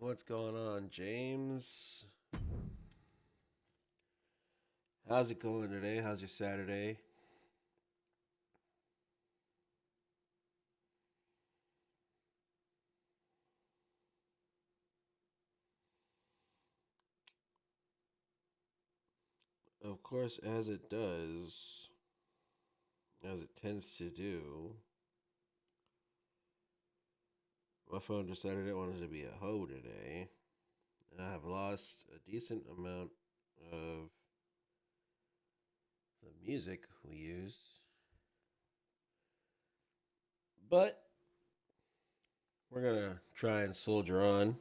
What's going on, James? How's it going today? How's your Saturday? Of course, as it does, as it tends to do, my phone decided it wanted to be a hoe today. I have lost a decent amount of the music we used, but we're gonna try and soldier on.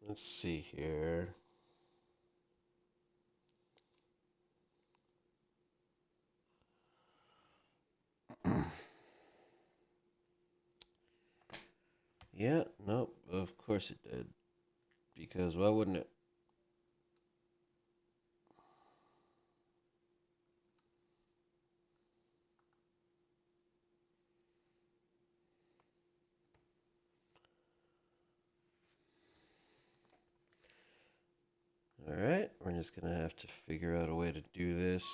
Let's see here. Yeah, nope, of course it did. Because why wouldn't it? Alright, we're just gonna have to figure out a way to do this.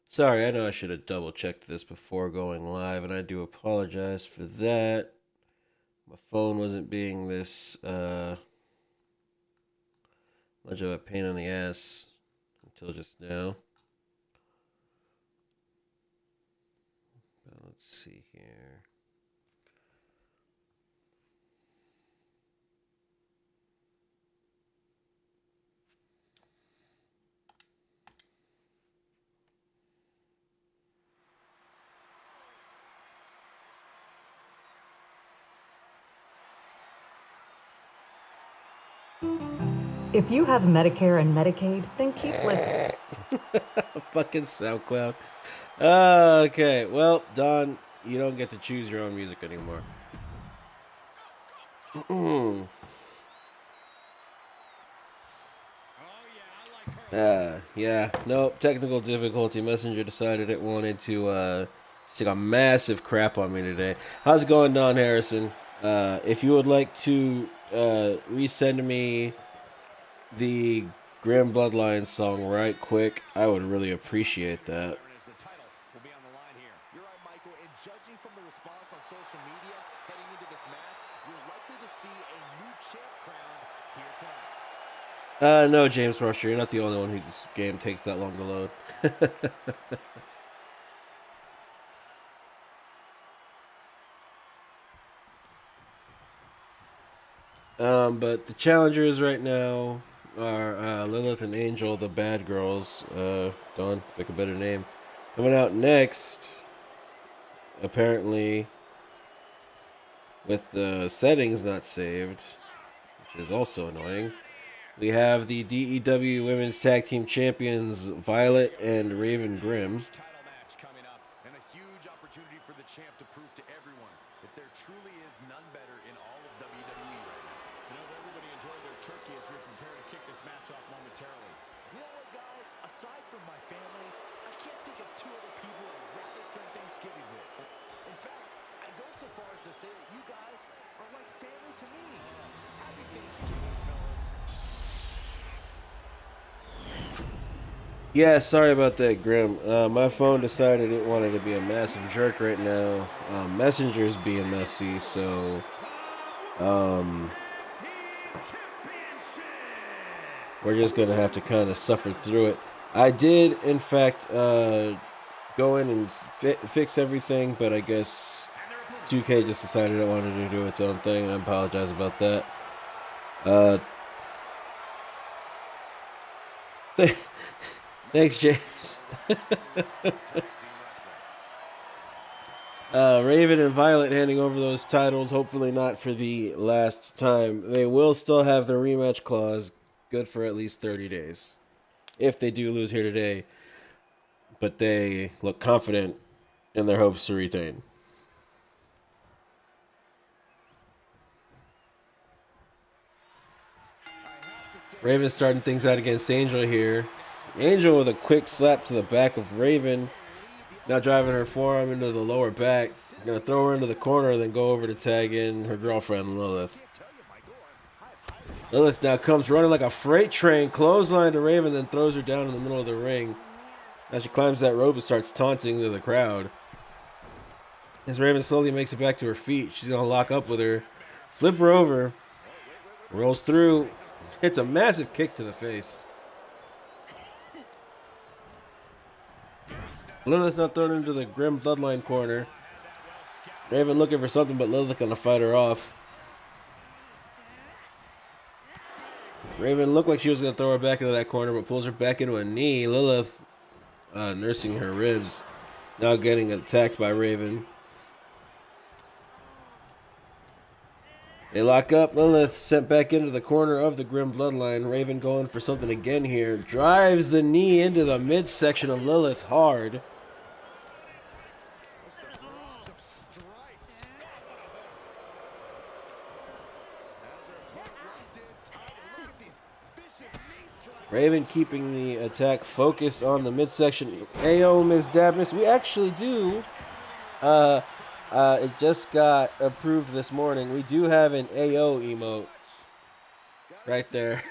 Sorry, I know I should have double checked this before going live, and I do apologize for that. My phone wasn't being this much of a pain in the ass until just now. Let's see here. If you have Medicare and Medicaid, then keep listening. Fucking SoundCloud. Okay, well, Don, you don't get to choose your own music anymore. Yeah, nope, technical difficulty. Messenger decided it wanted to take a massive crap on me today. How's it going, Don Harrison? If you would like to resend me the Grand Bloodline song right quick, I would really appreciate that. No, James Rusher, you're not the only one whose game takes that long to load. But the challengers right now are Lilith and Angel, the bad girls. Dawn, pick a better name. Coming out next, apparently, with the settings not saved, which is also annoying. We have the DEW Women's Tag Team Champions, Violet and Raven Grimm. Yeah, sorry about that, Grim. My phone decided it wanted to be a massive jerk right now. Messenger's being messy, so we're just gonna have to kind of suffer through it. I did, in fact, go in and fix everything, but I guess 2K just decided it wanted to do its own thing. I apologize about that. Uh, Thanks, James. Raven and Violet handing over those titles, hopefully not for the last time. They will still have their rematch clause, good for at least 30 days. If they do lose here today, but they look confident in their hopes to retain. Raven starting things out against Angel here. Angel with a quick slap to the back of Raven. Now driving her forearm into the lower back. Gonna throw her into the corner, then go over to tag in her girlfriend, Lilith. Lilith now comes running like a freight train, clothesline to Raven, then throws her down in the middle of the ring. Now she climbs that rope and starts taunting to the crowd. As Raven slowly makes it back to her feet, she's gonna lock up with her. Flip her over. Rolls through. Hits a massive kick to the face. Lilith now thrown into the Grim Bloodline corner. Raven looking for something, but Lilith gonna fight her off. Raven looked like she was gonna throw her back into that corner, but pulls her back into a knee. Lilith nursing her ribs. Now getting attacked by Raven. They lock up. Lilith sent back into the corner of the Grim Bloodline. Raven going for something again here. Drives the knee into the midsection of Lilith hard. Raven keeping the attack focused on the midsection. Ayo, Ms. Dabness. We actually do. It just got approved this morning. We do have an AO emote right there.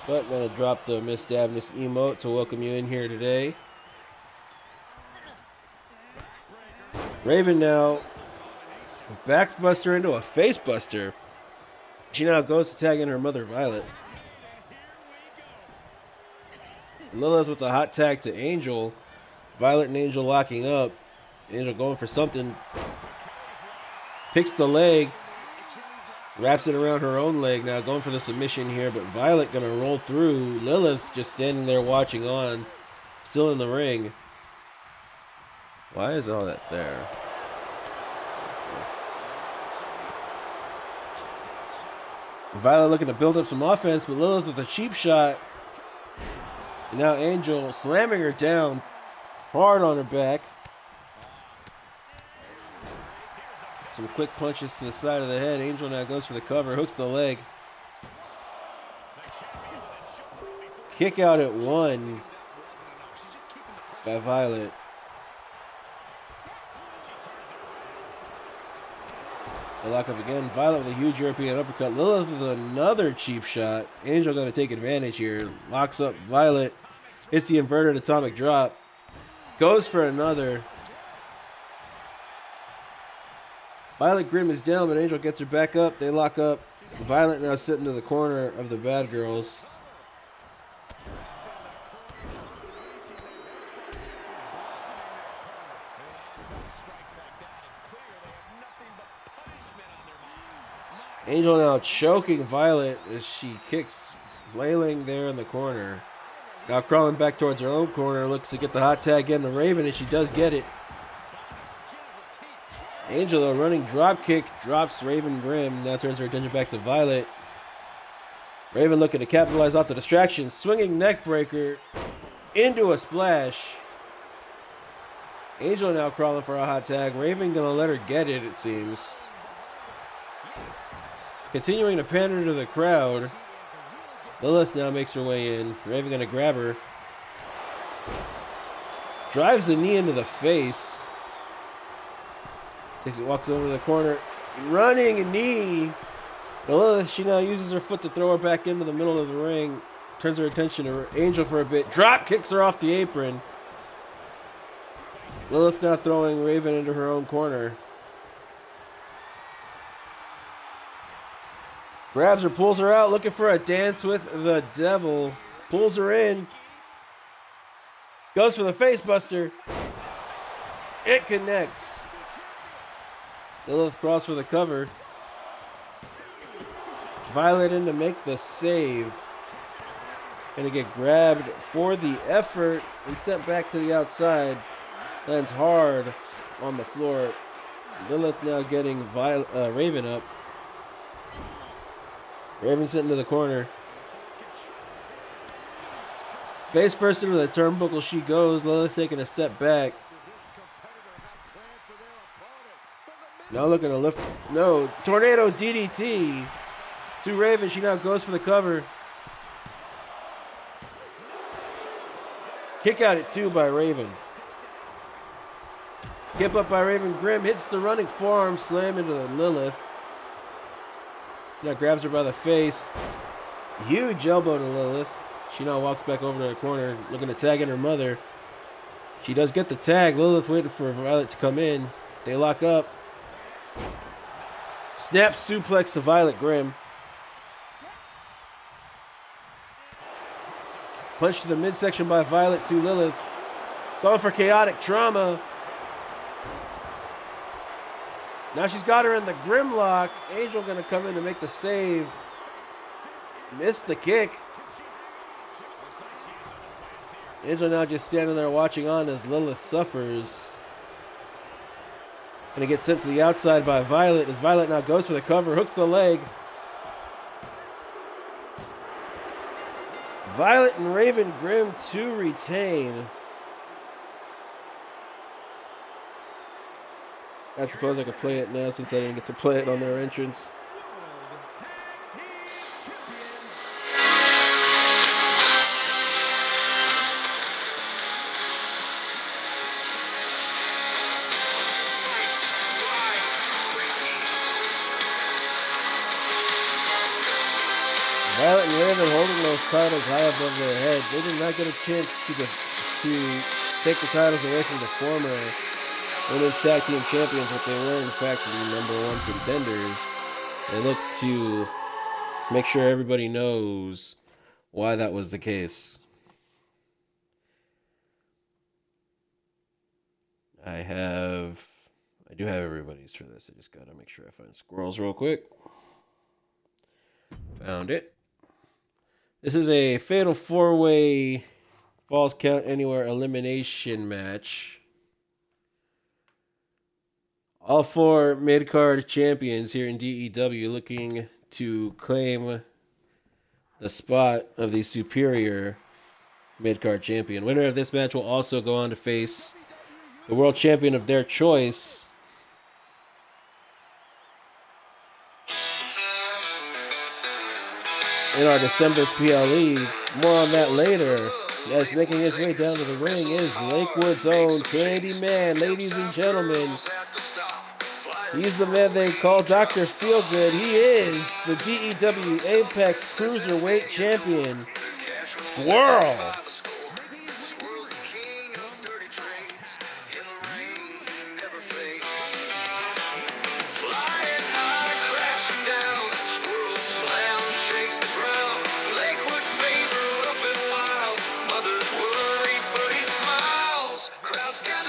But I'm going to drop the Miss Dabness emote to welcome you in here today. Raven now backbuster into a facebuster. She now goes to tag in her mother, Violet. Lilith with a hot tag to Angel. Violet and Angel locking up. Angel going for something. Picks the leg. Wraps it around her own leg. Now going for the submission here, but Violet going to roll through. Lilith just standing there watching on. Still in the ring. Why is all that there? Violet looking to build up some offense, but Lilith with a cheap shot. And now Angel slamming her down hard on her back. Some quick punches to the side of the head. Angel now goes for the cover, hooks the leg. Kick out at 1 by Violet. They lock up again. Violet with a huge European uppercut. Lilith with another cheap shot. Angel going to take advantage here. Locks up Violet. Hits the inverted atomic drop. Goes for another. Violet Grimm is down, but Angel gets her back up. They lock up. Violet now sitting in the corner of the Bad Girls. Angel now choking Violet as she kicks, flailing there in the corner. Now crawling back towards her own corner, looks to get the hot tag into Raven, and she does get it. Angel, though, running drop kick, drops Raven Grimm. Now turns her attention back to Violet. Raven looking to capitalize off the distraction. Swinging neck breaker into a splash. Angel now crawling for a hot tag. Raven gonna let her get it, it seems. Continuing to pander to the crowd. Lilith now makes her way in. Raven gonna grab her. Drives the knee into the face. Takes it, walks over to the corner. Running knee. Lilith, she now uses her foot to throw her back into the middle of the ring. Turns her attention to Angel for a bit. Drop kicks her off the apron. Lilith now throwing Raven into her own corner. Grabs her, pulls her out, looking for a dance with the devil. Pulls her in. Goes for the facebuster. It connects. Lilith crawls for the cover. Violet in to make the save. Gonna get grabbed for the effort and sent back to the outside. Lands hard on the floor. Lilith now getting Raven up. Raven sent into the corner. Face first into the turnbuckle she goes. Lilith taking a step back. Now looking to lift. No. Tornado DDT to Raven. She now goes for the cover. Kick out at 2 by Raven. Hip up by Raven. Grimm hits the running forearm slam into Lilith. She now grabs her by the face. Huge elbow to Lilith. She now walks back over to the corner, looking to tag in her mother. She does get the tag. Lilith waiting for Violet to come in. They lock up. Snap suplex to Violet Grimm. Punch to the midsection by Violet to Lilith. Going for chaotic trauma. Now she's got her in the Grimlock. Angel going to come in to make the save. Missed the kick. Angel now just standing there watching on as Lilith suffers. Going to get sent to the outside by Violet as Violet now goes for the cover. Hooks the leg. Violet and Raven Grimm to retain. I suppose I could play it now since I didn't get to play it on their entrance. Violet and Raven holding those titles high above their head. They did not get a chance to take the titles away from the former Women's Tag Team Champions, but they were in fact the #1 contenders. They look to make sure everybody knows why that was the case. I do have everybody's for this. I just gotta make sure I find Squirrels real quick. Found it. This is a fatal 4-way Falls Count Anywhere elimination match. All 4 mid-card champions here in DEW looking to claim the spot of the superior mid-card champion. Winner of this match will also go on to face the world champion of their choice. In our December PLE. More on that later. As making his way down to the ring is Lakewood's own Candyman, ladies and gentlemen. He's the man they call Dr. Feelgood. He is the DEW Apex Cruiserweight Champion, Squirrel.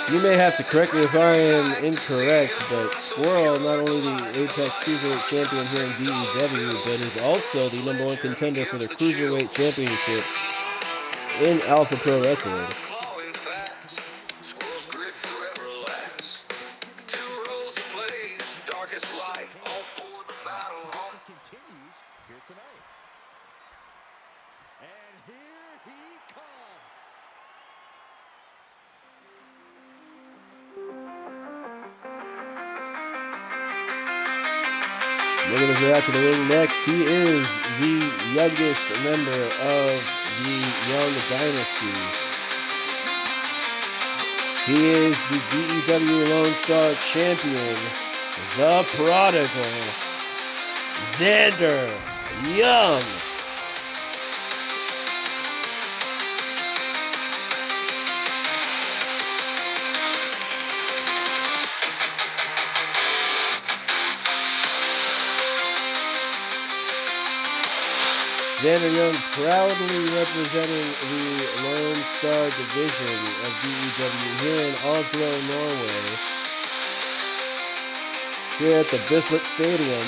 You may have to correct me if I am incorrect, but Squirrel, not only the Apex Cruiserweight Champion here in DEW, but is also the #1 contender for the Cruiserweight Championship in Alpha Pro Wrestling. Making his way out to the ring next, he is the youngest member of the Young Dynasty. He is the DEW Lone Star Champion, the Prodigal, Xander Young. Xander Young proudly representing the Lone Star division of DEW here in Oslo, Norway. Here at the Bislett Stadium.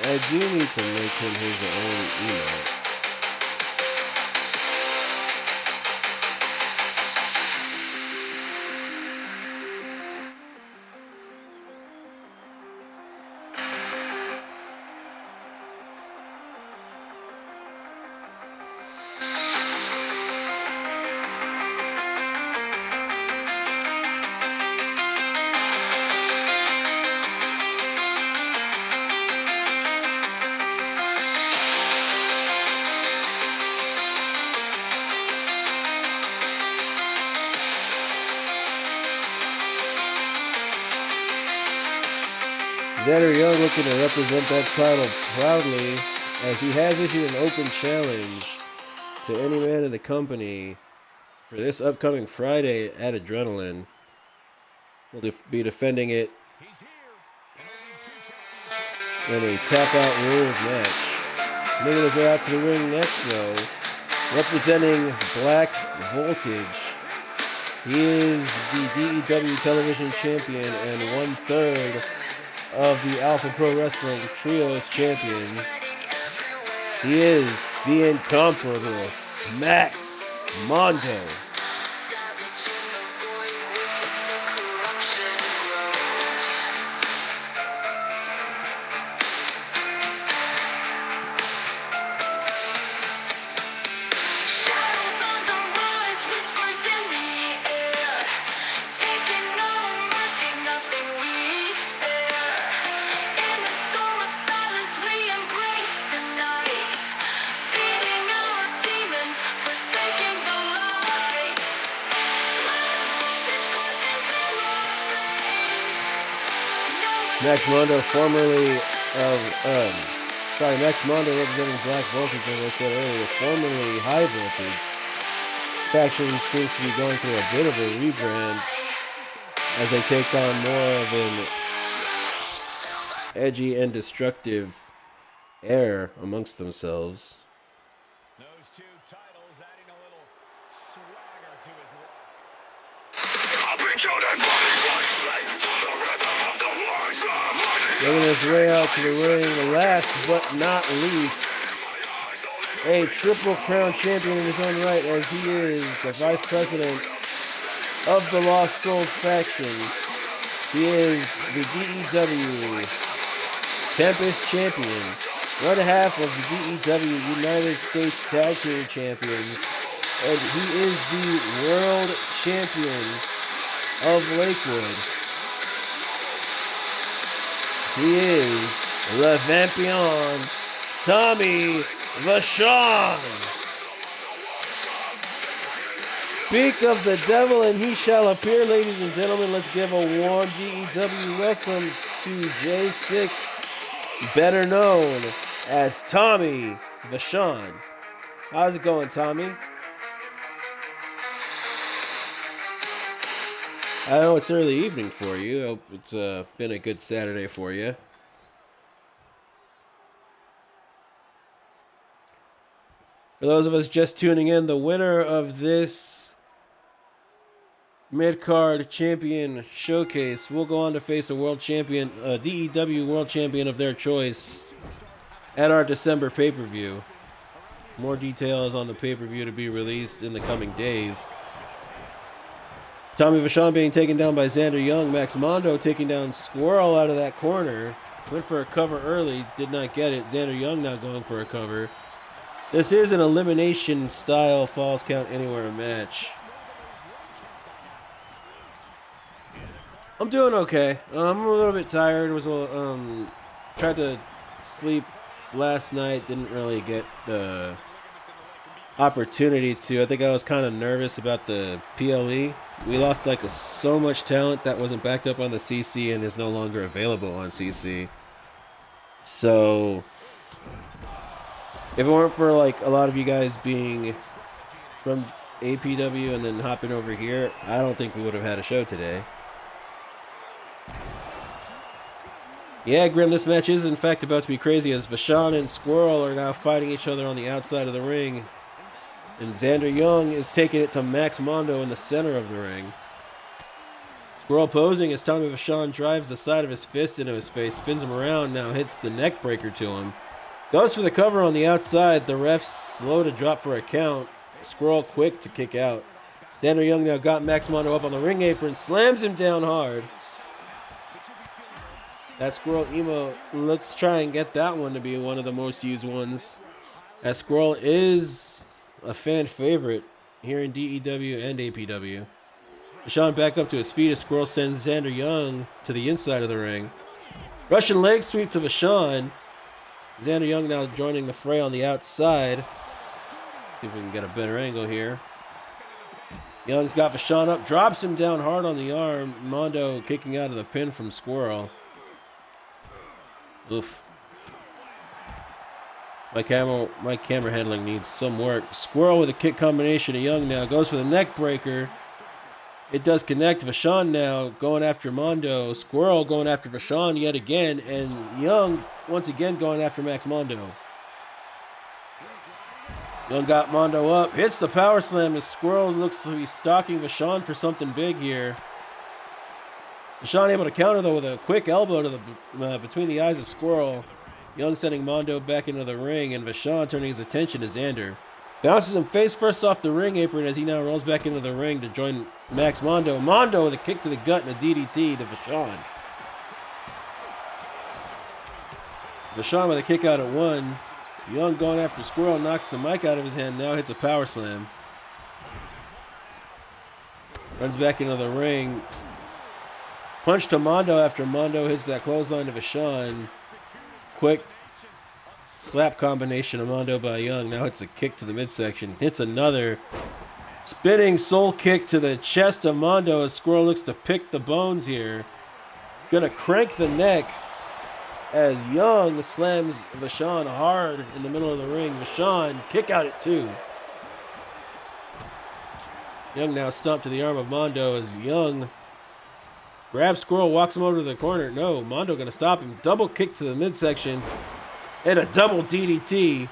I do need to make him his own emote. Xander Young looking to represent that title proudly as he has issued an open challenge to any man in the company for this upcoming Friday at Adrenaline. We'll be defending it in a tap-out rules match. Making his way out to the ring next, though, representing Black Voltage. He is the DEW Television Champion and 1/3 of the Alpha Pro Wrestling Trios Champions. He is the incomparable Max Mondo. Max Mondo, formerly of, Max Mondo representing Black Voltage, as I said earlier, formerly High Voltage. Faction seems to be going through a bit of a rebrand as they take on more of an edgy and destructive air amongst themselves. Those two titles adding a little swagger to his Making his way out to the ring, last but not least, a Triple Crown champion in his own right, as he is the Vice President of the Lost Souls faction. He is the DEW Tempest Champion, one half of the DEW United States Tag Team Champions, and he is the World Champion of Lakewood. He is Le Vampion, Tommy Vachon. Speak of the devil and he shall appear, ladies and gentlemen. Let's give a warm DEW welcome to J6, better known as Tommy Vachon. How's it going, Tommy? I know it's early evening for you. I hope it's been a good Saturday for you. For those of us just tuning in, the winner of this mid-card champion showcase will go on to face a world champion, a DEW world champion of their choice at our December pay-per-view. More details on the pay-per-view to be released in the coming days. Tommy Vachon being taken down by Xander Young. Max Mondo taking down Squirrel out of that corner. Went for a cover early, did not get it. Xander Young now going for a cover. This is an elimination style Falls Count Anywhere match. I'm doing okay. I'm a little bit tired. Tried to sleep last night. Didn't really get the opportunity to. I think I was kind of nervous about the PLE. We lost so much talent that wasn't backed up on the CC and is no longer available on CC. So if it weren't for a lot of you guys being from APW and then hopping over here, I don't think we would have had a show today. Yeah, Grim, this match is in fact about to be crazy as Vachon and Squirrel are now fighting each other on the outside of the ring. And Xander Young is taking it to Max Mondo in the center of the ring. Squirrel posing as Tommy Vachon drives the side of his fist into his face, spins him around, now hits the neck breaker to him. Goes for the cover on the outside. The ref's slow to drop for a count. Squirrel quick to kick out. Xander Young now got Max Mondo up on the ring apron, slams him down hard. That Squirrel emo, let's try and get that one to be one of the most used ones. That Squirrel is a fan favorite here in DEW and APW. Vachon back up to his feet as Squirrel sends Xander Young to the inside of the ring. Russian leg sweep to Vachon. Xander Young now joining the fray on the outside. See if we can get a better angle here. Young's got Vachon up, drops him down hard on the arm. Mondo kicking out of the pin from Squirrel. Oof. My camera handling needs some work. Squirrel with a kick combination to Young now. Goes for the neck breaker. It does connect. Vachon now going after Mondo. Squirrel going after Vachon yet again. And Young once again going after Max Mondo. Young got Mondo up. Hits the power slam as Squirrel looks to be stalking Vachon for something big here. Vachon able to counter though with a quick elbow to the between the eyes of Squirrel. Young sending Mondo back into the ring and Vachon turning his attention to Xander. Bounces him face first off the ring apron as he now rolls back into the ring to join Max Mondo. Mondo with a kick to the gut and a DDT to Vachon. Vachon with a kick out at one. Young going after Squirrel, knocks the mic out of his hand, now hits a power slam. Runs back into the ring. Punch to Mondo after Mondo hits that clothesline to Vachon. Quick slap combination of Mondo by Young. Now hits a kick to the midsection. Hits another spinning soul kick to the chest of Mondo as Squirrel looks to pick the bones here. Gonna crank the neck as Young slams Vachon hard in the middle of the ring. Vachon kick out at two. Young now stomped to the arm of Mondo as Young grabs Squirrel, walks him over to the corner. No, Mondo gonna stop him. Double kick to the midsection. And a double DDT.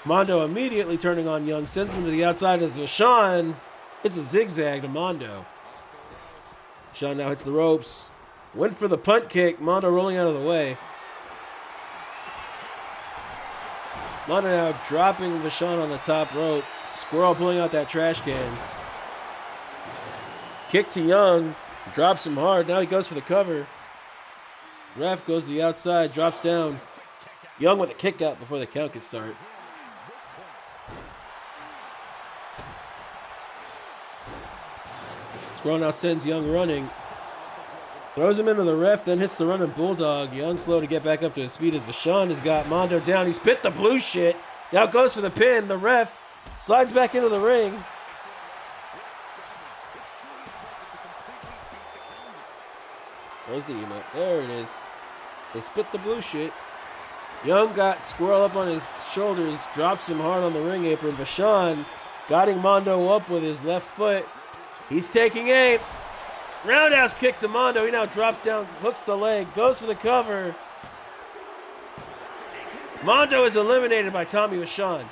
Mondo immediately turning on Young, sends him to the outside as Vachon hits a zigzag to Mondo. Vachon now hits the ropes. Went for the punt kick. Mondo rolling out of the way. Mondo now dropping Vachon on the top rope. Squirrel pulling out that trash can. Kick to Young. Drops him hard. Now he goes for the cover. Ref goes to the outside. Drops down. Young with a kick out before the count can start. Squirrel now sends Young running. Throws him into the ref, then hits the running bulldog. Young slow to get back up to his feet as Vachon has got Mondo down. He's pit the blue shit. Now goes for the pin. The ref slides back into the ring. Where's the emote? There it is. They spit the blue shit. Young got Squirrel up on his shoulders, drops him hard on the ring apron. Vachon guiding Mondo up with his left foot. He's taking aim. Roundhouse kick to Mondo. He now drops down, hooks the leg, goes for the cover. Mondo is eliminated by Tommy Vachon.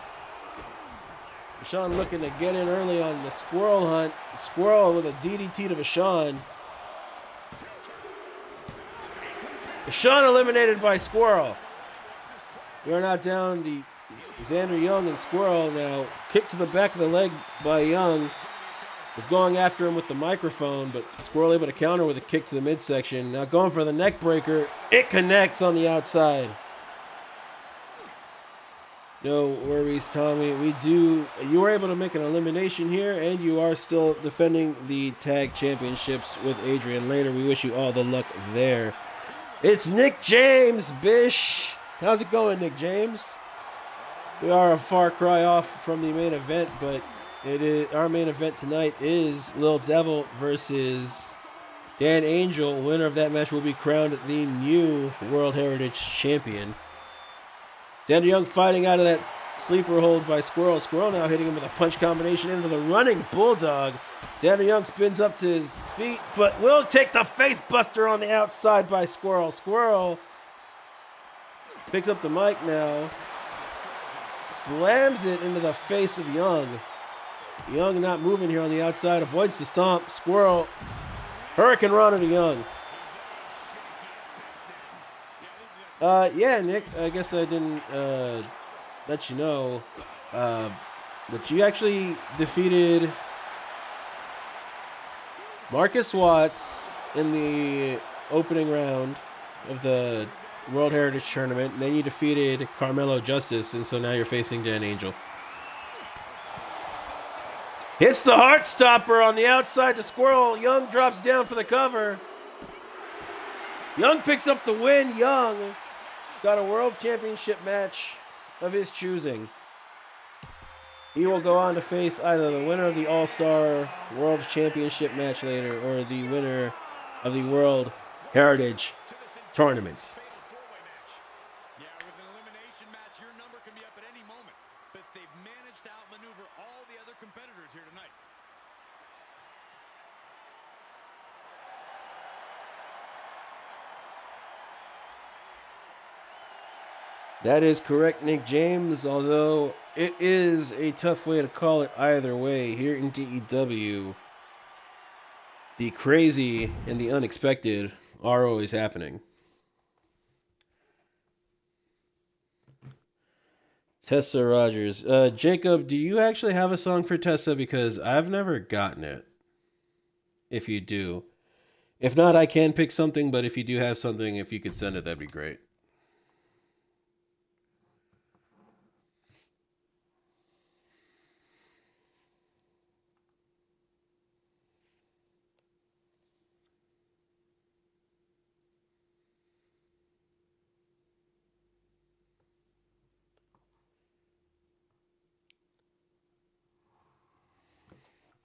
Vachon looking to get in early on the Squirrel hunt. Squirrel with a DDT to Vachon. Vachon eliminated by Squirrel. We are now down to Xander Young and Squirrel now. Kick to the back of the leg by Young. Was going after him with the microphone, but Squirrel able to counter with a kick to the midsection. Now going for the neck breaker. It connects on the outside. No worries, Tommy. You were able to make an elimination here, and you are still defending the tag championships with Adrian later. We wish you all the luck there. It's Nick James, bish. How's it going, Nick James? We are a far cry off from the main event, but our main event tonight is Lil Devil versus Dan Angel. Winner of that match will be crowned the new World Heritage Champion. Xander Young fighting out of that sleeper hold by Squirrel. Squirrel now hitting him with a punch combination into the running bulldog. Xander Young spins up to his feet, but will take the face buster on the outside by Squirrel. Squirrel picks up the mic now. Slams it into the face of Young. Young not moving here on the outside. Avoids the stomp. Squirrel Hurricane Ronald Young. Yeah, Nick, I guess I didn't let you know that you actually defeated Marcus Watts in the opening round of the World Heritage Tournament, and then you defeated Carmelo Justice, and so now you're facing Dan Angel. Hits the Heart Stopper on the outside to Squirrel. Young drops down for the cover. Young picks up the win. Young got a World Championship match of his choosing. He will go on to face either the winner of the All-Star World Championship match later or the winner of the World Heritage Tournament. Yeah, with an elimination match, your number can be up at any moment, but they've managed to outmaneuver all the other competitors here tonight. That is correct, Nick James, although it is a tough way to call it either way. Here in DEW, the crazy and the unexpected are always happening. Tessa Rogers. Jacob, do you actually have a song for Tessa? Because I've never gotten it. If you do. If not, I can pick something, but if you do have something, if you could send it, that'd be great.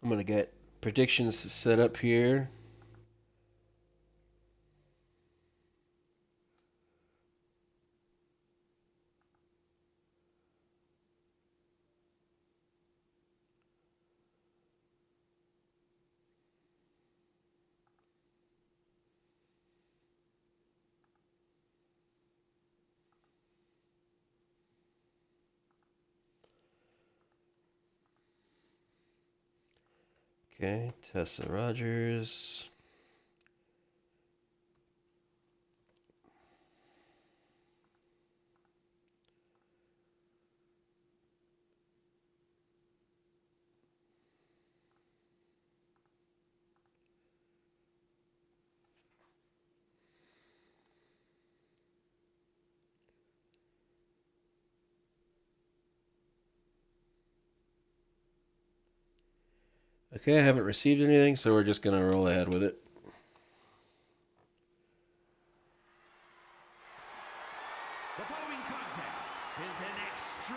I'm going to get predictions set up here. Okay, Tessa Rogers. Okay, I haven't received anything, so we're just going to roll ahead with it. The following contest is an Extreme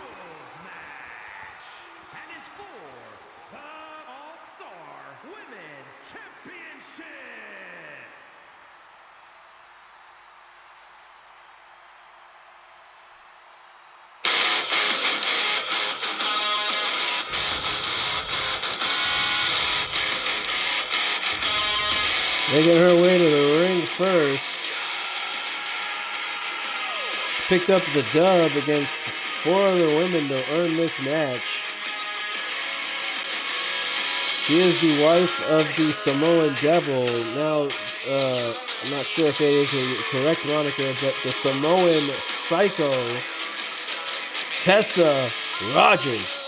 Rules match and is for the All-Star Women's Championship. Making her way to the ring first. Picked up the dub against 4 other women to earn this match. She is the wife of the Samoan Devil. Now, I'm not sure if it is a correct moniker, but the Samoan Psycho, Tessa Rogers.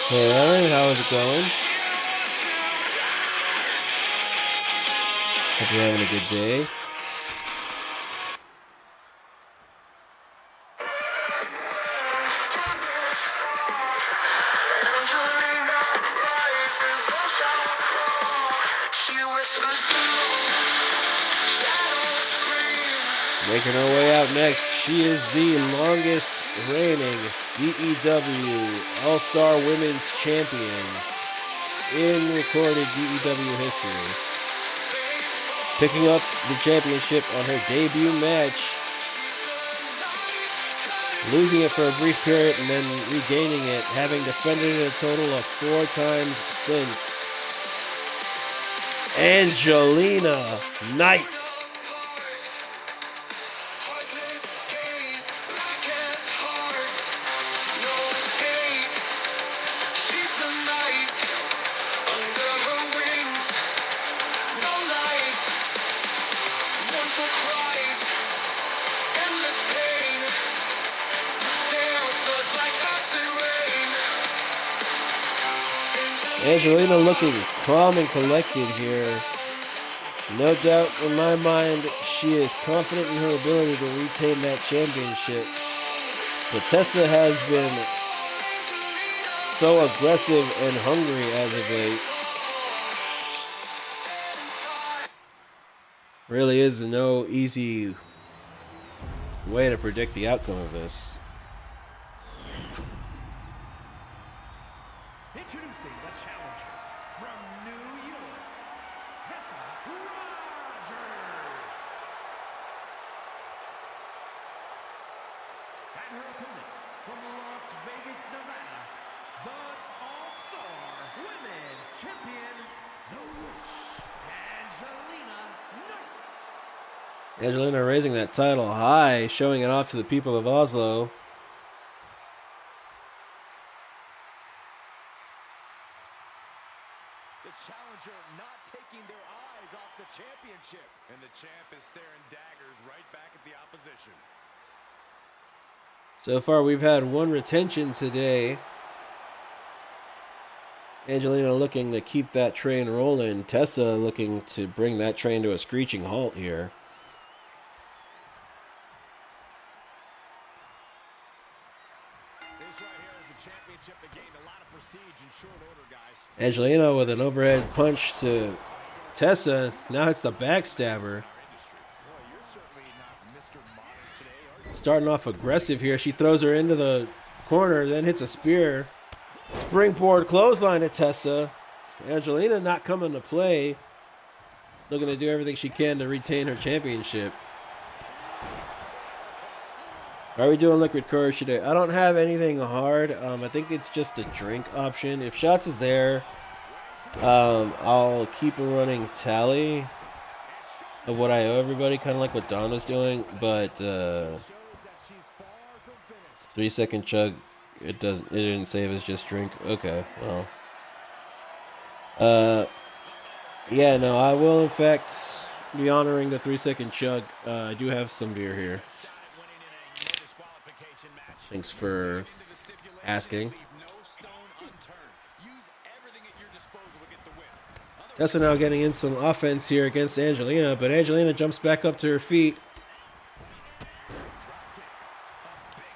Hey Aaron, how is it going? Hope you're having a good day. Making her way out next, she is the longest reigning DEW All-Star Women's Champion in recorded DEW history. picking up the championship on her debut match, losing it for a brief period and then regaining it, having defended it a total of 4 times since. Angelina Knight. Angelina looking calm and collected here. No doubt in my mind, she is confident in her ability to retain that championship. But Tessa has been so aggressive and hungry as of late. Really is no easy way to predict the outcome of this. Introducing the challenger from New York, Tessa Rogers. And her opponent from Las Vegas, Nevada, the All-Star Women's Champion, the Witch, Angelina Knight. Angelina raising that title high, showing it off to the people of Oslo. The challenger not taking their eyes off the championship. And the champ is staring daggers right back at the opposition. So far, we've had 1 retention today. Angelina looking to keep that train rolling. Tessa looking to bring that train to a screeching halt here. This right here is a championship that gained a lot of prestige in short order, guys. Angelina with an overhead punch to Tessa. Now it's the backstabber. Starting off aggressive here. She throws her into the corner, then hits a spear. Springboard clothesline at Tessa. Angelina not coming to play. Looking to do everything she can to retain her championship. Are we doing liquid courage today? I don't have anything hard. I think it's just a drink option. If shots is there, I'll keep a running tally of what I owe everybody, kind of like what Don was doing. But 3-second chug, it didn't save as just drink. Okay, well, yeah, no, I will in fact be honoring the 3-second chug. I do have some beer here. Thanks for asking. Tessa now getting in some offense here against Angelina, but Angelina jumps back up to her feet.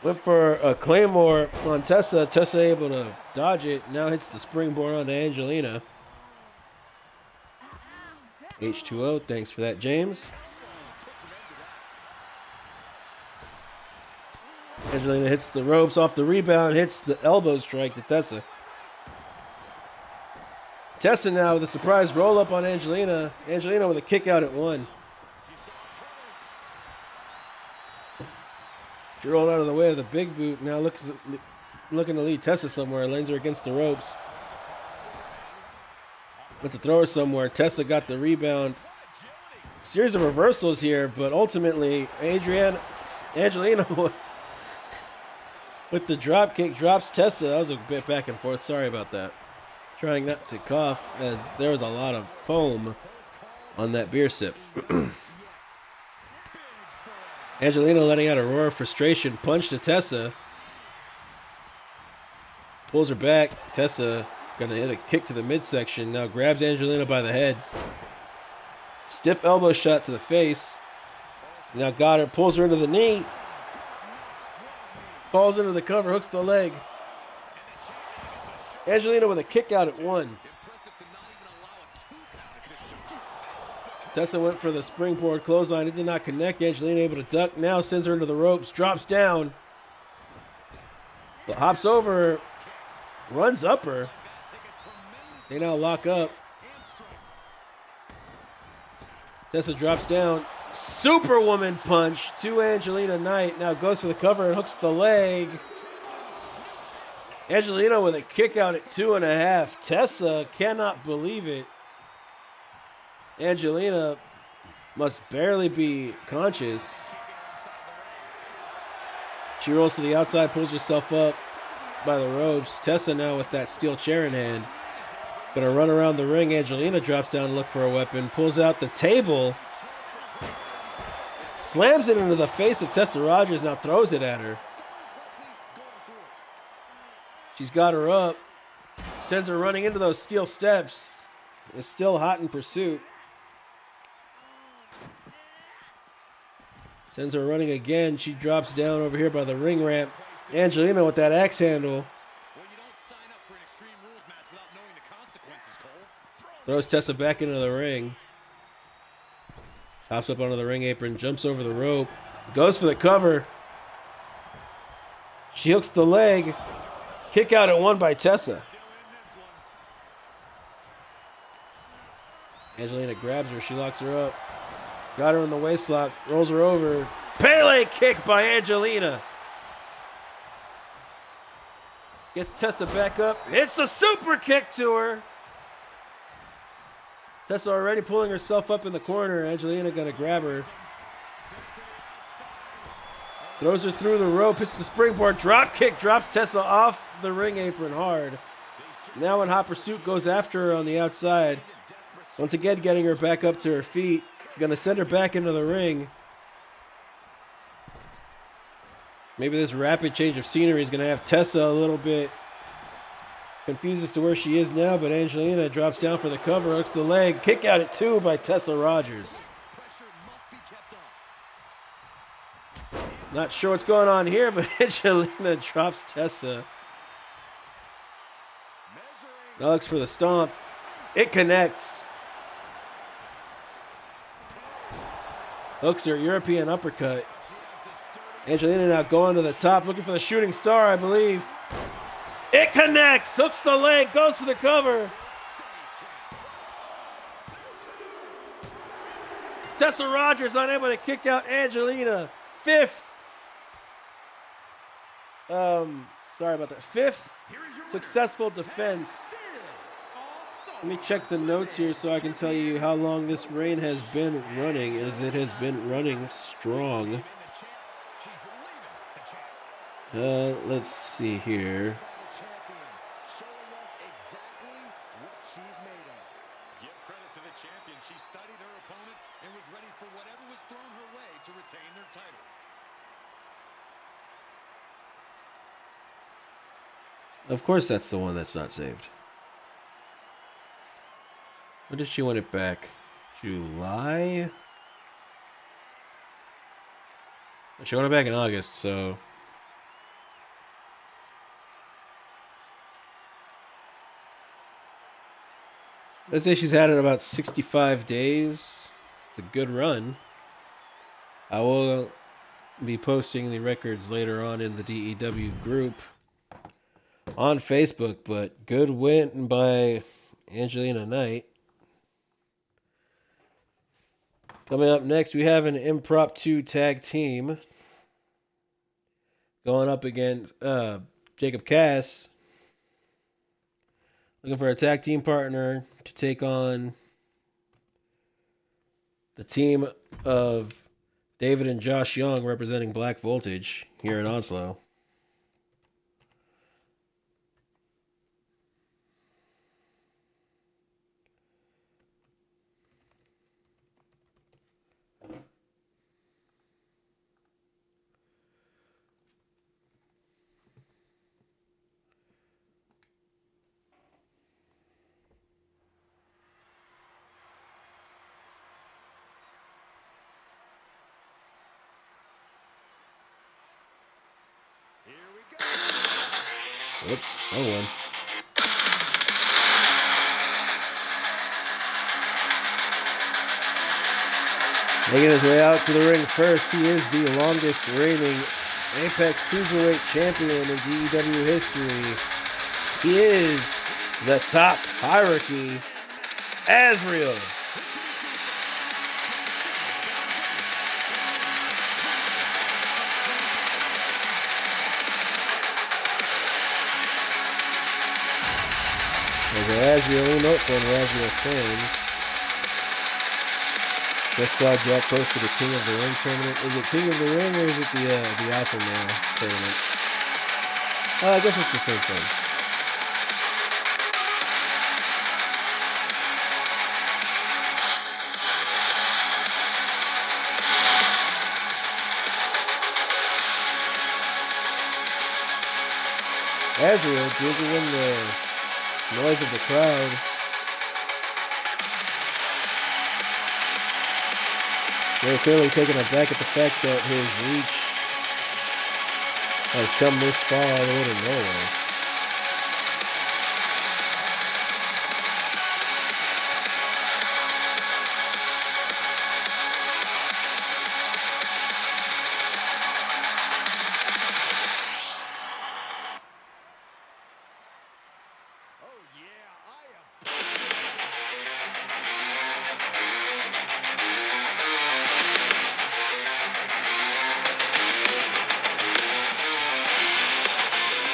Went for a Claymore on Tessa. Tessa able to dodge it. Now hits the springboard on Angelina. H2O, thanks for that, James. Angelina hits the ropes off the rebound, hits the elbow strike to Tessa. Tessa now with a surprise roll up on Angelina. Angelina with a kick out at 1. She rolled out of the way of the big boot. Now looking to lead Tessa somewhere. Lanes her against the ropes. Went to throw her somewhere. Tessa got the rebound. Series of reversals here, but ultimately Angelina with the drop kick drops Tessa. That was a bit back and forth. Sorry about that. Trying not to cough as there was a lot of foam on that beer sip. Angelina letting out a roar of frustration. Punch to Tessa. Pulls her back. Tessa gonna hit a kick to the midsection. Now grabs Angelina by the head. Stiff elbow shot to the face. Now got her. Pulls her into the knee. Falls into the cover. Hooks the leg. Angelina with a kick out at 1. Tessa went for the springboard clothesline. It did not connect. Angelina able to duck. Now sends her into the ropes. Drops down. But hops over. Runs up her. They now lock up. Tessa drops down. Superwoman punch to Angelina Knight. Now goes for the cover and hooks the leg. Angelina with a kick out at 2.5. Tessa cannot believe it. Angelina must barely be conscious. She rolls to the outside, pulls herself up by the ropes. Tessa now with that steel chair in hand. Gonna run around the ring. Angelina drops down to look for a weapon. Pulls out the table. Slams it into the face of Tessa Rogers. Now throws it at her. She's got her up. Sends her running into those steel steps. Is still hot in pursuit. Sends her running again. She drops down over here by the ring ramp. Angelina with that axe handle. Well, you don't sign up for an Extreme Rules match without knowing the consequences, Cole. Throws Tessa back into the ring. Hops up onto the ring apron. Jumps over the rope. Goes for the cover. She hooks the leg. Kick out at 1 by Tessa. Angelina grabs her. She locks her up. Got her in the waist lock. Rolls her over. Pele kick by Angelina. Gets Tessa back up. Hits the super kick to her. Tessa already pulling herself up in the corner. Angelina gonna grab her. Throws her through the rope. Hits the springboard. Drop kick. Drops Tessa off the ring apron hard. Now in hot pursuit goes after her on the outside. Once again getting her back up to her feet. Gonna send her back into the ring. Maybe this rapid change of scenery is gonna have Tessa a little bit confused as to where she is now, but Angelina drops down for the cover, hooks the leg. Kick out at 2 by Tessa Rogers. Not sure what's going on here, but Angelina drops Tessa. Now looks for the stomp. It connects. Hooks her European uppercut. Angelina now going to the top, looking for the shooting star, I believe. It connects. Hooks the leg, goes for the cover. Tessa Rogers unable to kick out Angelina. Fifth successful defense. Let me check the notes here so I can tell you how long this reign has been running, as it has been running strong. Let's see here. Give credit to the champion. She studied her opponent and was ready for whatever was thrown her way to retain their title. Of course that's the one that's not saved. When did she win it back? July? She won it back in August, so... I'd say she's had it about 65 days. It's a good run. I will be posting the records later on in the DEW group on Facebook, but good win by Angelina Knight. Coming up next, we have an impromptu tag team going up against Jacob Cass. Looking for a tag team partner to take on the team of David and Josh Young representing Black Voltage here in Oslo. Whoops, wrong one. Making his way out to the ring first, he is the longest reigning Apex Cruiserweight Champion in DEW history. He is the top hierarchy, Azrael. There's a Razriel note for Razriel fans. Just saw Jack post to the King of the Ring tournament. Is it King of the Ring or is it the Alpha Male tournament? I guess it's the same thing. Azrael digging in the noise of the crowd. They're clearly taken aback at the fact that his reach has come this far all the way to nowhere.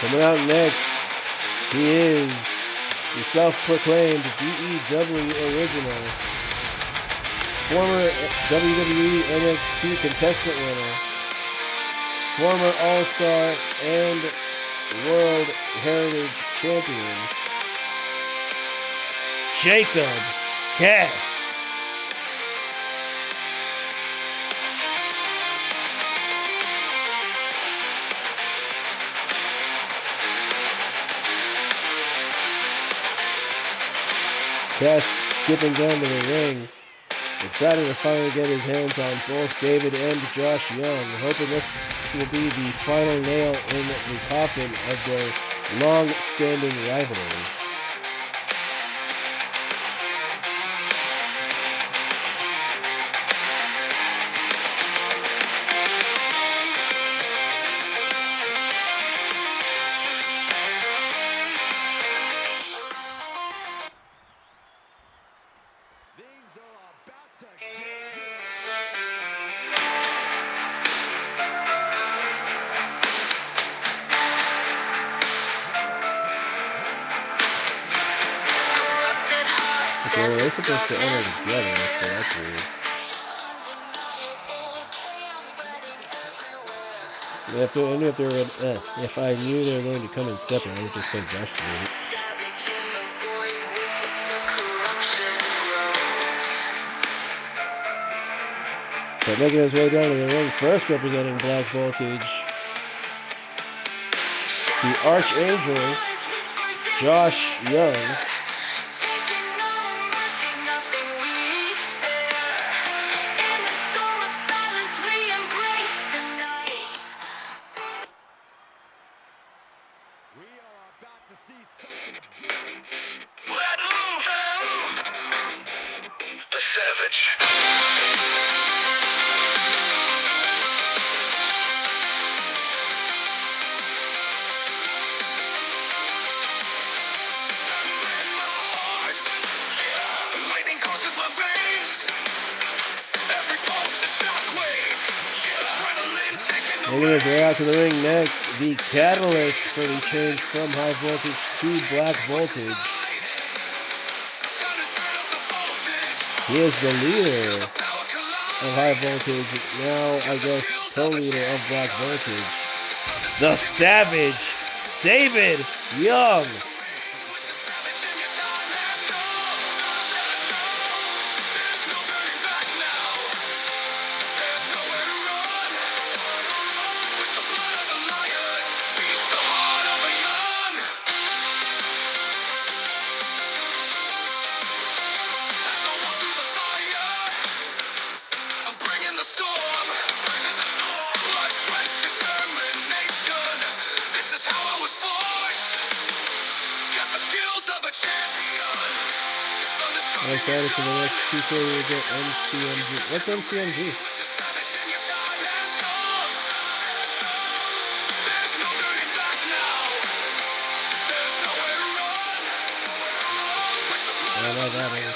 Coming out next, he is the self-proclaimed DEW original, former WWE NXT contestant winner, former All-Star and World Heritage Champion, Jacob Cass. Cass skipping down to the ring, excited to finally get his hands on both David and Josh Young, hoping this will be the final nail in the coffin of their long-standing rivalry. Okay, they're supposed to enter together, so that's weird. If I knew they were going to come in separate, I would just play Rush for it. But making his way down to the ring, first representing Black Voltage, the Archangel, Josh Young. Making his way out to the ring next, the catalyst for the change from high voltage to black voltage. He is the leader of high voltage, now I guess co-leader of black voltage. The Savage, David Young. I'm excited for the next two we get MCMG. What's MCMG? I don't know that is.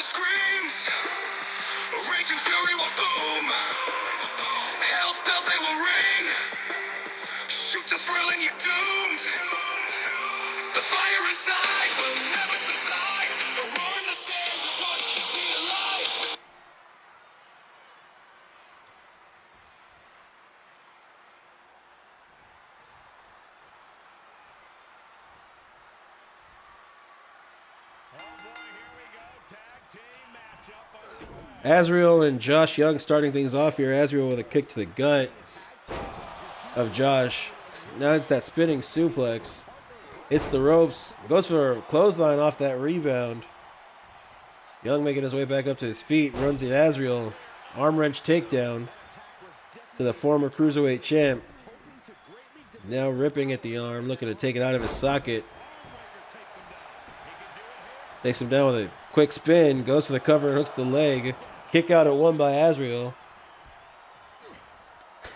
and screams, raging fury will boom. Hell's bells they will ring. Shoot to thrill and you're doomed. The fire inside will never subside. The roar in the stands is what keeps me alive. Azrael and Josh Young starting things off here. Azrael with a kick to the gut of Josh. Now it's that spinning suplex. Hits the ropes. Goes for a clothesline off that rebound. Young making his way back up to his feet. Runs at Azrael. Arm wrench takedown to the former Cruiserweight champ. Now ripping at the arm. Looking to take it out of his socket. Takes him down with a quick spin. Goes for the cover and hooks the leg. Kick out at one by Azrael.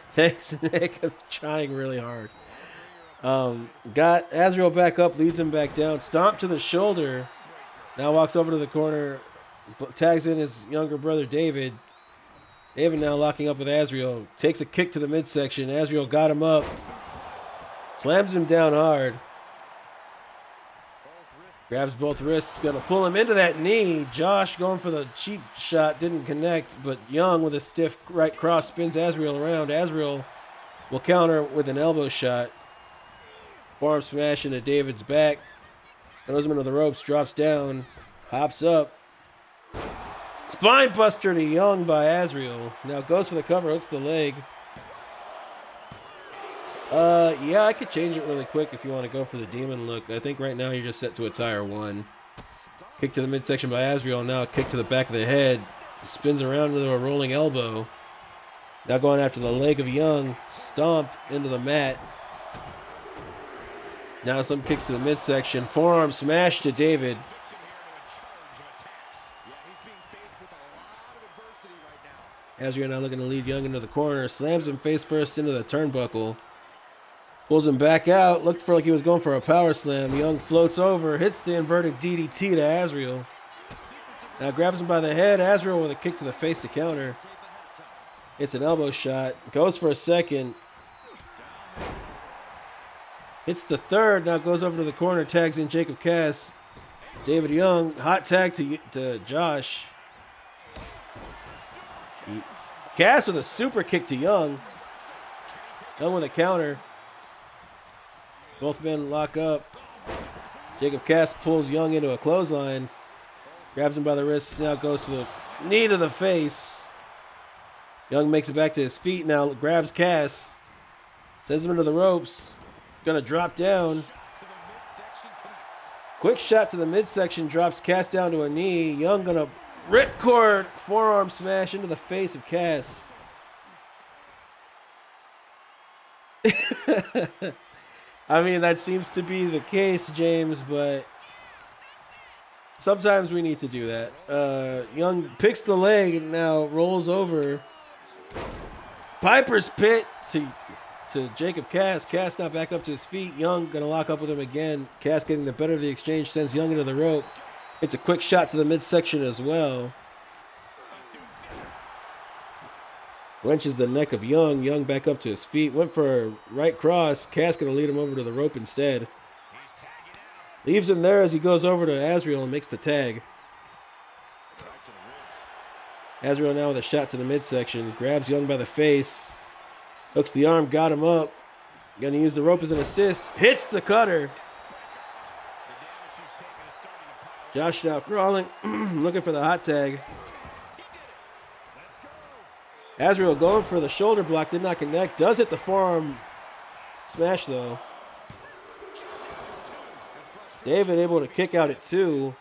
Thanks, Nick. I'm trying really hard. Got Azrael back up, leads him back down. Stomp to the shoulder. Now walks over to the corner. Tags in his younger brother, David. David now locking up with Azrael. Takes a kick to the midsection. Azrael got him up. Slams him down hard. Grabs both wrists. Going to pull him into that knee. Josh going for the cheap shot. Didn't connect. But Young with a stiff right cross spins Azrael around. Azrael will counter with an elbow shot. Forearm smash into David's back. Throws him into the ropes. Drops down. Hops up. Spine buster to Young by Azrael. Now goes for the cover. Hooks the leg. Yeah, I could change it really quick if you want to go for the demon look. I think right now you're just set to a tire 1. Kick to the midsection by Azrael. Now a kick to the back of the head. Spins around into a rolling elbow. Now going after the leg of Young. Stomp into the mat. Now some kicks to the midsection. Forearm smash to David. Azrael now looking to lead Young into the corner. Slams him face first into the turnbuckle. Pulls him back out. Looked for like he was going for a power slam. Young floats over. Hits the inverted DDT to Azrael. Now grabs him by the head. Azrael with a kick to the face to counter. It's an elbow shot. Goes for a second. Hits the third. Now goes over to the corner. Tags in Jacob Cass. David Young. Hot tag to Josh. Cass with a super kick to Young. Young with a counter. Both men lock up. Jacob Cass pulls Young into a clothesline. Grabs him by the wrists. Now goes for the knee to the face. Young makes it back to his feet. Now grabs Cass. Sends him into the ropes. Gonna drop down. Quick shot to the midsection. Drops Cass down to a knee. Young gonna ripcord forearm smash into the face of Cass. I mean, that seems to be the case, James, but sometimes we need to do that. Young picks the leg and now rolls over. Piper's Pit to Jacob Cass. Cass now back up to his feet. Young going to lock up with him again. Cass getting the better of the exchange. Sends Young into the rope. It's a quick shot to the midsection as well. Wrenches the neck of Young. Young back up to his feet. Went for a right cross. Cass going to lead him over to the rope instead. Leaves him there as he goes over to Azrael and makes the tag. Azrael now with a shot to the midsection. Grabs Young by the face. Hooks the arm. Got him up. Going to use the rope as an assist. Hits the cutter. Josh now crawling. Looking for the hot tag. Azrael going for the shoulder block, did not connect. Does hit the forearm smash, though. David able to kick out at 2.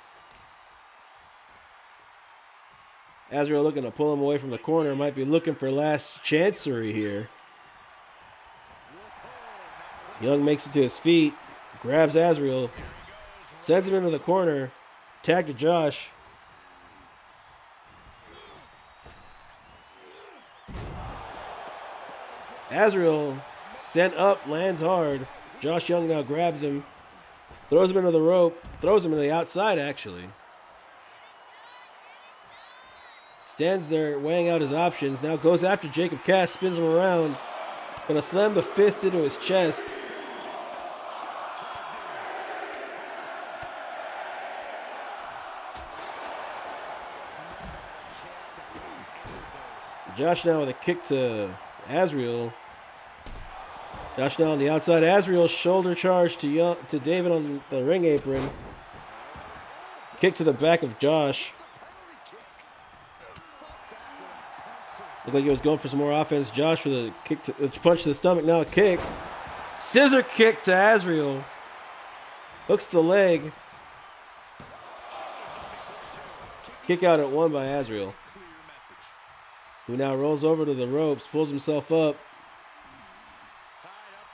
Azrael looking to pull him away from the corner. Might be looking for last chancery here. Young makes it to his feet. Grabs Azrael. Sends him into the corner. Tag to Josh. Azrael sent up, lands hard. Josh Young now grabs him, throws him into the rope, throws him to the outside, actually. Stands there weighing out his options. Now goes after Jacob Cass, spins him around. Gonna slam the fist into his chest. Josh now with a kick to Azriel. Josh now on the outside. Azriel shoulder charge to David on the ring apron. Kick to the back of Josh. Looked like he was going for some more offense. Josh with a kick to punch to the stomach. Now a kick. Scissor kick to Azriel. Hooks the leg. Kick out at 1 by Azriel, who now rolls over to the ropes, pulls himself up.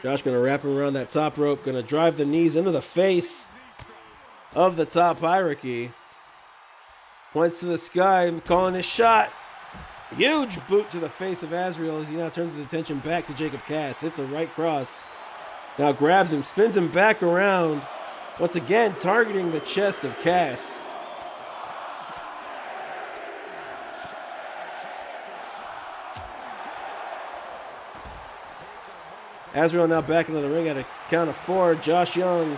Josh gonna wrap him around that top rope, gonna drive the knees into the face of the top hierarchy. Points to the sky, calling his shot. Huge boot to the face of Azriel as he now turns his attention back to Jacob Cass. Hits a right cross. Now grabs him, spins him back around. Once again, targeting the chest of Cass. Azriel now back into the ring at a count of 4. Josh Young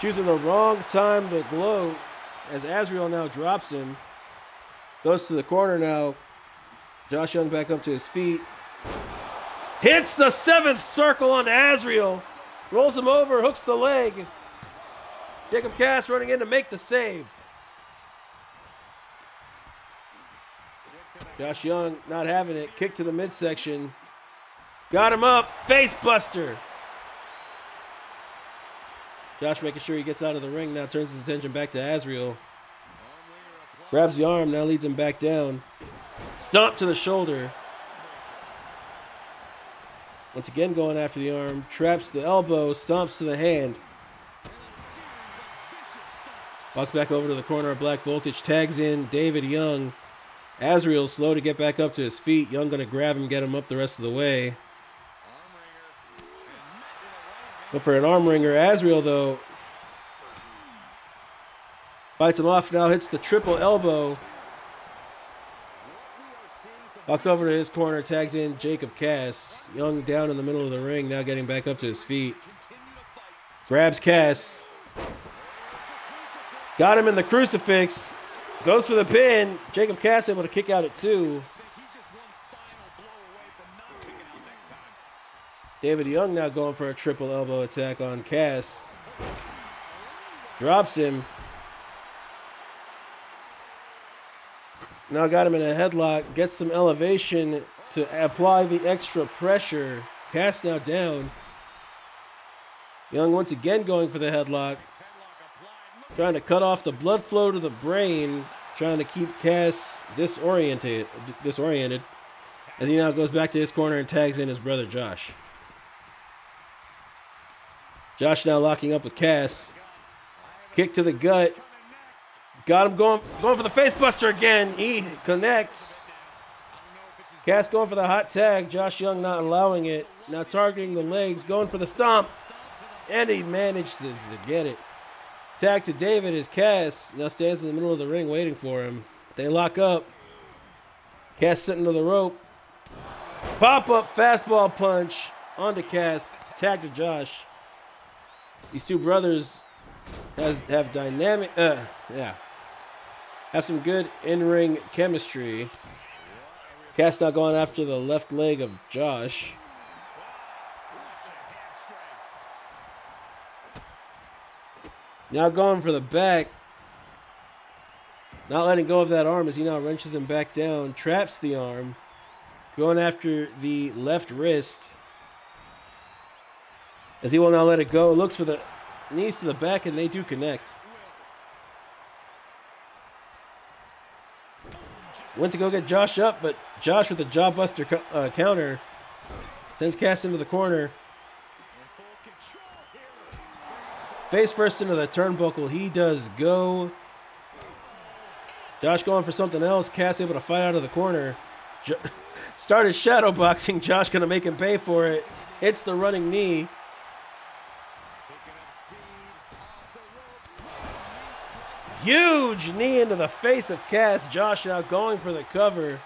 choosing the wrong time to gloat as Azriel now drops him. Goes to the corner now. Josh Young back up to his feet. Hits the 7th circle on Azriel. Rolls him over, hooks the leg. Jacob Cass running in to make the save. Josh Young not having it. Kick to the midsection. Got him up. Face buster. Josh making sure he gets out of the ring. Now turns his attention back to Azriel. Grabs the arm. Now leads him back down. Stomp to the shoulder. Once again going after the arm. Traps the elbow. Stomps to the hand. Walks back over to the corner of Black Voltage. Tags in David Young. Azriel slow to get back up to his feet. Young going to grab him, get him up the rest of the way. But for an arm wringer, Azriel, though, fights him off, now hits the triple elbow. Walks over to his corner, tags in Jacob Cass. Young down in the middle of the ring, now getting back up to his feet. Grabs Cass. Got him in the crucifix. Goes for the pin. Jacob Cass able to kick out at 2. David Young now going for a triple elbow attack on Cass. Drops him. Now got him in a headlock. Gets some elevation to apply the extra pressure. Cass now down. Young once again going for the headlock. Trying to cut off the blood flow to the brain. Trying to keep Cass disoriented as he now goes back to his corner and tags in his brother Josh. Josh now locking up with Cass. Kick to the gut. Got him going for the face buster again. He connects. Cass going for the hot tag. Josh Young not allowing it. Now targeting the legs. Going for the stomp. And he manages to get it. Tag to David as Cass now stands in the middle of the ring waiting for him. They lock up. Cass sitting to the rope. Pop-up fastball punch onto Cass. Tag to Josh. These two brothers have dynamic, have some good in-ring chemistry. Cass now going after the left leg of Josh. Now going for the back. Not letting go of that arm as he now wrenches him back down. Traps the arm. Going after the left wrist. As he will now let it go. Looks for the knees to the back and they do connect. Went to go get Josh up, but Josh with a jawbuster counter. Sends Cass into the corner. Face first into the turnbuckle. He does go. Josh going for something else. Cass able to fight out of the corner. Started shadow boxing. Josh going to make him pay for it. Hits the running knee. Huge knee into the face of Cass. Josh now going for the cover.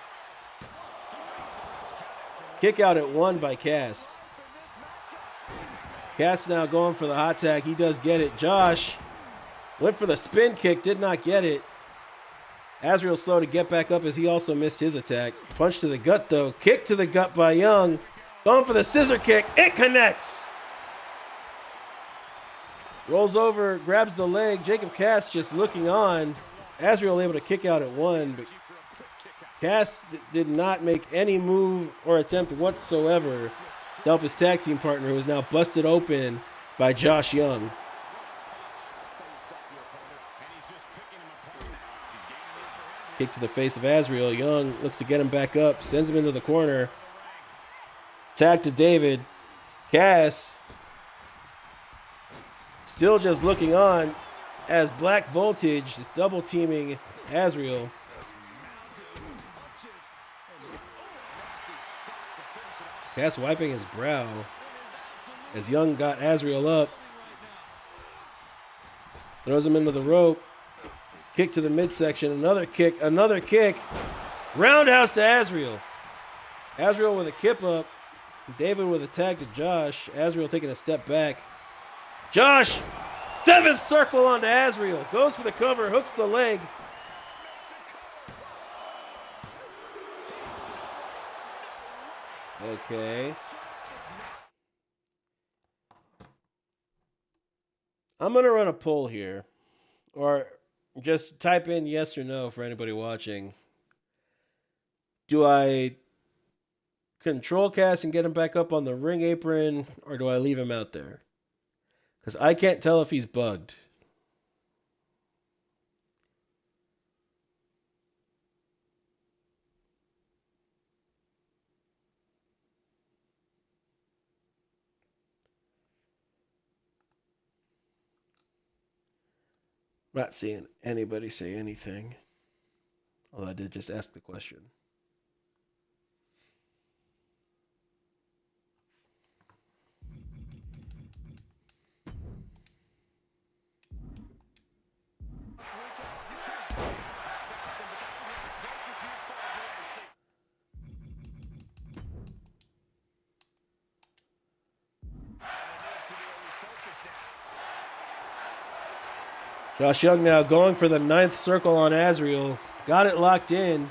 Kick out at 1 by Cass. Cass now going for the hot tag. He does get it. Josh went for the spin kick, did not get it. Azrael slow to get back up as he also missed his attack. Punch to the gut though. Kick to the gut by Young. Going for the scissor kick. It connects. Rolls over, grabs the leg. Jacob Cass just looking on. Azrael able to kick out at 1, but Cass did not make any move or attempt whatsoever to help his tag team partner, who is now busted open by Josh Young. Kick to the face of Azrael. Young looks to get him back up, sends him into the corner. Tag to David. Cass still just looking on as Black Voltage is double teaming Azrael. Cass wiping his brow as Young got Azrael up. Throws him into the rope. Kick to the midsection. Another kick. Another kick. Roundhouse to Azrael. Azrael with a kip up. David with a tag to Josh. Azrael taking a step back. Josh, 7th circle onto Azrael. Goes for the cover. Hooks the leg. Okay. I'm going to run a poll here. Or just type in yes or no for anybody watching. Do I control Cass and get him back up on the ring apron, or do I leave him out there? Because I can't tell if he's bugged. Not seeing anybody say anything. Although I did just ask the question. Josh Young now going for the 9th circle on Azrael. Got it locked in.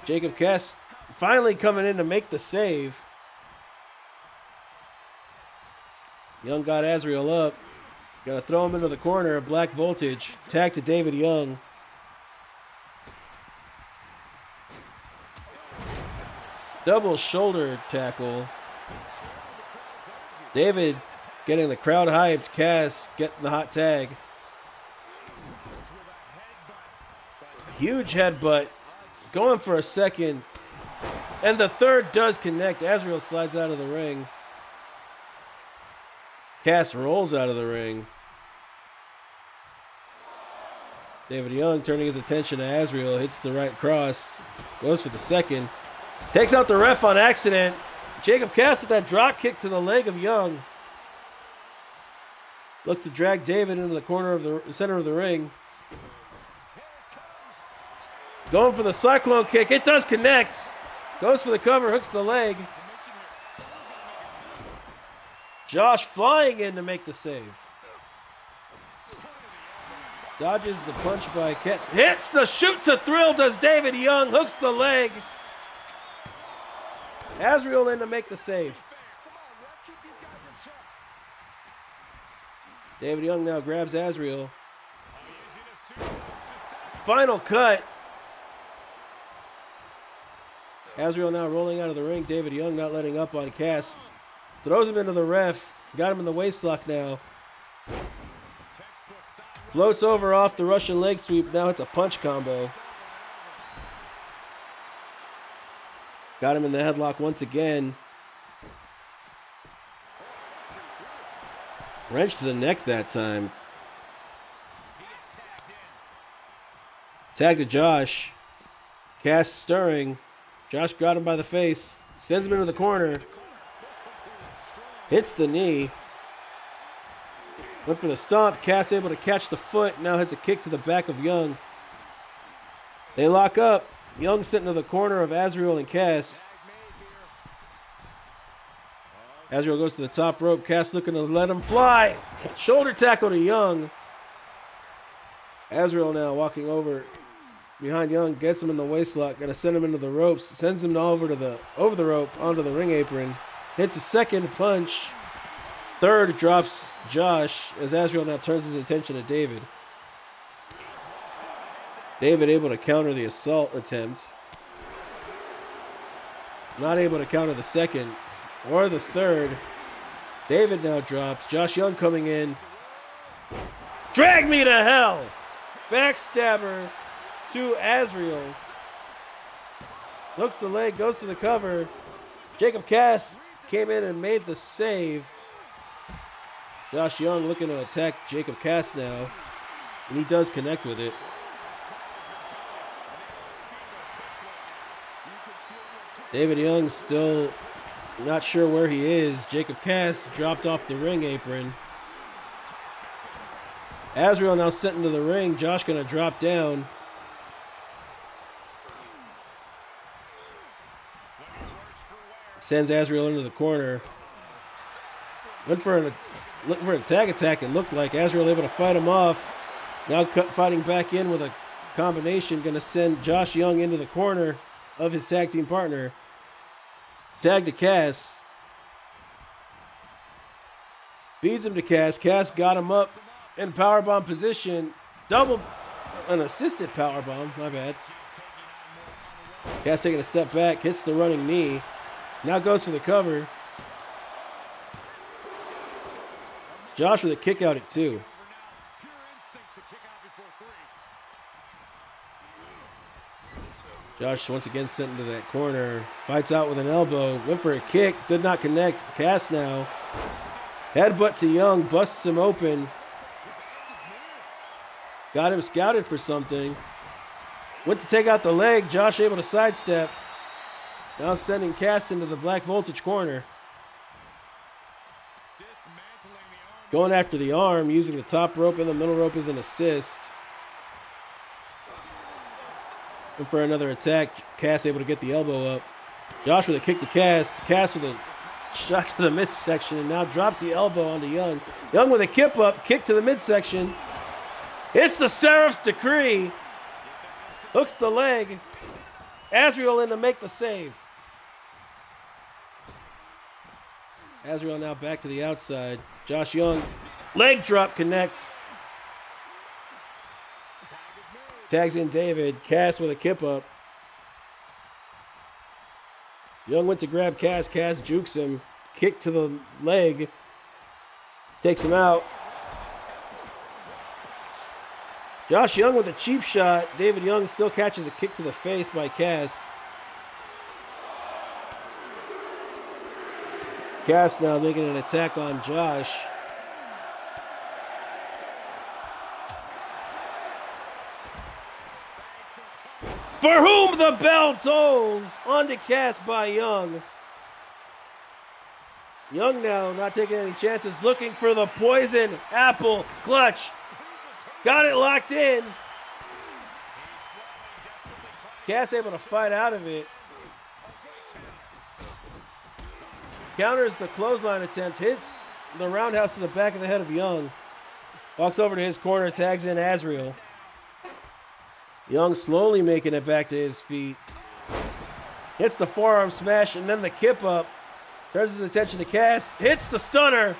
Jacob Cass finally coming in to make the save. Young got Azrael up. Got to throw him into the corner of Black Voltage. Tag to David Young. Double shoulder tackle. David getting the crowd hyped. Cass getting the hot tag. Huge headbutt. Going for a second. And the third does connect. Azrael slides out of the ring. Cass rolls out of the ring. David Young turning his attention to Azrael. Hits the right cross. Goes for the second. Takes out the ref on accident. Jacob Cass with that drop kick to the leg of Young. Looks to drag David into the corner of the center of the ring. Going for the cyclone kick. It does connect. Goes for the cover. Hooks the leg. Josh flying in to make the save. Dodges the punch by Cass. Hits the shoot to thrill. Does David Young. Hooks the leg. Azrael in to make the save. David Young now grabs Azrael. Final cut. Azrael now rolling out of the ring. David Young not letting up on Cass. Throws him into the ref. Got him in the waistlock now. Floats over off the Russian leg sweep. Now it's a punch combo. Got him in the headlock once again. Wrench to the neck that time. Tag to Josh. Cass stirring. Josh got him by the face. Sends him into the corner. Hits the knee. Went for the stomp. Cass able to catch the foot. Now hits a kick to the back of Young. They lock up. Young sitting in the corner of Azrael and Cass. Azrael goes to the top rope. Cass looking to let him fly. Shoulder tackle to Young. Azrael now walking over behind Young. Gets him in the waist lock. Going to send him into the ropes. Sends him over the rope onto the ring apron. Hits a second punch. Third drops Josh as Azrael now turns his attention to David. David able to counter the assault attempt. Not able to counter the second or the third. David now drops. Josh Young coming in. Drag me to hell! Backstabber to Azrael. Hooks the leg, goes for the cover. Jacob Cass came in and made the save. Josh Young looking to attack Jacob Cass now. And he does connect with it. David Young still not sure where he is. Jacob Cass dropped off the ring apron. Azrael now sent into the ring. Josh gonna drop down. Sends Azrael into the corner. Looking for a tag attack, it looked like. Azrael able to fight him off. Now fighting back in with a combination. Going to send Josh Young into the corner of his tag team partner. Tag to Cass. Feeds him to Cass. Cass got him up in powerbomb position. An assisted powerbomb. My bad. Cass taking a step back. Hits the running knee. Now goes for the cover. Josh with a kick out at 2. Josh once again sent into that corner. Fights out with an elbow. Went for a kick. Did not connect. Cass now. Headbutt to Young. Busts him open. Got him scouted for something. Went to take out the leg. Josh able to sidestep. Now sending Cass into the Black Voltage corner. Going after the arm, using the top rope and the middle rope as an assist. And for another attack, Cass able to get the elbow up. Josh with a kick to Cass. Cass with a shot to the midsection and now drops the elbow onto Young. Young with a kip up, kick to the midsection. It's the Seraph's Decree. Hooks the leg. Azrael in to make the save. Azrael now back to the outside. Josh Young, leg drop connects. Tags in David. Cass with a kip up. Young went to grab Cass. Cass jukes him. Kick to the leg. Takes him out. Josh Young with a cheap shot. David Young still catches a kick to the face by Cass. Cass now making an attack on Josh. For whom the bell tolls. On to Cass by Young. Young now not taking any chances. Looking for the poison apple clutch. Got it locked in. Cass able to fight out of it. Counters the clothesline attempt, hits the roundhouse to the back of the head of Young. Walks over to his corner, tags in Azrael. Young slowly making it back to his feet. Hits the forearm smash and then the kip up. Turns his attention to Cass. Hits the stunner.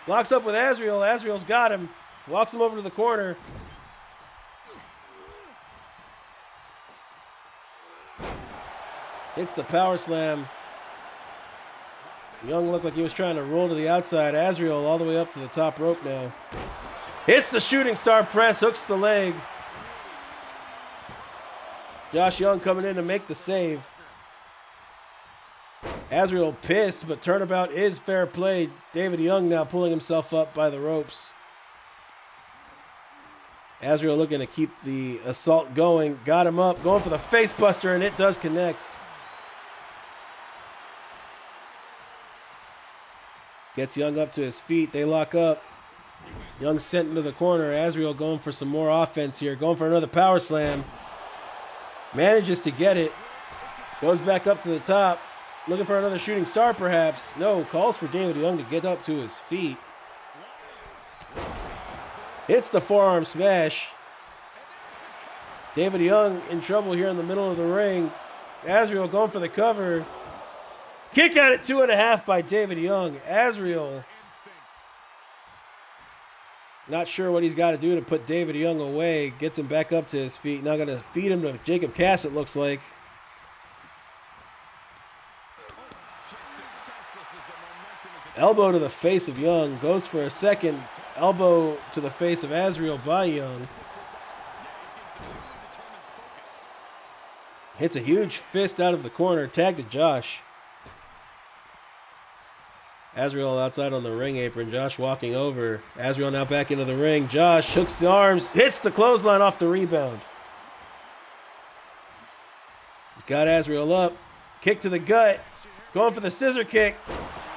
Locks up with Azrael. Azrael's got him. Walks him over to the corner. Hits the power slam. Young looked like he was trying to roll to the outside. Azrael all the way up to the top rope now. Hits the shooting star press, hooks the leg. Josh Young coming in to make the save. Azrael pissed, but turnabout is fair play. David Young now pulling himself up by the ropes. Azrael looking to keep the assault going. Got him up, going for the face buster, and it does connect. Gets Young up to his feet. They lock up. Young sent into the corner. Azriel going for some more offense here. Going for another power slam. Manages to get it. Goes back up to the top. Looking for another shooting star, perhaps. No, calls for David Young to get up to his feet. Hits the forearm smash. David Young in trouble here in the middle of the ring. Azriel going for the cover. Kick out at 2.5 by David Young. Azriel not sure what he's got to do to put David Young away. Gets him back up to his feet. Now going to feed him to Jacob Cass, it looks like. Elbow to the face of Young. Goes for a second. Elbow to the face of Azriel by Young. Hits a huge fist out of the corner. Tag to Josh. Azriel outside on the ring apron. Josh walking over. Azriel now back into the ring. Josh hooks the arms. Hits the clothesline off the rebound. He's got Azriel up. Kick to the gut. Going for the scissor kick.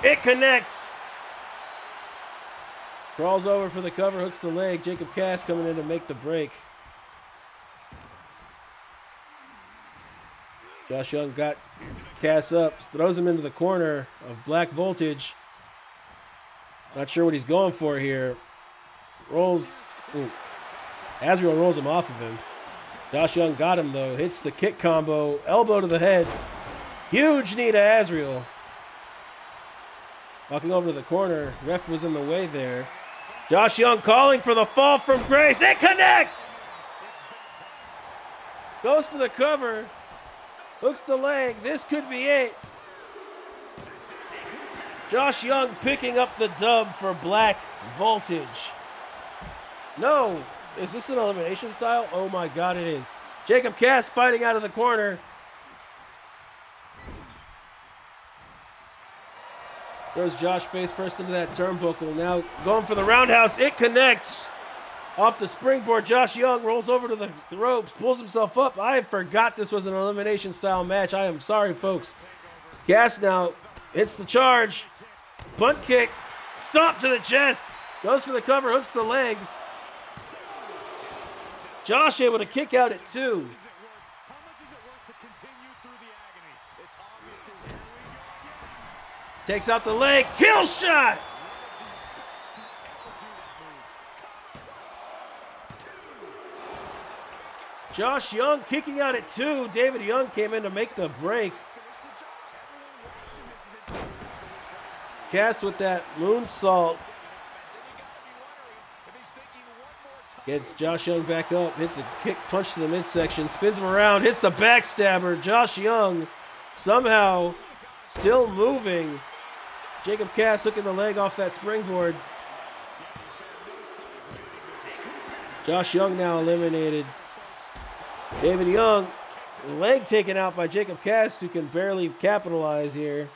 It connects. Crawls over for the cover. Hooks the leg. Jacob Cass coming in to make the break. Josh Young got Cass up. Throws him into the corner of Black Voltage. Not sure what he's going for here. Rolls. Azriel rolls him off of him. Josh Young got him, though. Hits the kick combo. Elbow to the head. Huge knee to Azriel. Walking over to the corner. Ref was in the way there. Josh Young calling for the fall from grace. It connects! Goes for the cover. Hooks the leg. This could be it. Josh Young picking up the dub for Black Voltage. No. Is this an elimination style? Oh my God, it is. Jacob Cass fighting out of the corner. Throws Josh face first into that turnbuckle. Now going for the roundhouse. It connects. Off the springboard, Josh Young rolls over to the ropes, pulls himself up. I forgot this was an elimination style match. I am sorry, folks. Cass now hits the charge. Punt kick. Stomp to the chest. Goes for the cover, hooks the leg. Josh able to kick out at 2. How much is it worth to continue through the agony? It's obviously here we go. Takes out the leg. Kill shot. Josh Young kicking out at 2. David Young came in to make the break. Cass with that moonsault. Gets Josh Young back up. Hits a kick punch to the midsection. Spins him around. Hits the backstabber. Josh Young somehow still moving. Jacob Cass hooking the leg off that springboard. Josh Young now eliminated. David Young, his leg taken out by Jacob Cass, who can barely capitalize here.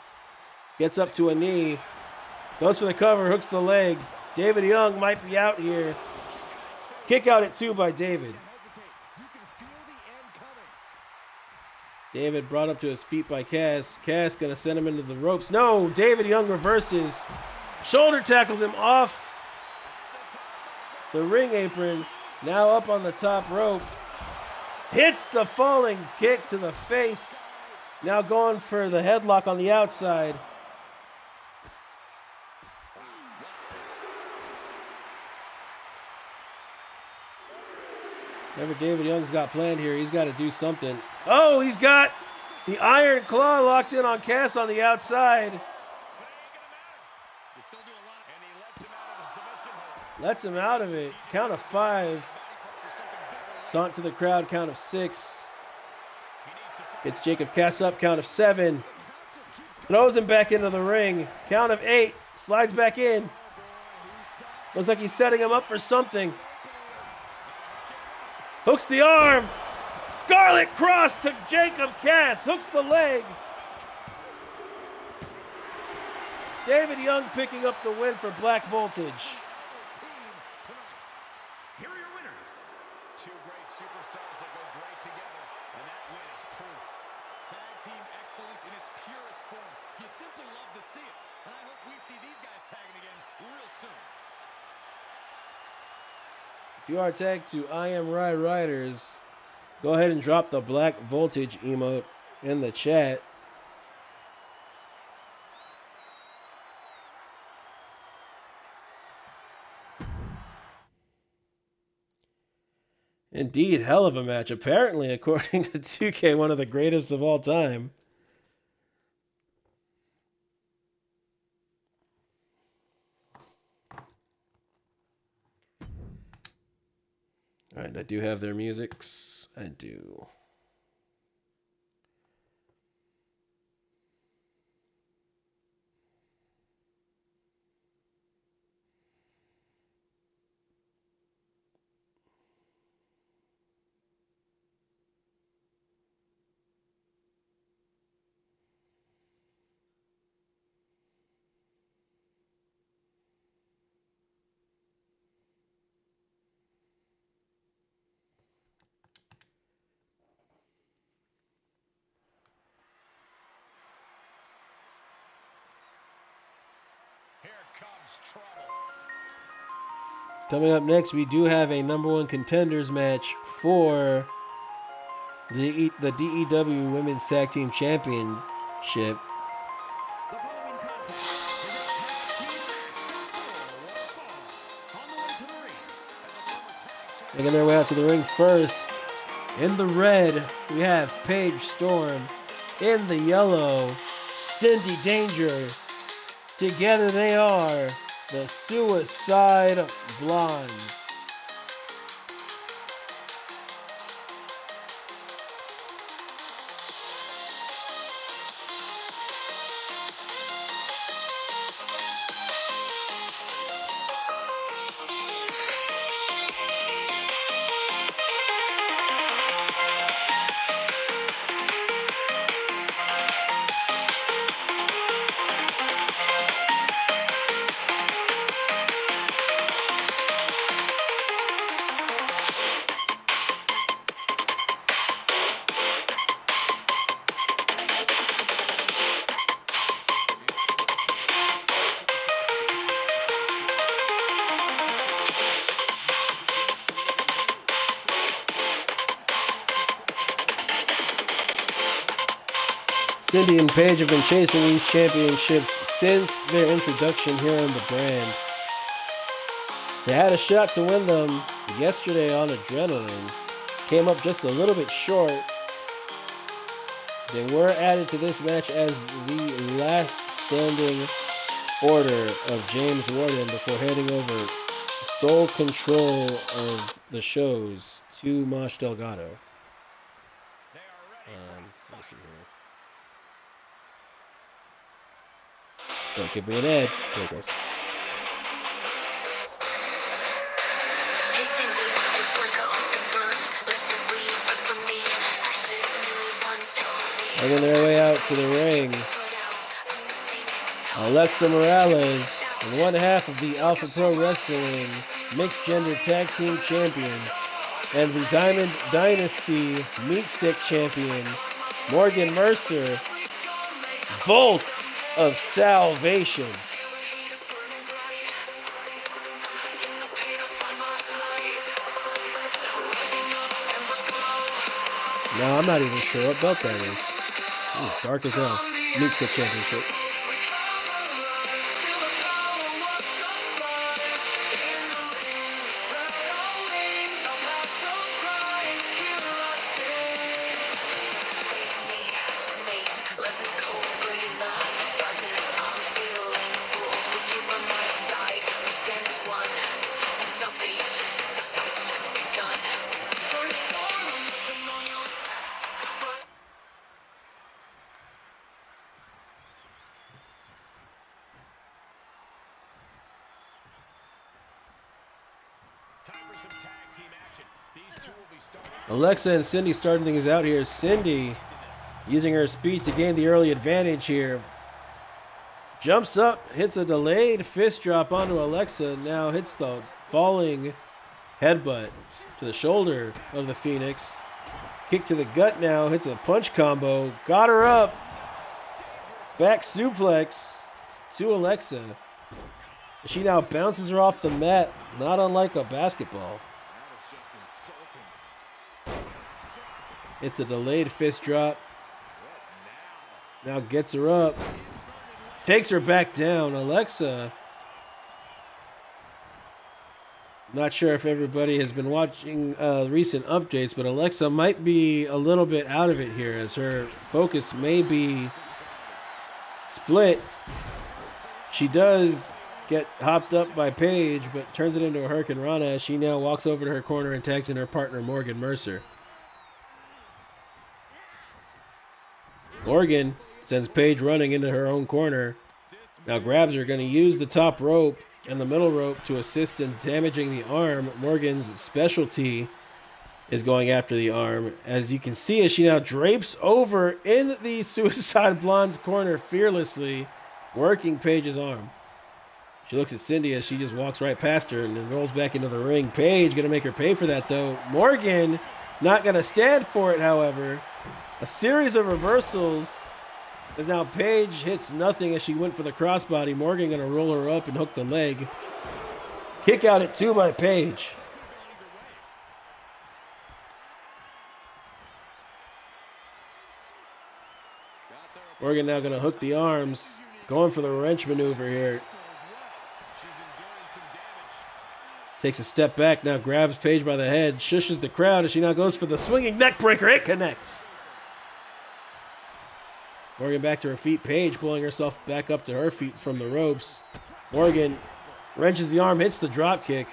Gets up to a knee. Goes for the cover, hooks the leg. David Young might be out here. Kick out at 2 by David. David brought up to his feet by Cass. Cass gonna send him into the ropes. No, David Young reverses. Shoulder tackles him off the ring apron. Now up on the top rope. Hits the falling kick to the face. Now going for the headlock on the outside. Whatever David Young's got planned here, he's got to do something. Oh, he's got the iron claw locked in on Cass on the outside. Lets him out of it. Count of 5. Taunt to the crowd, count of 6. Gets Jacob Cass up, count of 7. Throws him back into the ring. Count of 8. Slides back in. Looks like he's setting him up for something. Hooks the arm. Scarlet Cross to Jacob Cass. Hooks the leg. David Young picking up the win for Black Voltage. Here are your winners. Two great superstars that go great together, and that win is proof. Tag team excellence in its purest form. You simply love to see it, and I hope we see these guys tagging again real soon. If you are tagged to I Am Ride Riders, go ahead and drop the Black Voltage emote in the chat. Indeed, hell of a match. Apparently, according to 2K, one of the greatest of all time. All right, I do have their musics. I do. Here comes trouble. Coming up next, we do have a number one contenders match for the DEW Women's Tag Team Championship. The following contest is a tag team match for one fall. On the way to the ring, Making their way out to the ring first. In the red, we have Paige Storm. In the yellow, Cindy Danger. Together they are the Suicide Blondes. Cindy and Paige have been chasing these championships since their introduction here on the brand. They had a shot to win them yesterday on Adrenaline. Came up just a little bit short. They were added to this match as the last standing order of James Warden before heading over sole control of the shows to Mosh Delgado. Let me see here. Don't give me an ad. There it goes. Making their way out to the ring, Alexa Morales, and one half of the Alpha Pro Wrestling Mixed Gender Tag Team Champions, and the Diamond Dynasty Meat Stick Champion, Morgan Mercer, Bolt of Salvation. Now I'm not even sure what belt that is. Ooh, dark as hell. Meat Stick Championship. Alexa and Cindy starting things out here. Cindy using her speed to gain the early advantage here. Jumps up, hits a delayed fist drop onto Alexa. Now hits the falling headbutt to the shoulder of the Phoenix. Kick to the gut now, hits a punch combo. Got her up. Back suplex to Alexa. She now bounces her off the mat, not unlike a basketball. It's a delayed fist drop. Now gets her up. Takes her back down. Alexa. Not sure if everybody has been watching recent updates, but Alexa might be a little bit out of it here as her focus may be split. She does get hopped up by Paige, but turns it into a Hurricane Rana as she now walks over to her corner and tags in her partner, Morgan Mercer. Morgan sends Paige running into her own corner. Now grabs her, going to use the top rope and the middle rope to assist in damaging the arm. Morgan's specialty is going after the arm. As you can see, as she now drapes over in the Suicide Blonde's corner fearlessly, working Paige's arm. She looks at Cindy as she just walks right past her and then rolls back into the ring. Paige going to make her pay for that, though. Morgan not going to stand for it, however. A series of reversals as now Paige hits nothing as she went for the crossbody. Morgan going to roll her up and hook the leg. Kick out at 2 by Paige. Morgan now going to hook the arms. Going for the wrench maneuver here. Takes a step back, now grabs Paige by the head, shushes the crowd as she now goes for the swinging neck breaker. It connects. Morgan back to her feet. Paige pulling herself back up to her feet from the ropes. Morgan wrenches the arm, hits the drop kick.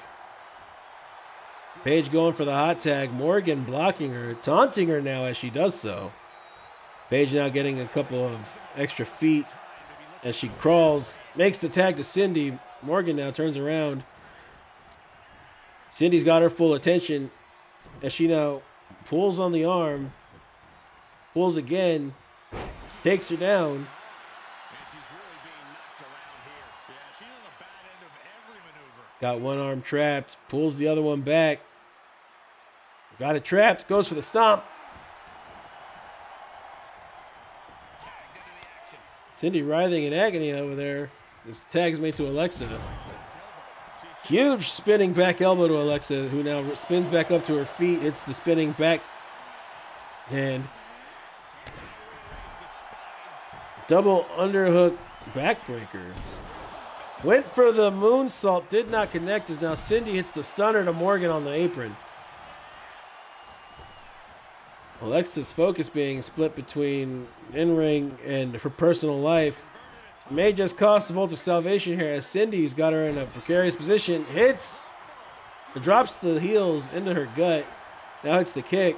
Paige going for the hot tag. Morgan blocking her, taunting her now as she does so. Paige now getting a couple of extra feet as she crawls. Makes the tag to Cindy. Morgan now turns around. Cindy's got her full attention as she now pulls on the arm. Pulls again. Takes her down. Got one arm trapped. Pulls the other one back. Got it trapped. Goes for the stomp. Cindy writhing in agony over there. This tag's made to Alexa. Huge spinning back elbow to Alexa, who now spins back up to her feet. Hits the spinning back hand. Double underhook backbreaker. Went for the moonsault, did not connect as now Cindy hits the stunner to Morgan on the apron. Alexa's focus being split between in-ring and her personal life may just cost the Vault of Salvation here as Cindy's got her in a precarious position. Hits, drops the heels into her gut. Now hits the kick.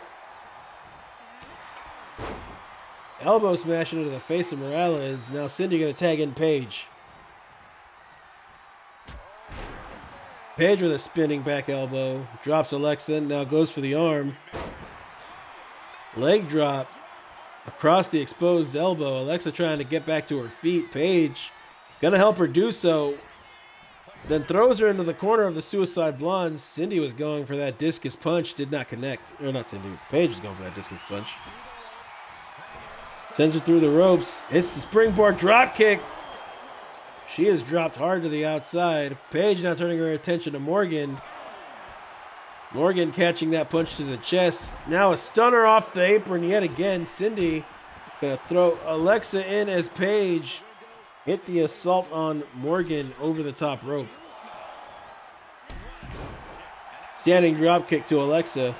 Elbow smashing into the face of Morales. Now Cindy going to tag in Paige. Paige with a spinning back elbow. Drops Alexa. Now goes for the arm. Leg drop across the exposed elbow. Alexa trying to get back to her feet. Paige going to help her do so. Then throws her into the corner of the Suicide Blonde. Cindy was going for that discus punch. Did not connect. Or not Cindy. Paige was going for that discus punch. Sends her through the ropes. Hits the springboard drop kick. She is dropped hard to the outside. Paige now turning her attention to Morgan. Morgan catching that punch to the chest. Now a stunner off the apron yet again. Cindy gonna throw Alexa in as Paige hit the assault on Morgan over the top rope. Standing drop kick to Alexa.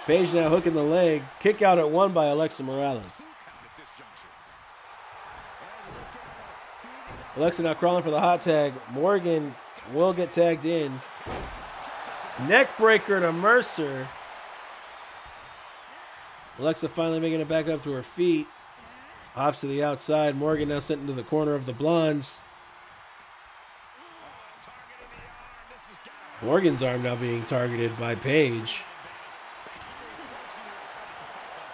Paige now hooking the leg. Kick out at 1 by Alexa Morales. Alexa now crawling for the hot tag. Morgan will get tagged in. Neck breaker to Mercer. Alexa finally making it back up to her feet. Hops to the outside. Morgan now sent into the corner of the Blondes. Morgan's arm now being targeted by Paige.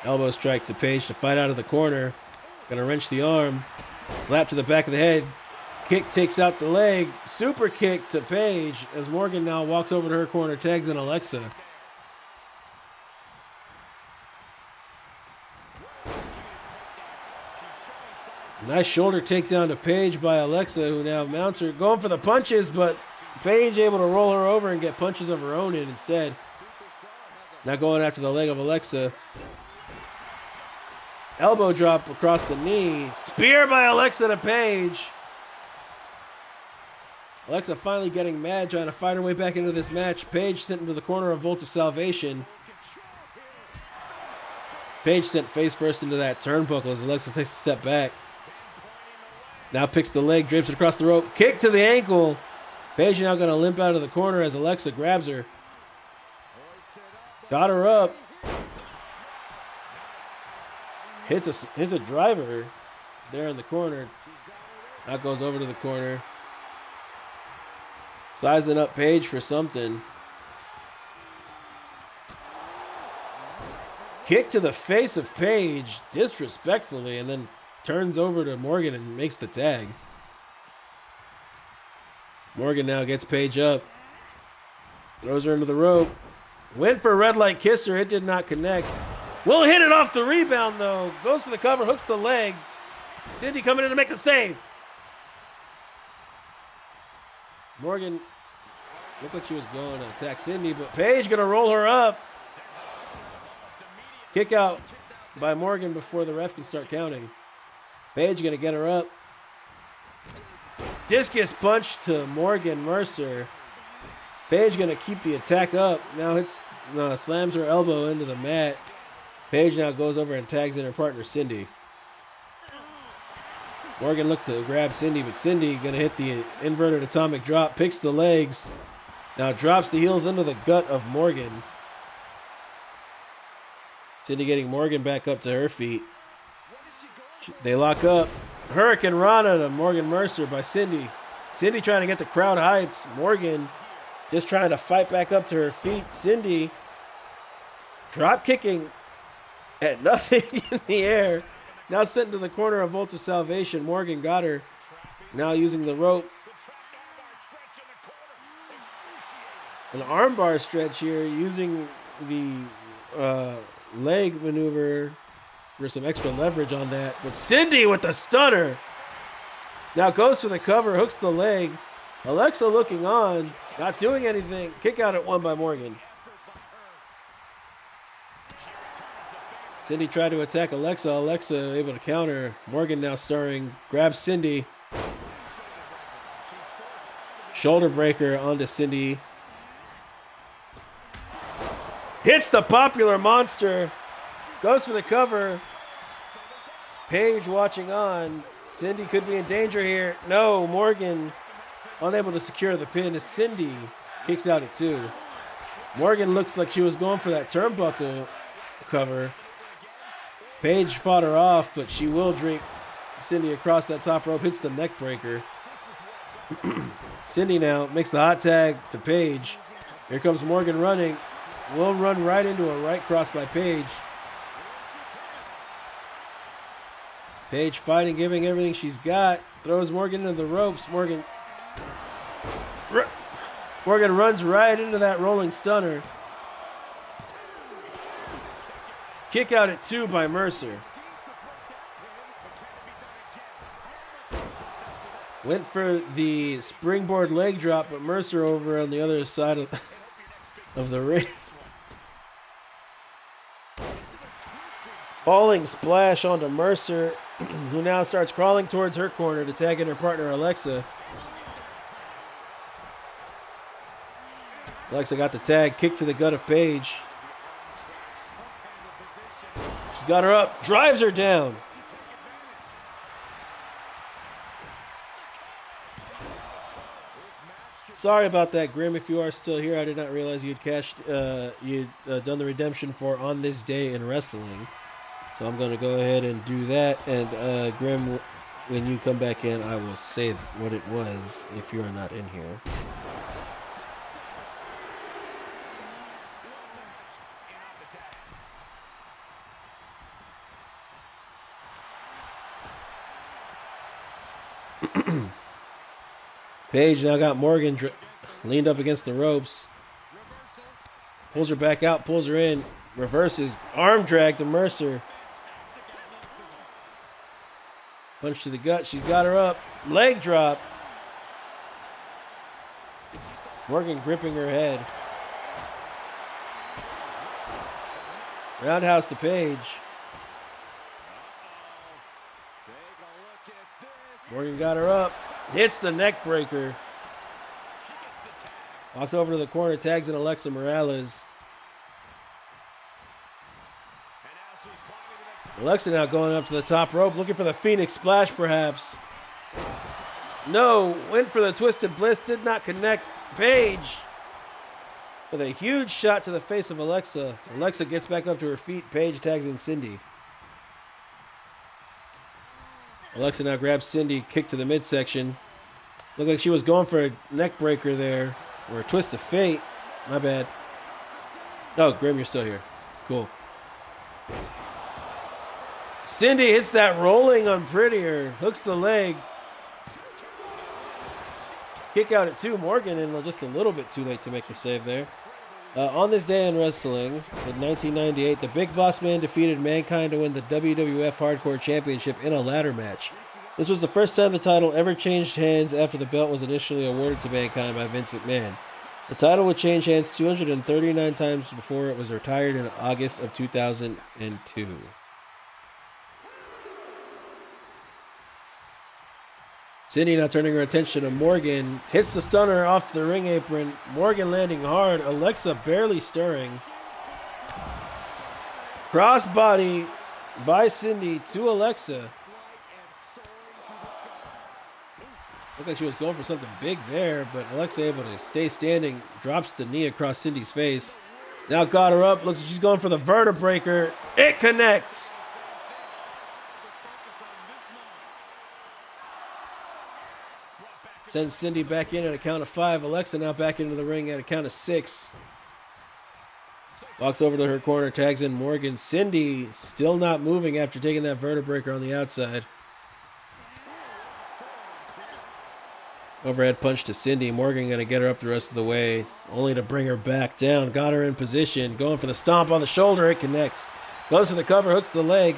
Elbow strike to Paige to fight out of the corner. Gonna wrench the arm. Slap to the back of the head. Kick takes out the leg. Super kick to Paige as Morgan now walks over to her corner, tags in Alexa. Nice shoulder takedown to Paige by Alexa, who now mounts her, going for the punches, but Paige able to roll her over and get punches of her own in instead. Now going after the leg of Alexa. Elbow drop across the knee. Spear by Alexa to Paige. Alexa finally getting mad, trying to fight her way back into this match. Paige sent into the corner of Vault of Salvation. Paige sent face first into that turnbuckle as Alexa takes a step back. Now picks the leg, drapes it across the rope. Kick to the ankle. Paige now going to limp out of the corner as Alexa grabs her. Got her up. Hits a driver there in the corner. Now goes over to the corner. Sizing up Paige for something. Kick to the face of Paige disrespectfully, and then turns over to Morgan and makes the tag. Morgan now gets Paige up. Throws her into the rope. Went for a red light kisser. It did not connect. Will hit it off the rebound, though. Goes for the cover, hooks the leg. Cindy coming in to make the save. Morgan looked like she was going to attack Cindy, but Paige going to roll her up. Kick out by Morgan before the ref can start counting. Paige going to get her up. Discus punch to Morgan Mercer. Paige going to keep the attack up. Now slams her elbow into the mat. Paige now goes over and tags in her partner, Cindy. Morgan looked to grab Cindy, but Cindy going to hit the inverted atomic drop, picks the legs. Now drops the heels into the gut of Morgan. Cindy getting Morgan back up to her feet. They lock up. Hurricane Rana to Morgan Mercer by Cindy. Cindy trying to get the crowd hyped. Morgan just trying to fight back up to her feet. Cindy drop kicking at nothing in the air. Now sent into the corner of Vault of Salvation. Morgan got her. Now using the rope. An armbar stretch here using the leg maneuver for some extra leverage on that. But Cindy with the stunner. Now goes for the cover, hooks the leg. Alexa looking on, not doing anything. Kick out at one by Morgan. Cindy tried to attack Alexa. Alexa able to counter. Morgan now stirring. Grabs Cindy. Shoulder breaker onto Cindy. Hits the popular monster. Goes for the cover. Paige watching on. Cindy could be in danger here. No, Morgan unable to secure the pin as Cindy kicks out at two. Morgan looks like she was going for that turnbuckle cover. Paige fought her off, but she will drink Cindy across that top rope. Hits the neck breaker. Cindy now makes the hot tag to Paige. Here comes Morgan running. Will run right into a right cross by Paige. Paige fighting, giving everything she's got. Throws Morgan into the ropes. Morgan runs right into that rolling stunner. Kick out at two by Mercer. Went for the springboard leg drop, but Mercer over on the other side of the ring. Falling splash onto Mercer, who now starts crawling towards her corner to tag in her partner Alexa. Alexa got the tag, kick to the gut of Paige. She's got her up, drives her down. Sorry about that, Grim. If you are still here, I did not realize you'd done the redemption for On This Day in Wrestling. So I'm going to go ahead and do that. And Grim, when you come back in, I will say what it was if you are not in here. Paige now got Morgan leaned up against the ropes. Pulls her back out, pulls her in. Reverses, arm drag to Mercer. Punch to the gut, she's got her up. Leg drop. Morgan gripping her head. Roundhouse to Paige. Take a look at this. Morgan got her up. Hits the neck breaker. She gets the tag. Walks over to the corner, tags in Alexa Morales. And now she's climbing to the top. Alexa now going up to the top rope, looking for the Phoenix Splash, perhaps. No, went for the Twisted Bliss, did not connect. Paige with a huge shot to the face of Alexa. Alexa gets back up to her feet. Paige tags in Cindy. Alexa now grabs Cindy, kick to the midsection. Looked like she was going for a neck breaker there, or a twist of fate. My bad. Oh, Grim, you're still here. Cool. Cindy hits that rolling on Prettier, hooks the leg. Kick out at 2. Morgan, and just a little bit too late to make the save there. On this day in wrestling, in 1998, the Big Boss Man defeated Mankind to win the WWF Hardcore Championship in a ladder match. This was the first time the title ever changed hands after the belt was initially awarded to Mankind by Vince McMahon. The title would change hands 239 times before it was retired in August of 2002. Cindy now turning her attention to Morgan. Hits the stunner off the ring apron. Morgan landing hard. Alexa barely stirring. Crossbody by Cindy to Alexa. Looked like she was going for something big there, but Alexa able to stay standing. Drops the knee across Cindy's face. Now got her up. Looks like she's going for the vertebreaker. It connects. Sends Cindy back in at a count of 5. Alexa now back into the ring at a count of 6. Walks over to her corner, tags in Morgan. Cindy still not moving after taking that vertebreaker on the outside. Overhead punch to Cindy. Morgan going to get her up the rest of the way, only to bring her back down. Got her in position. Going for the stomp on the shoulder. It connects. Goes for the cover, hooks the leg.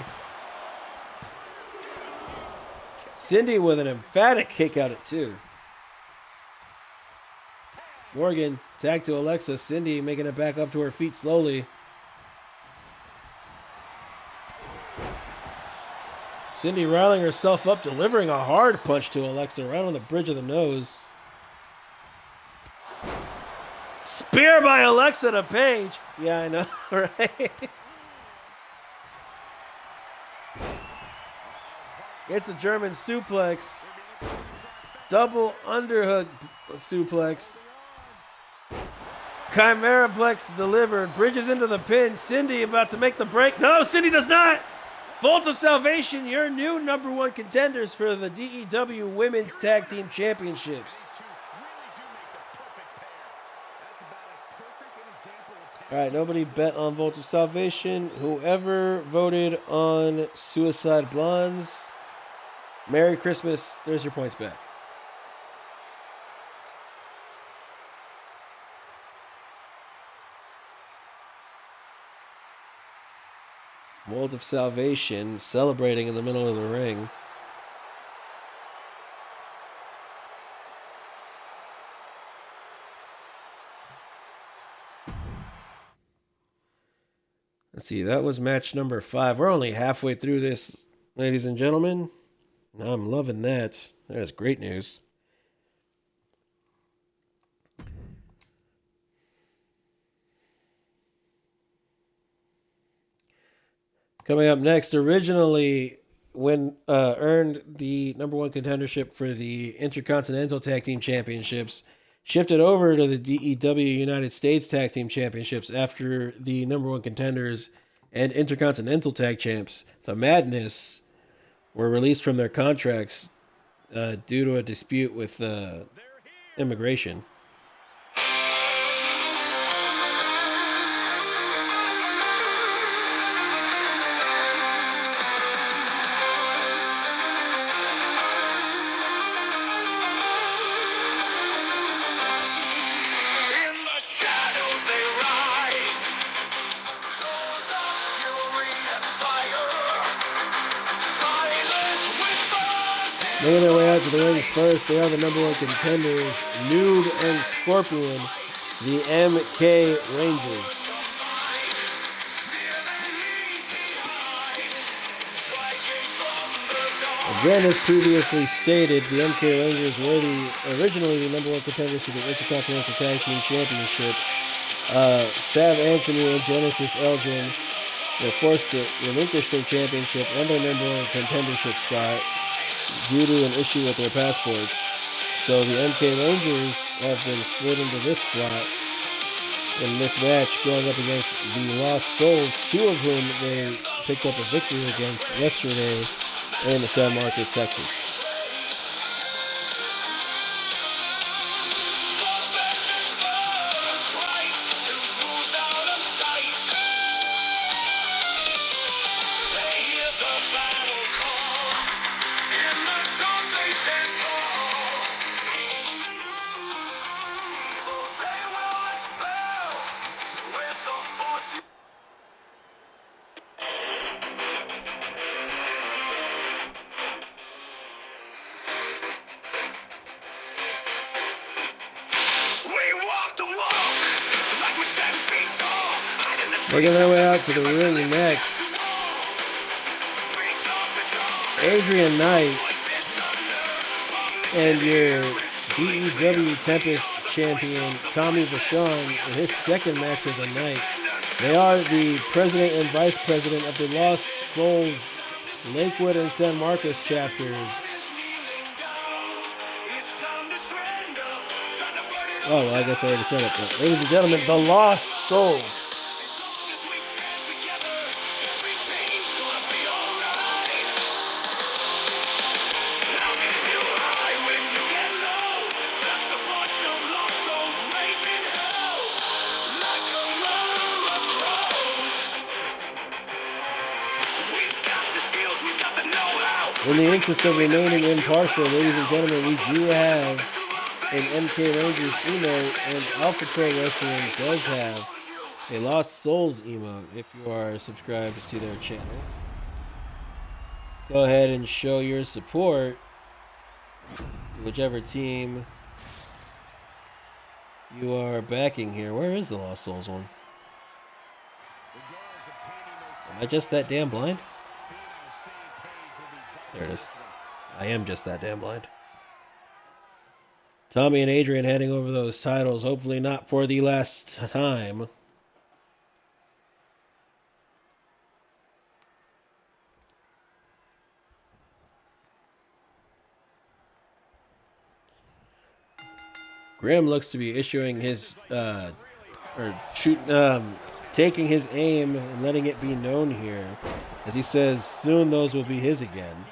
Cindy with an emphatic kick out at 2. Morgan, tag to Alexa. Cindy making it back up to her feet slowly. Cindy riling herself up, delivering a hard punch to Alexa right on the bridge of the nose. Spear by Alexa to Paige. Yeah, I know, right? It's a German suplex. Double underhook suplex. Chimeraplex delivered. Bridges into the pin. Cindy about to make the break. No, Cindy does not. Vault of Salvation, your new number 1 contenders for the DEW Women's Tag Team Championships. All right, nobody bet on Vault of Salvation. Whoever voted on Suicide Blondes, Merry Christmas. There's your points back. Vault of Salvation celebrating in the middle of the ring. Let's see, that was match number 5. We're only halfway through this, ladies and gentlemen. I'm loving that. That is great news. Coming up next, originally earned the number 1 contendership for the Intercontinental Tag Team Championships, shifted over to the DEW United States Tag Team Championships after the number 1 contenders and Intercontinental Tag Champs, the Madness, were released from their contracts due to a dispute with immigration. Making their way out to the ring first, they are the number 1 contenders, Nude and Scorpion, the MK Rangers. Again, as previously stated, the MK Rangers were originally the number one contenders to the Intercontinental Tag Team Championships. Sav Anthony and Genesis Elgin were forced to relinquish their championship and their number one contendership spot due to an issue with their passports. So the MK Rangers have been slid into this slot in this match, going up against the Lost Souls, two of whom they picked up a victory against yesterday in San Marcos, Texas. Making their way out to the ring next, Adrian Knight and your DEW Tempest champion Tommy Vachon in his second match of the night. They are the president and vice president of the Lost Souls Lakewood and San Marcos chapters. Oh, well, I guess I already said it. But ladies and gentlemen, the Lost Souls. In the interest of remaining impartial, ladies and gentlemen, we do have an MK Rangers emote, and Alpha Pro Wrestling does have a Lost Souls emote if you are subscribed to their channel. Go ahead and show your support to whichever team you are backing here. Where is the Lost Souls one? Am I just that damn blind? There it is. I am just that damn blind. Tommy and Adrian heading over those titles, hopefully not for the last time. Grim looks to be issuing his, taking his aim and letting it be known here. As he says, soon those will be his again.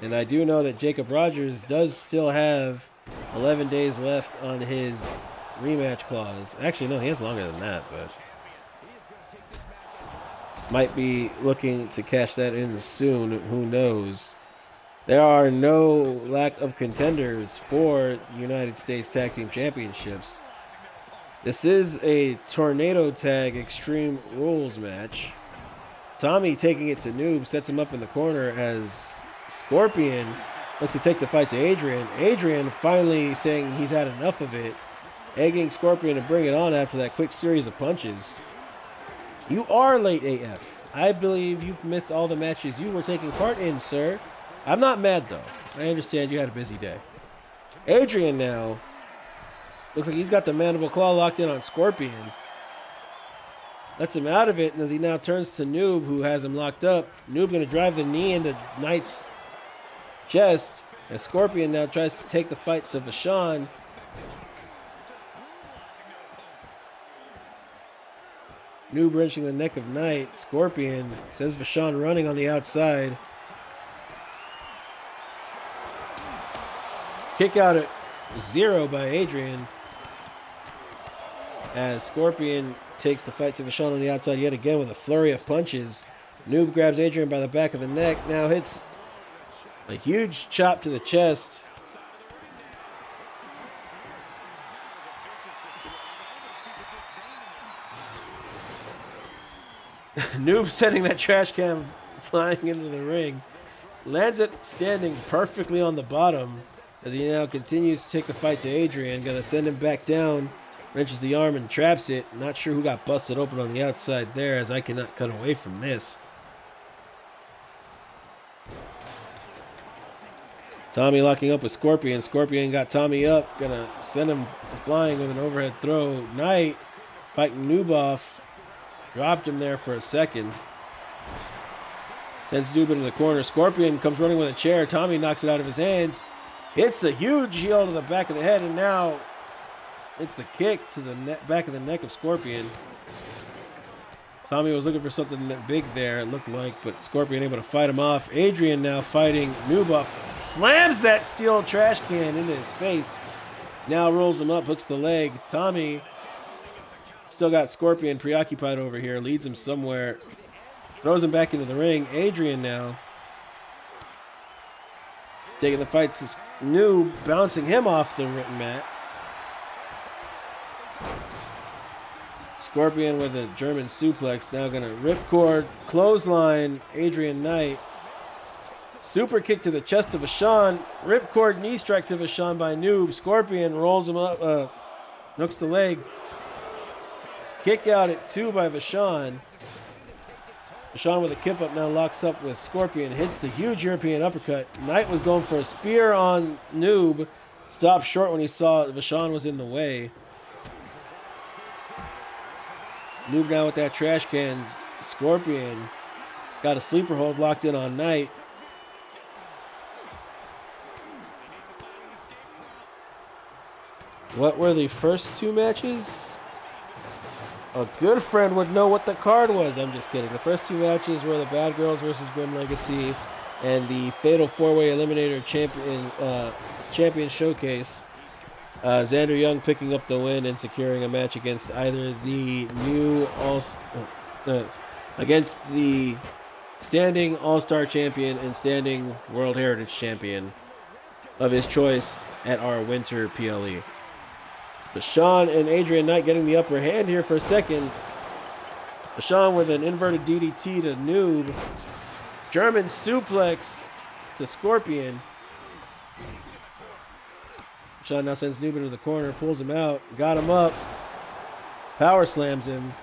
And I do know that Jacob Rogers does still have 11 days left on his rematch clause. Actually, no, he has longer than that, but might be looking to cash that in soon. Who knows? There are no lack of contenders for the United States Tag Team Championships. This is a Tornado Tag Extreme Rules match. Tommy taking it to Noob sets him up in the corner as Scorpion looks to take the fight to Adrian. Adrian finally saying he's had enough of it, egging Scorpion to bring it on after that quick series of punches. You are late AF. I believe you've missed all the matches you were taking part in, sir. I'm not mad, though. I understand you had a busy day. Adrian now looks like he's got the mandible claw locked in on Scorpion. Lets him out of it, and as he now turns to Noob, who has him locked up, Noob going to drive the knee into Knight's chest, and Scorpion now tries to take the fight to Vachon. Noob wrenching the neck of Knight. Scorpion sends Vachon running on the outside. Kick out at 0 by Adrian, as Scorpion takes the fight to Vachon on the outside yet again with a flurry of punches. Noob grabs Adrian by the back of the neck, now hits a huge chop to the chest. Noob sending that trash can flying into the ring. Lands it standing perfectly on the bottom as he now continues to take the fight to Adrian. Gonna send him back down. Wrenches the arm and traps it. Not sure who got busted open on the outside there, as I cannot cut away from this. Tommy locking up with Scorpion. Scorpion got Tommy up. Gonna send him flying with an overhead throw. Knight fighting Noob off. Dropped him there for a second. Sends Noob into the corner. Scorpion comes running with a chair. Tommy knocks it out of his hands. Hits a huge heel to the back of the head, and now it's the kick to the back of the neck of Scorpion. Tommy was looking for something big there, it looked like, but Scorpion able to fight him off. Adrian now fighting Noob off. Slams that steel trash can into his face. Now rolls him up, hooks the leg. Tommy still got Scorpion preoccupied over here, leads him somewhere. Throws him back into the ring. Adrian now taking the fight to Noob, bouncing him off the mat. Scorpion with a German suplex. Now going to ripcord, clothesline, Adrian Knight. Super kick to the chest of Vachon. Ripcord knee strike to Vachon by Noob. Scorpion rolls him up, hooks the leg. Kick out at 2 by Vachon. Vachon with a kip up now locks up with Scorpion. Hits the huge European uppercut. Knight was going for a spear on Noob. Stopped short when he saw Vachon was in the way. Noob now with that trash cans. Scorpion got a sleeper hold locked in on Knight. What were the first 2 matches? A good friend would know what the card was. I'm just kidding. The first 2 matches were the Bad Girls versus Grim Legacy and the Fatal 4-Way Eliminator Champion Showcase. Xander Young picking up the win and securing a match against either the against the standing All-Star Champion and standing World Heritage Champion of his choice at our Winter PLE. Vachon and Adrian Knight getting the upper hand here for a second. Vachon with an inverted DDT to Noob. German suplex to Scorpion. Vachon now sends Noob into the corner, pulls him out, got him up, power slams him.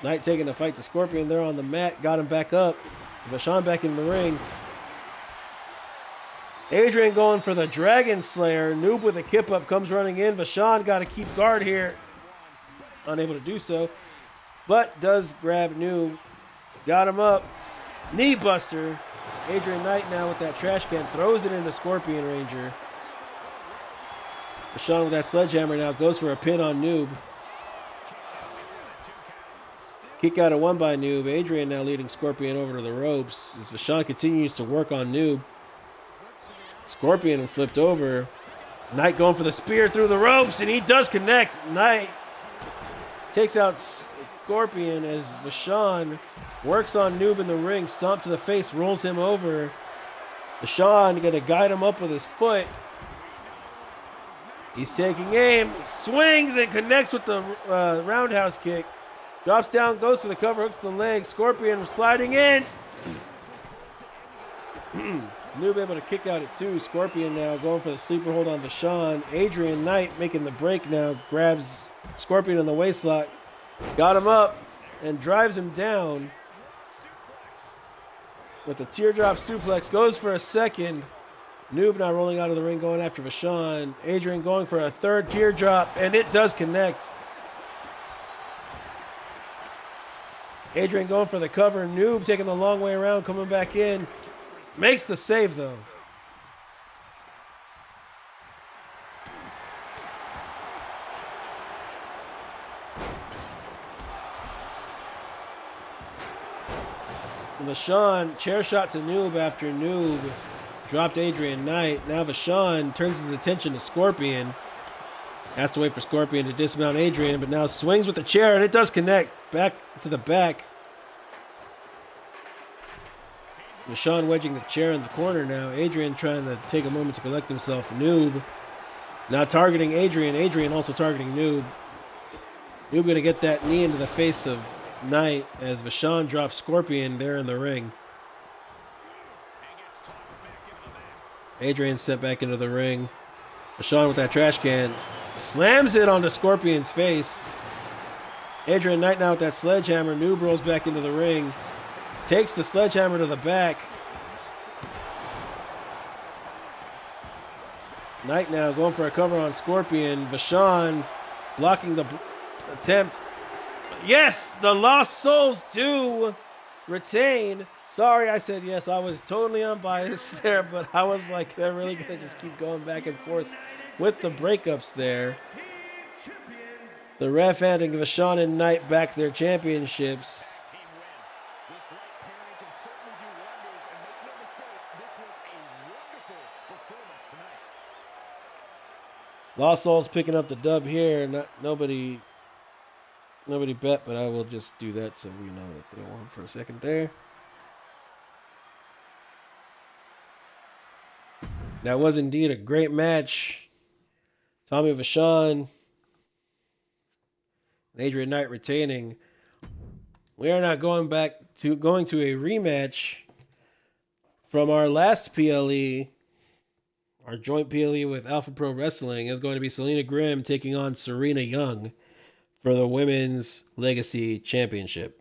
Knight taking the fight to Scorpion there on the mat, got him back up. Vachon back in the ring. Adrian going for the Dragon Slayer. Noob with a kip up comes running in. Vachon got to keep guard here. Unable to do so. But does grab Noob. Got him up. Knee buster. Adrian Knight now with that trash can. Throws it into Scorpion Ranger. Vachon with that sledgehammer now goes for a pin on Noob. Kick out of 1 by Noob. Adrian now leading Scorpion over to the ropes as Vachon continues to work on Noob. Scorpion flipped over. Knight going for the spear through the ropes, and he does connect. Knight takes out Scorpion as Vachon works on Noob in the ring. Stomp to the face, rolls him over. Vachon going to guide him up with his foot. He's taking aim, swings and connects with the roundhouse kick. Drops down, goes for the cover, hooks the leg. Scorpion sliding in. Noob able to kick out at 2. Scorpion now going for the sleeper hold on Vachon. Adrian Knight making the break now. Grabs Scorpion in the waistlock. Got him up and drives him down. With the teardrop suplex. Goes for a second. Noob now rolling out of the ring going after Vachon. Adrian going for a 3rd teardrop. And it does connect. Adrian going for the cover. Noob taking the long way around. Coming back in. Makes the save, though. Vachon, chair shot to Noob after Noob dropped Adrian Knight. Now Vachon turns his attention to Scorpion. Has to wait for Scorpion to dismount Adrian, but now swings with the chair, and it does connect. Back to the back. Vachon wedging the chair in the corner now. Adrian trying to take a moment to collect himself. Noob now targeting Adrian. Adrian also targeting Noob. Noob going to get that knee into the face of Knight as Vachon drops Scorpion there in the ring. Adrian sent back into the ring. Vachon with that trash can. Slams it onto Scorpion's face. Adrian Knight now with that sledgehammer. Noob rolls back into the ring. Takes the sledgehammer to the back. Knight now going for a cover on Scorpion. Vachon blocking the attempt. Yes, the Lost Souls do retain. Sorry, I said yes. I was totally unbiased there, but I was like, they're really going to just keep going back and forth with the breakups there. The ref handing Vachon and Knight back their championships. Team win. This right pairing can certainly do wonders, and make no mistake, this was a wonderful performance tonight. Lost Souls picking up the dub here. Nobody bet, but I will just do that so we know that they won for a second there. That was indeed a great match. Tommy Vachon, Adrian Knight retaining. We are not going to a rematch from our last PLE. Our joint PLE with Alpha Pro Wrestling is going to be Selena Grimm taking on Serena Young for the Women's Legacy Championship.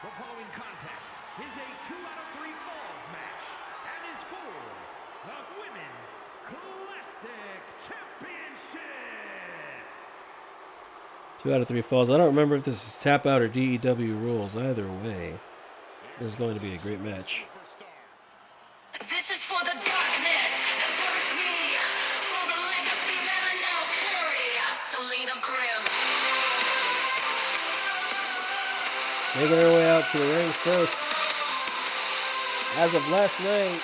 The following contest is a 2 out of 3 falls match and is for the Women's Classic Championship. 2 out of 3 falls. I don't remember if this is tap out or DEW rules. Either way, this is going to be a great match. This is for the darkness that births me, for the legacy that I now carry. Selena Grimm. Making her way out to the ring first. As of last night,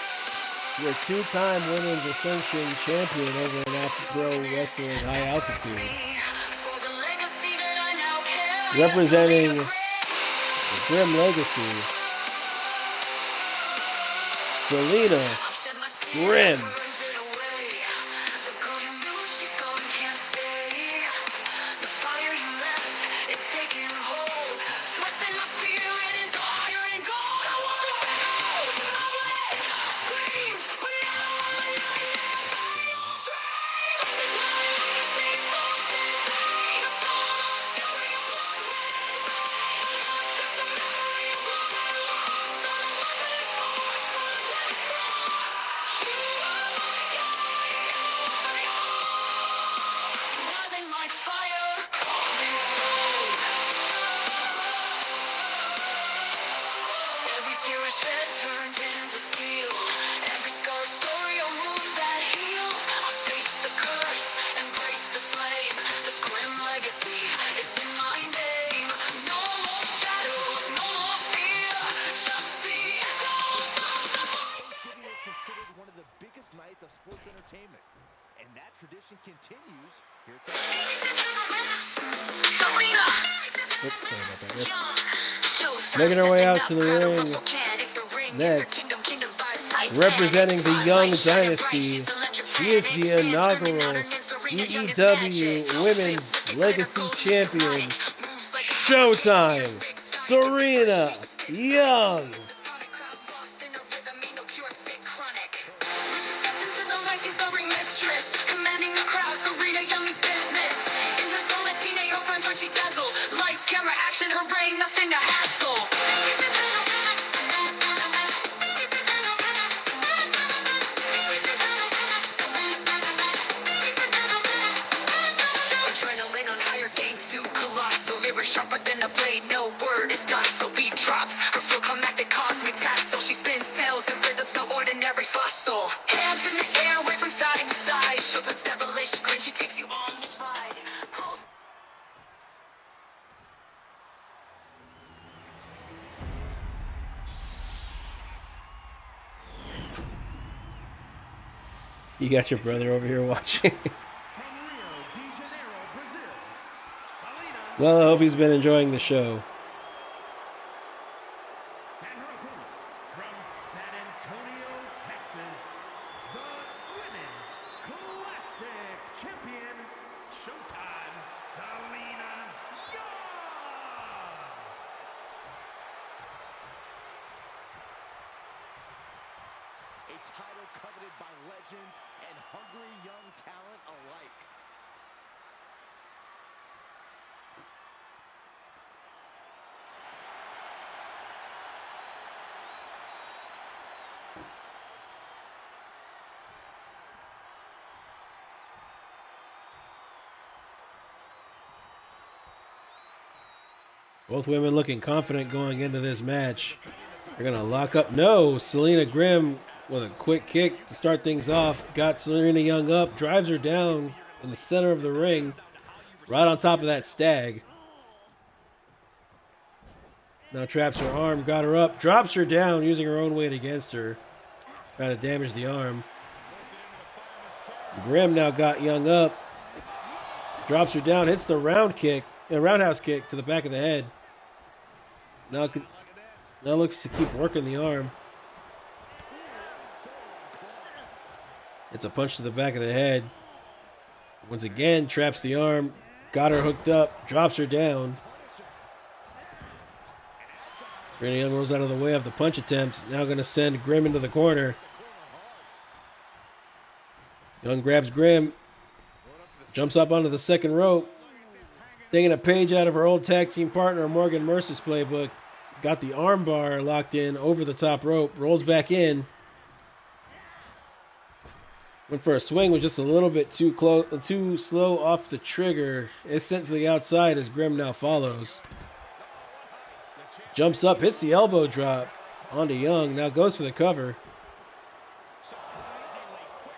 your 2-time Women's Ascension champion over in Alpha Pro Wrestling High Altitude. For the legacy that I now carry. Representing Selena the Grimm Legacy, Selena I've shed my skin, Grimm. burned it away. The girl you knew, she's gone, can't stay. The fire you left, it's taking hold. Twisting my spirit into iron and gold. I want the shadows of lead. I scream, but now I'm a final train. This is my legacy, function pain. The soul of fury, blood red rain. Just a memory of all that lost. On a weapon forged from the black cross. Rising like fire, carving stone. Every tear I shed turned into steel. Every scar, story, a wound that healed. I faced the curse, embraced the flame. This grim legacy, it's in my name. No more shadows, no more fear. Just the echoes of the voice. Thanksgiving is considered one of the biggest nights of sports entertainment, and that tradition continues here tonight. Serena. Oops, sorry about that. Yes. Showtime, Making her way out stepping to the up, ring Russell can. If the ring is a next. kingdom, kingdom vibes tight. Representing the Young Spotlight shining bright, Dynasty, she's electrifying. she is the Fans screaming inaugural out her name, Serena Young is DEW magic. Women's Flips, Legacy critical, she's Champion, hype. Moves like a Showtime, fix, Serena Young. Sonic crowd lost in a rhythm, ain't no cure, sick chronic. When she steps into the light, she's the ring mistress, commanding the crowd. Serena Young means business. In her soul, I've seen her prime time, she dazzle. Lights, camera, action, her reign, nothing to hassle. Adrenaline on higher game, too colossal. Lyrics sharper than a blade, no word is docile. Beat drops, her flow climactic, cosmic tassel. She spins tales and rhythms, no ordinary fossil. Hands in the air, wave from side to side. Shows its devilish grin, she takes you on this ride. Pulse. You got your brother over here watching. From Rio de Janeiro, Brazil, Selena Well, I hope he's been enjoying the show. and her opponent from San Antonio, Texas, the Women's Classic Champion, Showtime, Selena Young. A title coveted by legends and hungry young talent alike. Both women looking confident going into this match. They're going to lock up. No, Selena Grimm with a quick kick to start things off. Got Serena Young up, drives her down in the center of the ring, right on top of that stag. Now traps her arm, got her up, drops her down using her own weight against her. Trying to damage the arm. Grimm now got Young up. Drops her down, hits the roundhouse kick to the back of the head. Now looks to keep working the arm. It's a punch to the back of the head. Once again, traps the arm. Got her hooked up. Drops her down. Serena Young rolls out of the way of the punch attempt. Now going to send Grimm into the corner. Young grabs Grimm. Jumps up onto the second rope. Taking a page out of her old tag team partner, Morgan Mercer's playbook. Got the arm bar locked in over the top rope. Rolls back in. Went for a swing, was just a little bit too slow off the trigger. It's sent to the outside as Grimm now follows. Jumps up, hits the elbow drop onto Young. Now goes for the cover.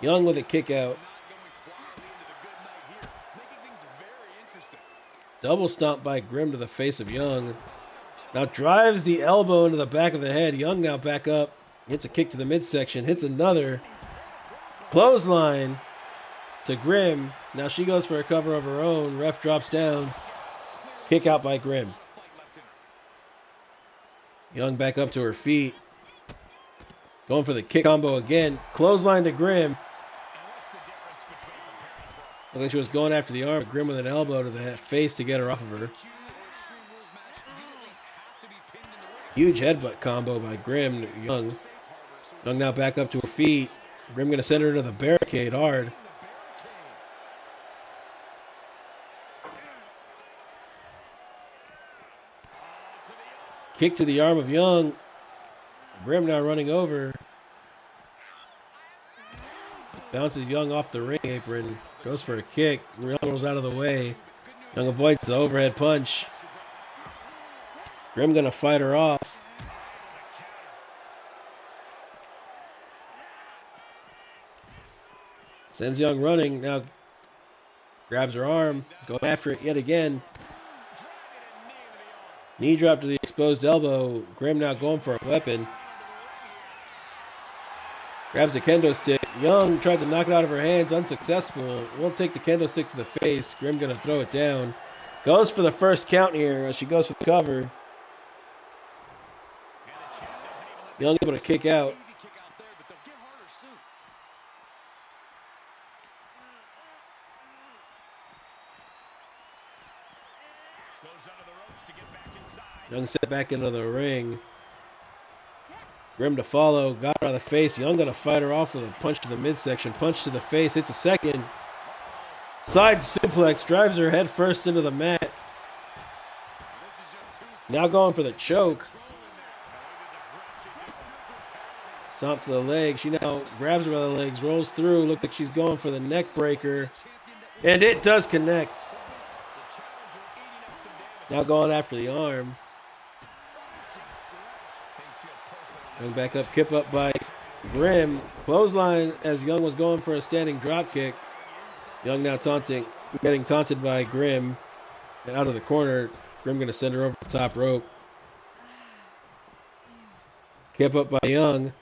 Young with a kick out. Double stomp by Grimm to the face of Young. Now drives the elbow into the back of the head. Young now back up. Hits a kick to the midsection. Hits another. Clothesline to Grimm. Now she goes for a cover of her own. Ref drops down. Kick out by Grimm. Young back up to her feet. Going for the kick combo again. Clothesline to Grimm. Looked like she was going after the arm. Grimm with an elbow to the face to get her off of her. Huge headbutt combo by Grimm to Young. Young now back up to her feet. Grimm going to send her into the barricade hard. Kick to the arm of Young. Grimm now running over. Bounces Young off the ring apron. Goes for a kick. Young rolls out of the way. Young avoids the overhead punch. Grimm going to fight her off. Sends Young running. Now grabs her arm. Going after it yet again. Knee drop to the exposed elbow. Grimm now going for a weapon. Grabs a kendo stick. Young tried to knock it out of her hands. Unsuccessful. Won't take the kendo stick to the face. Grimm going to throw it down. Goes for the first count here as she goes for the cover. Young able to kick out. Young set back into the ring. Grimm to follow. Got her on the face. Young going to fight her off with a punch to the midsection. Punch to the face. It's a second. Side suplex. Drives her head first into the mat. Now going for the choke. Stomp to the leg. She now grabs her by the legs. Rolls through. Looks like she's going for the neck breaker. And it does connect. Now going after the arm. Young back up, kip up by Grimm. Clothesline as Young was going for a standing drop kick. Young now getting taunted by Grimm. And out of the corner, Grimm going to send her over the top rope. Kip up by Young.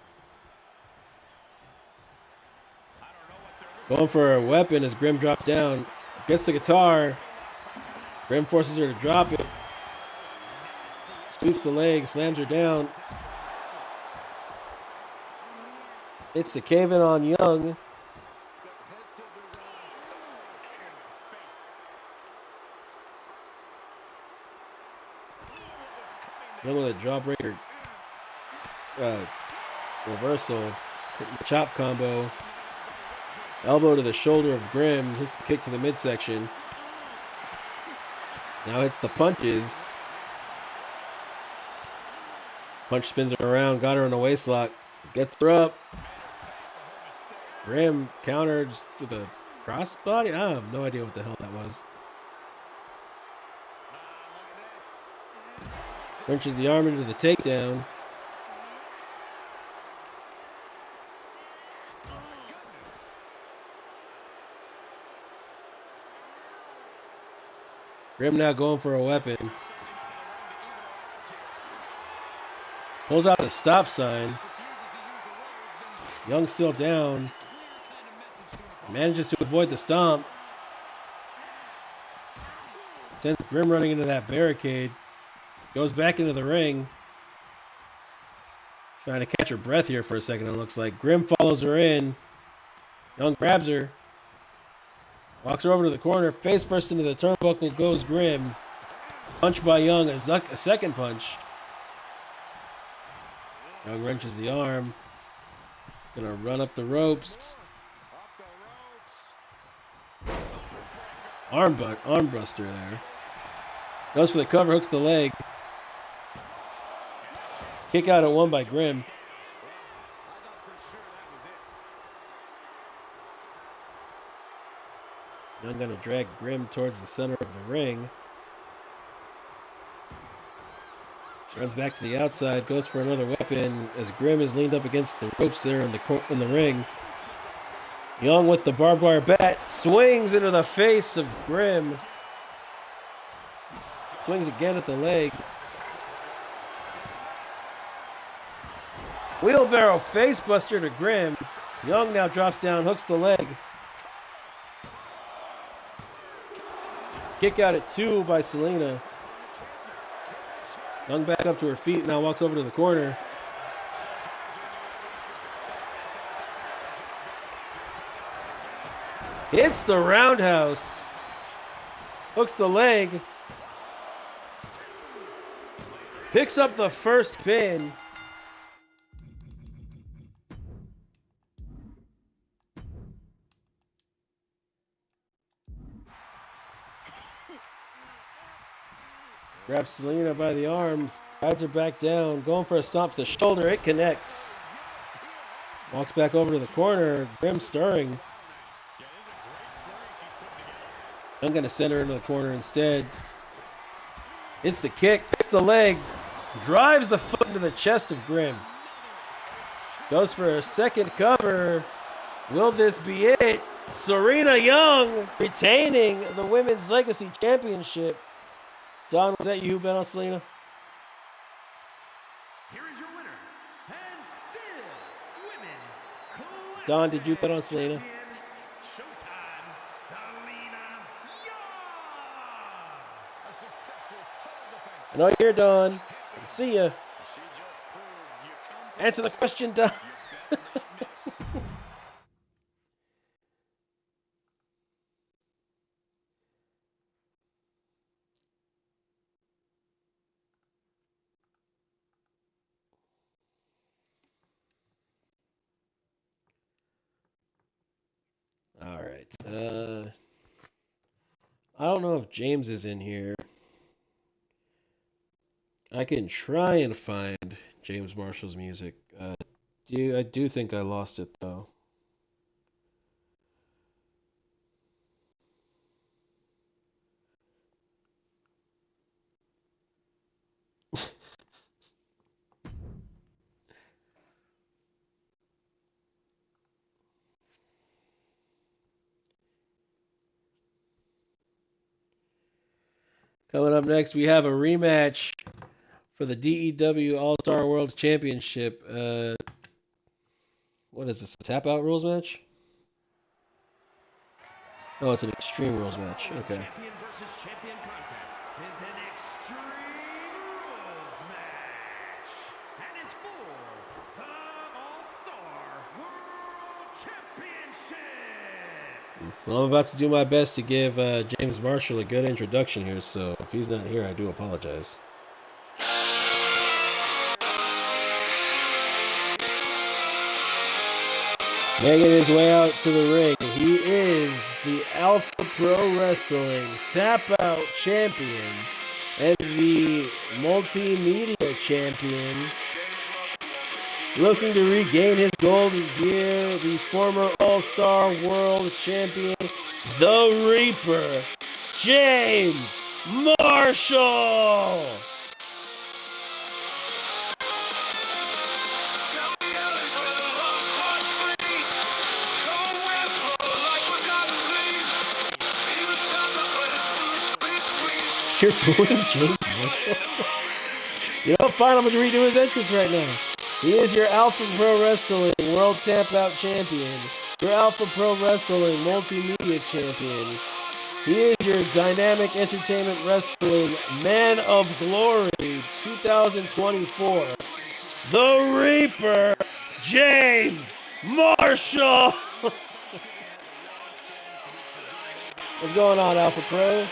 Going for a weapon as Grimm drops down. Gets the guitar. Grimm forces her to drop it. Sweeps the leg, slams her down. It's the cave-in on Young. Young with a jawbreaker reversal. Hitting the chop combo. Elbow to the shoulder of Grimm. Hits the kick to the midsection. Now hits the punches. Punch spins her around. Got her in a waistlock. Gets her up. Grimm countered with a crossbody. I have no idea what the hell that was. Wrenches the arm into the takedown. Grimm now going for a weapon. Pulls out the stop sign. Young still down. Manages to avoid the stomp. Sends Grimm running into that barricade. Goes back into the ring. Trying to catch her breath here for a second, it looks like. Grimm follows her in. Young grabs her. Walks her over to the corner. Face first into the turnbuckle goes Grimm. Punch by Young. A second punch. Young wrenches the arm. Gonna run up the ropes. Arm buster there. Goes for the cover, hooks the leg. Kick out at one by Grimm. Young gonna drag Grimm towards the center of the ring. Runs back to the outside, goes for another weapon as Grimm is leaned up against the ropes there in the ring. Young with the barbed wire bat swings into the face of Grimm. Swings again at the leg. Wheelbarrow facebuster to Grimm. Young now drops down, hooks the leg. Kick out at 2 by Selena. Young back up to her feet, now walks over to the corner. Hits the roundhouse. Hooks the leg. Picks up the first pin. Grabs Selena by the arm, rides her back down, going for a stomp to the shoulder. It connects. Walks back over to the corner. Grimm stirring. I'm going to send her into the corner instead. It's the kick, picks the leg, drives the foot into the chest of Grimm. Goes for a second cover. Will this be it? Serena Young retaining the Women's Legacy Championship. Don, was that you who bet on Selena? Here is your winner, and still Women's Clash Don, did you bet on Selena? Champion, Showtime, Selena Young. A successful cover defense. I know you're here, Don. I can see ya. She just proved you come Answer the question, Don. best not miss. All right. I don't know if James is in here. I can try and find James Marshall's music. I do think I lost it though. Coming up next, we have a rematch for the DEW All-Star World Championship. What is this, a tap-out rules match? Oh, it's an Extreme Rules match. Okay. Champion versus champion contest is an Extreme Rules match and is for the All-Star World Championship. Well, I'm about to do my best to give James Marshall a good introduction here, so if he's not here, I do apologize. Making his way out to the ring, he is the Alpha Pro Wrestling Tap Out Champion and the Multimedia Champion. Looking to regain his golden gear, the former All-Star World Champion, the Reaper, James Marshall. You're booing James Marshall? You know, fine, I'm going to redo his entrance right now. He is your Alpha Pro Wrestling World Tap Out Champion, your Alpha Pro Wrestling Multimedia Champion. He is your Dynamic Entertainment Wrestling Man of Glory 2024, the Reaper, James Marshall. What's going on, Alpha Pro?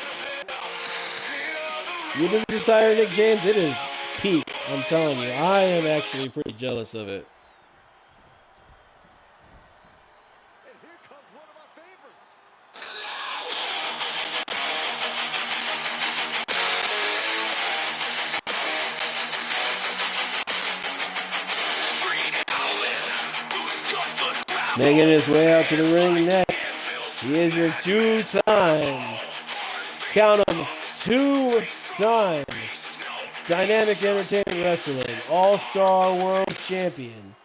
You didn't retire Nick James? It is peak. I'm telling you, I am actually pretty jealous of it. And here comes one of our favorites. Making his way out to the ring next, he is your two-time, count 'em, two-time Dynamic Entertainment Wrestling All-Star World Champion.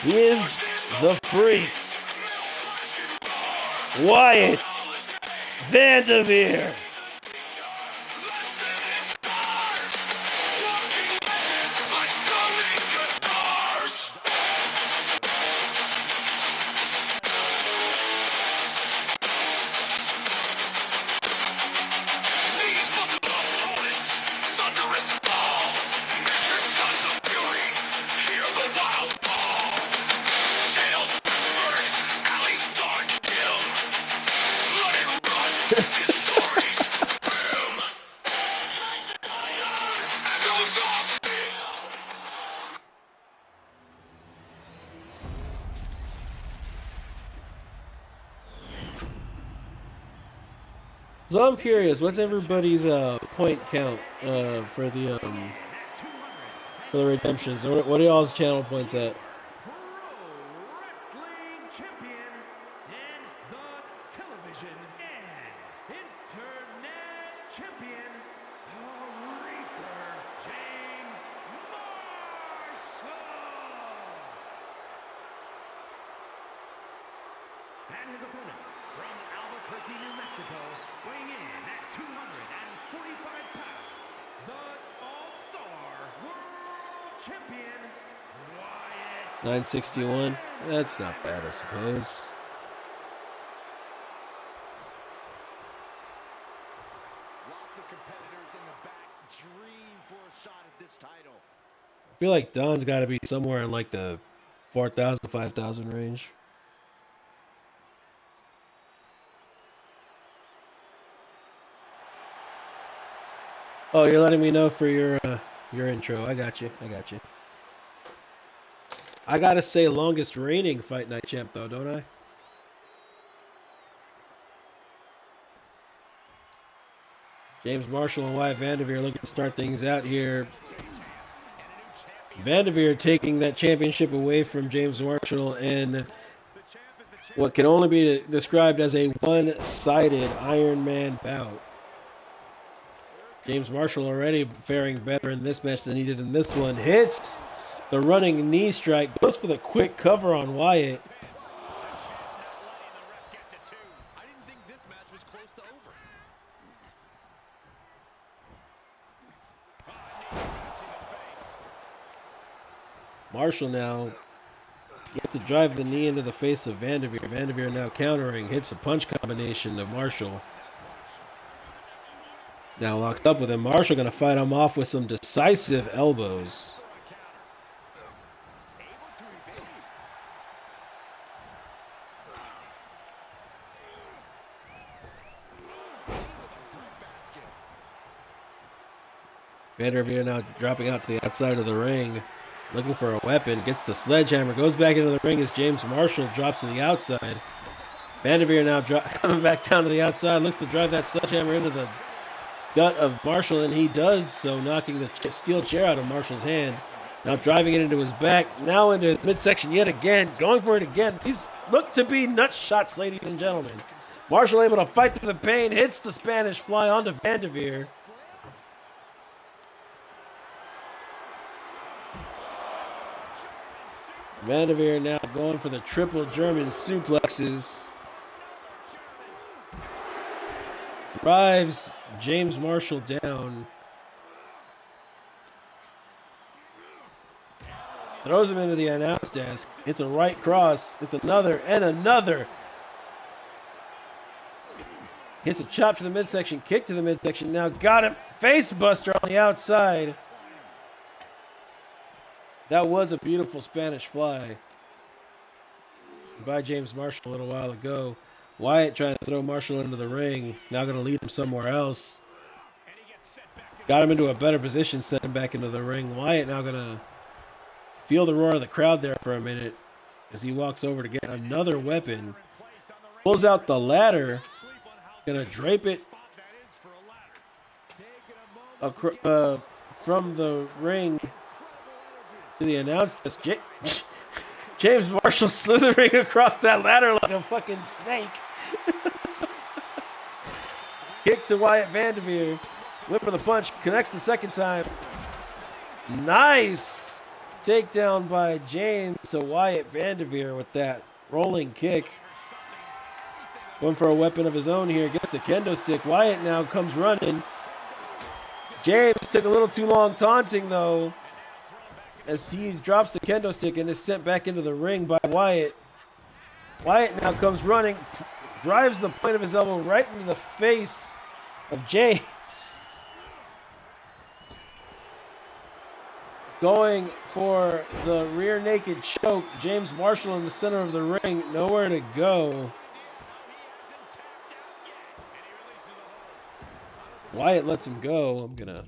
He is the Freak, Wyatt Vanderveer. So I'm curious, what's everybody's point count for the redemptions? What are y'all's channel points at? Pro Wrestling Champion and the Television and Internet Champion, the Reaper, James Marshall. And his opponent from Albuquerque, New Mexico, weighing in at 245 pounds, the All-Star World Champion, Wyatt 961. That's not bad, I suppose. Lots of competitors in the back dream for a shot at this title. I feel like Don's got to be somewhere in like the 4,000, 5,000 range. Oh, you're letting me know for your intro. I got you. I gotta say longest reigning Fight Night champ though, don't I? James Marshall and Wyatt Vanderveer looking to start things out here. Vanderveer taking that championship away from James Marshall in what can only be described as a one-sided Iron Man bout. James Marshall already faring better in this match than he did in this one. Hits the running knee strike. Goes for the quick cover on Wyatt. I didn't think this match was close to over. Marshall now gets to drive the knee into the face of Vanderveer. Vanderveer now countering. Hits a punch combination of Marshall. Now locks up with him. Marshall going to fight him off with some decisive elbows. Vanderveer now dropping out to the outside of the ring. looking for a weapon. Gets the sledgehammer. Goes back into the ring as James Marshall drops to the outside. Vanderveer now coming back down to the outside. Looks to drive that sledgehammer into the gut of Marshall, and he does so, knocking the steel chair out of Marshall's hand. Now driving it into his back. Now into his midsection yet again. Going for it again. These look to be nut shots, ladies and gentlemen. Marshall able to fight through the pain. Hits the Spanish fly onto Vanderveer. Vanderveer now going for the triple German suplexes. Drives James Marshall down. Throws him into the announce desk. It's a right cross. It's another and another. Hits a chop to the midsection. Kick to the midsection. Now got him. Face buster on the outside. That was a beautiful Spanish fly by James Marshall a little while ago. Wyatt trying to throw Marshall into the ring. Now going to lead him somewhere else. Got him into a better position, sent him back into the ring. Wyatt now going to feel the roar of the crowd there for a minute as he walks over to get another weapon. Pulls out the ladder. Going to drape it from the ring to the announce desk. James Marshall slithering across that ladder like a fucking snake. Kick to Wyatt Vanderveer. Whip for the punch. Connects the second time. Nice takedown by James to Wyatt Vanderveer with that rolling kick. Going for a weapon of his own here. Gets the kendo stick. Wyatt now comes running. James took a little too long taunting though, as he drops the kendo stick and is sent back into the ring by Wyatt. Wyatt now comes running, drives the point of his elbow right into the face of James. Going for the rear naked choke. James Marshall in the center of the ring, nowhere to go. Wyatt lets him go. I'm gonna...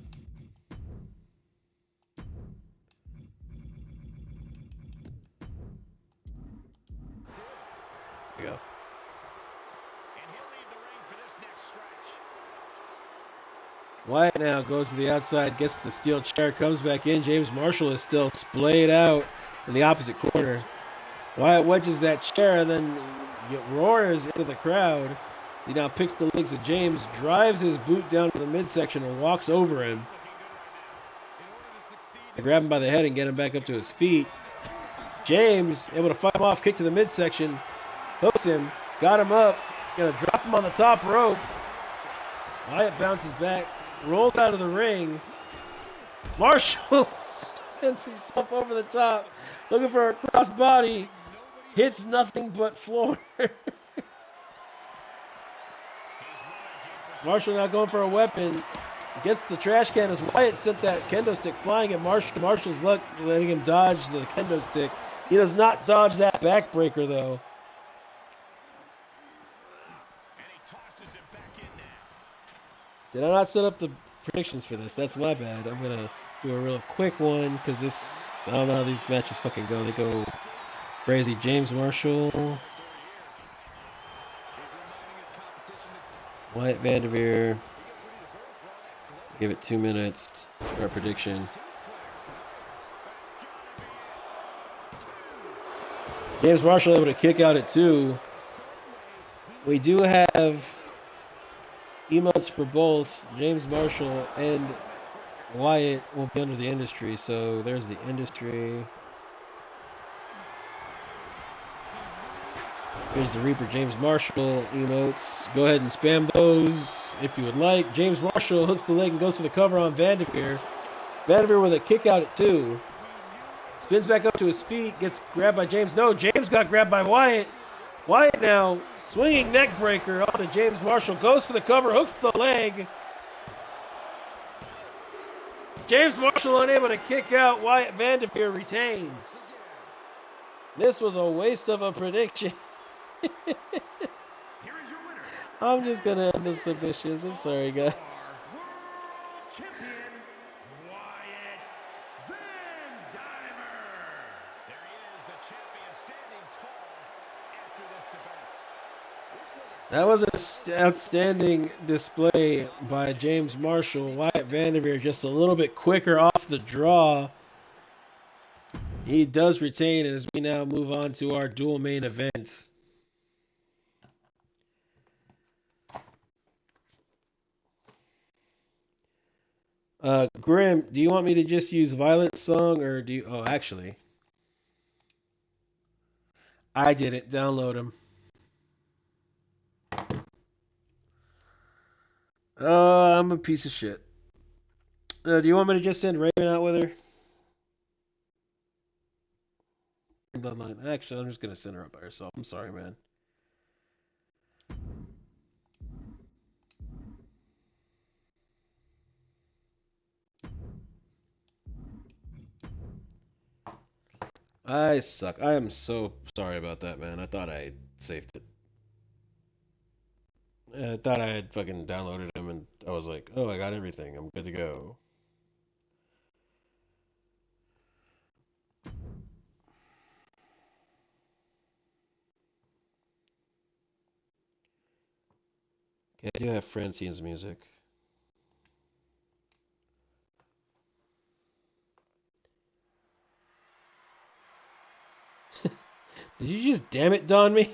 There we go. Wyatt now goes to the outside, gets the steel chair, comes back in. James Marshall is still splayed out in the opposite corner. Wyatt wedges that chair and then roars into the crowd. He now picks the legs of James, drives his boot down to the midsection and walks over him. They grab him by the head and get him back up to his feet. James able to fight him off, kick to the midsection, hooks him, got him up, gonna drop him on the top rope. Wyatt bounces back, rolls out of the ring. Marshall sends himself over the top, looking for a crossbody. Hits nothing but floor. Marshall now going for a weapon. Gets the trash can as Wyatt sent that kendo stick flying at Marshall. Marshall's luck letting him dodge the kendo stick. He does not dodge that backbreaker though. Did I not set up the predictions for this? That's my bad. I'm going to do a real quick one because this, I don't know how these matches fucking go. They go crazy. James Marshall. Wyatt Vanderveer. Give it 2 minutes for our prediction. James Marshall able to kick out at 2. We do have emotes for both James Marshall and Wyatt will be under the industry. So there's the industry. Here's the Reaper James Marshall emotes. Go ahead and spam those if you would like. James Marshall hooks the leg and goes for the cover on Vanderveer. Vanderveer with a kick out at 2. Spins back up to his feet. Gets grabbed by James. No, James got grabbed by Wyatt. Wyatt now swinging neck breaker onto James Marshall. Goes for the cover. Hooks the leg. James Marshall unable to kick out. Wyatt Vanderveer retains. This was a waste of a prediction. I'm just going to end the submissions. I'm sorry, guys. That was an outstanding display by James Marshall. Wyatt Vanderveer just a little bit quicker off the draw. He does retain as we now move on to our dual main event. Grim, do you want me to just use Violet's song or do you... Oh, actually. I didn't download him. I'm a piece of shit. Do you want me to just send Raven out with her? Bloodline. Actually, I'm just gonna send her up by herself. I'm sorry, man. I suck. I am so sorry about that, man. I thought I had saved it. I thought I had fucking downloaded him, and I was like, "Oh, I got everything. I'm good to go." Okay, I do have Francine's music. Did you just damn it Don me?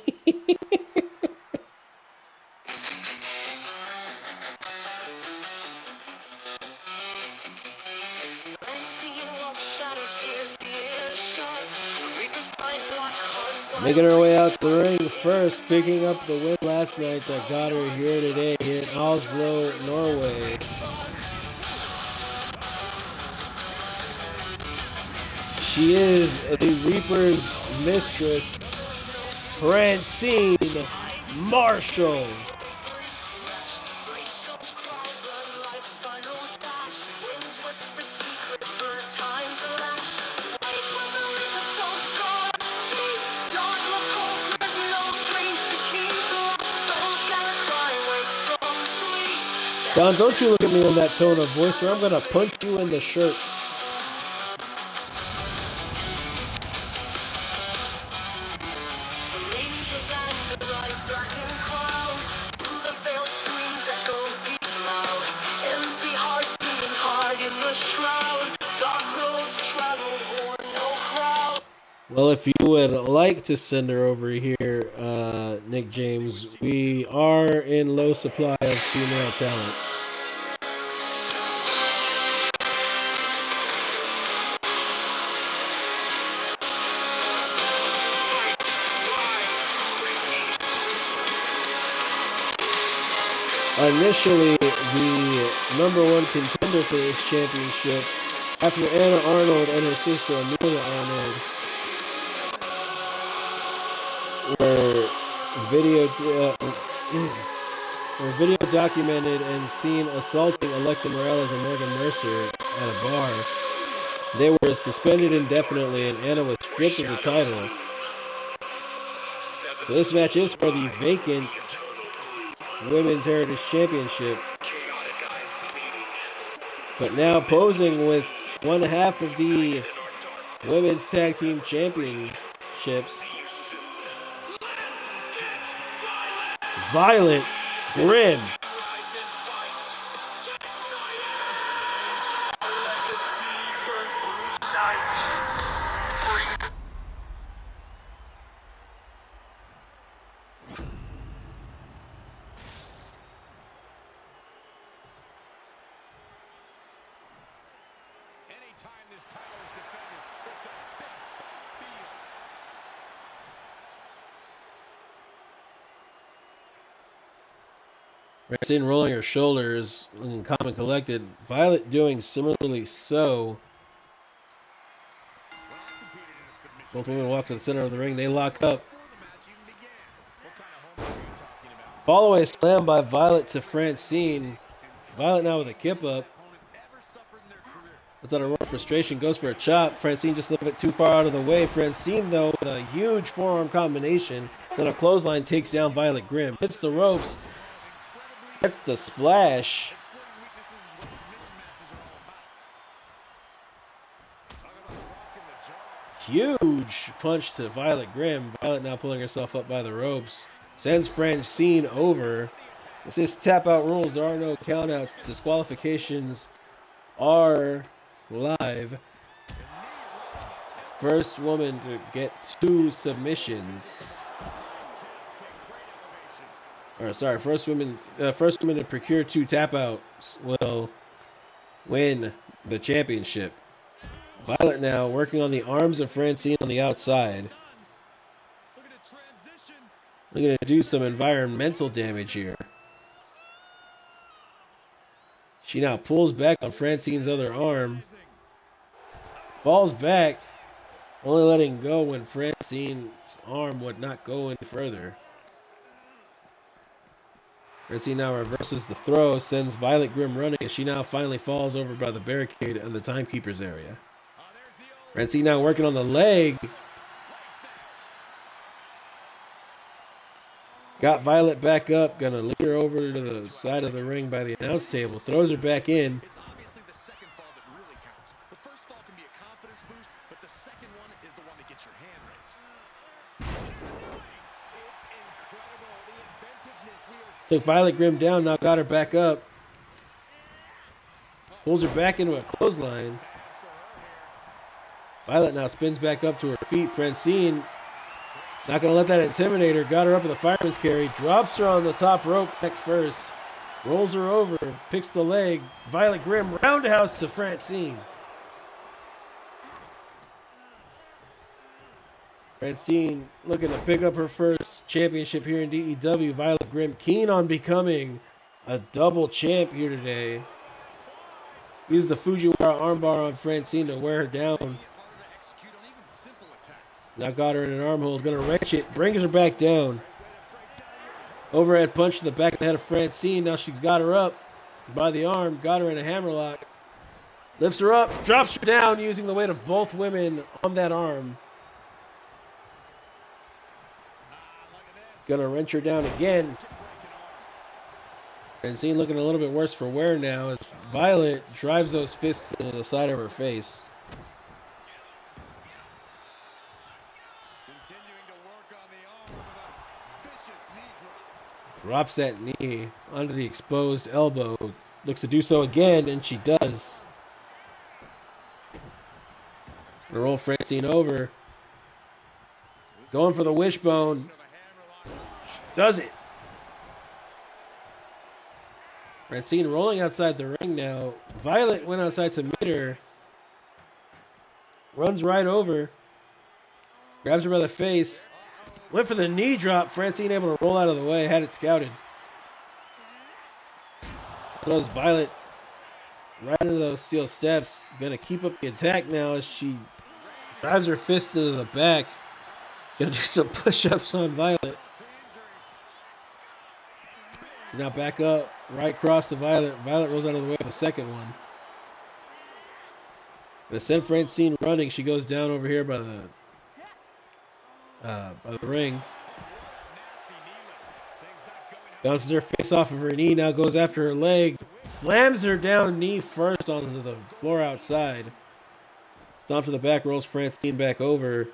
Making her way out the ring first, picking up the win last night that got her here today here in Oslo, Norway. She is the Reaper's mistress, Francine Marshall. Don, don't you look at me in that tone of voice or I'm going to punch you in the shirt. Well, if you would like to send her over here, Nick James, we are in low supply of female talent. Initially, the number one contender for this championship, after Anna Arnold and her sister Amelia Arnold were video documented and seen assaulting Alexa Morales and Morgan Mercer at a bar. They were suspended indefinitely, and Anna was stripped of the title. So this match is for the vacant Women's Heritage Championship. But now posing with one half of the Women's Tag Team Championships, Violet Grim. Francine rolling her shoulders and calm and collected. Violet doing similarly so. Both women walk to the center of the ring. They lock up. Follow away slam by Violet to Francine. Violet now with a kip up. That's out of frustration. Goes for a chop. Francine just a little bit too far out of the way. Francine, though, with a huge forearm combination. Then a clothesline takes down Violet Grim. Hits the ropes. That's the splash. Huge punch to Violet Grim. Violet now pulling herself up by the ropes. Sends Francine over. This is tap out rules. There are no countouts. Disqualifications are live. First woman to get 2 submissions. Or sorry, first woman to procure 2 tap outs will win the championship. Violet now working on the arms of Francine on the outside. Looking to do some environmental damage here. She now pulls back on Francine's other arm. Falls back, only letting go when Francine's arm would not go any further. Francine now reverses the throw, sends Violet Grimm running as she now finally falls over by the barricade in the timekeeper's area. Francine now working on the leg. Got Violet back up, gonna lead her over to the side of the ring by the announce table. Throws her back in. It's obviously the second fall that really counts. The first fall can be a confidence boost, but the second one is the one that gets your hand raised. It's incredible, the inventiveness we are Took Violet Grimm down, now got her back up. Pulls her back into a clothesline. Violet now spins back up to her feet. Francine not going to let that intimidate her. Got her up with a fireman's carry. Drops her on the top rope neck first. Rolls her over. Picks the leg. Violet Grimm roundhouse to Francine. Francine looking to pick up her first championship here in DEW. Violet Grimm keen on becoming a double champ here today. Used the Fujiwara armbar on Francine to wear her down. Now got her in an arm hold. Going to wrench it. Brings her back down. Overhead punch to the back of the head of Francine. Now she's got her up by the arm. Got her in a hammerlock. Lifts her up. Drops her down using the weight of both women on that arm. Going to wrench her down again. Francine looking a little bit worse for wear now as Violet drives those fists into the side of her face. Drops that knee onto the exposed elbow. Looks to do so again, and she does. Gonna roll Francine over. Going for the wishbone. Does it. Francine rolling outside the ring now. Violet went outside to meet her. Runs right over. Grabs her by the face. Went for the knee drop. Francine able to roll out of the way. Had it scouted. Throws Violet right into those steel steps. Gonna keep up the attack now as she drives her fist into the back. Gonna do some push-ups on Violet. She's now back up. Right cross to Violet. Violet rolls out of the way with a second one. Gonna send Francine running. She goes down over here by the ring. Bounces her face off of her knee. Now goes after her leg. Slams her down knee first onto the floor outside. Stomp to the back. Rolls Francine back over.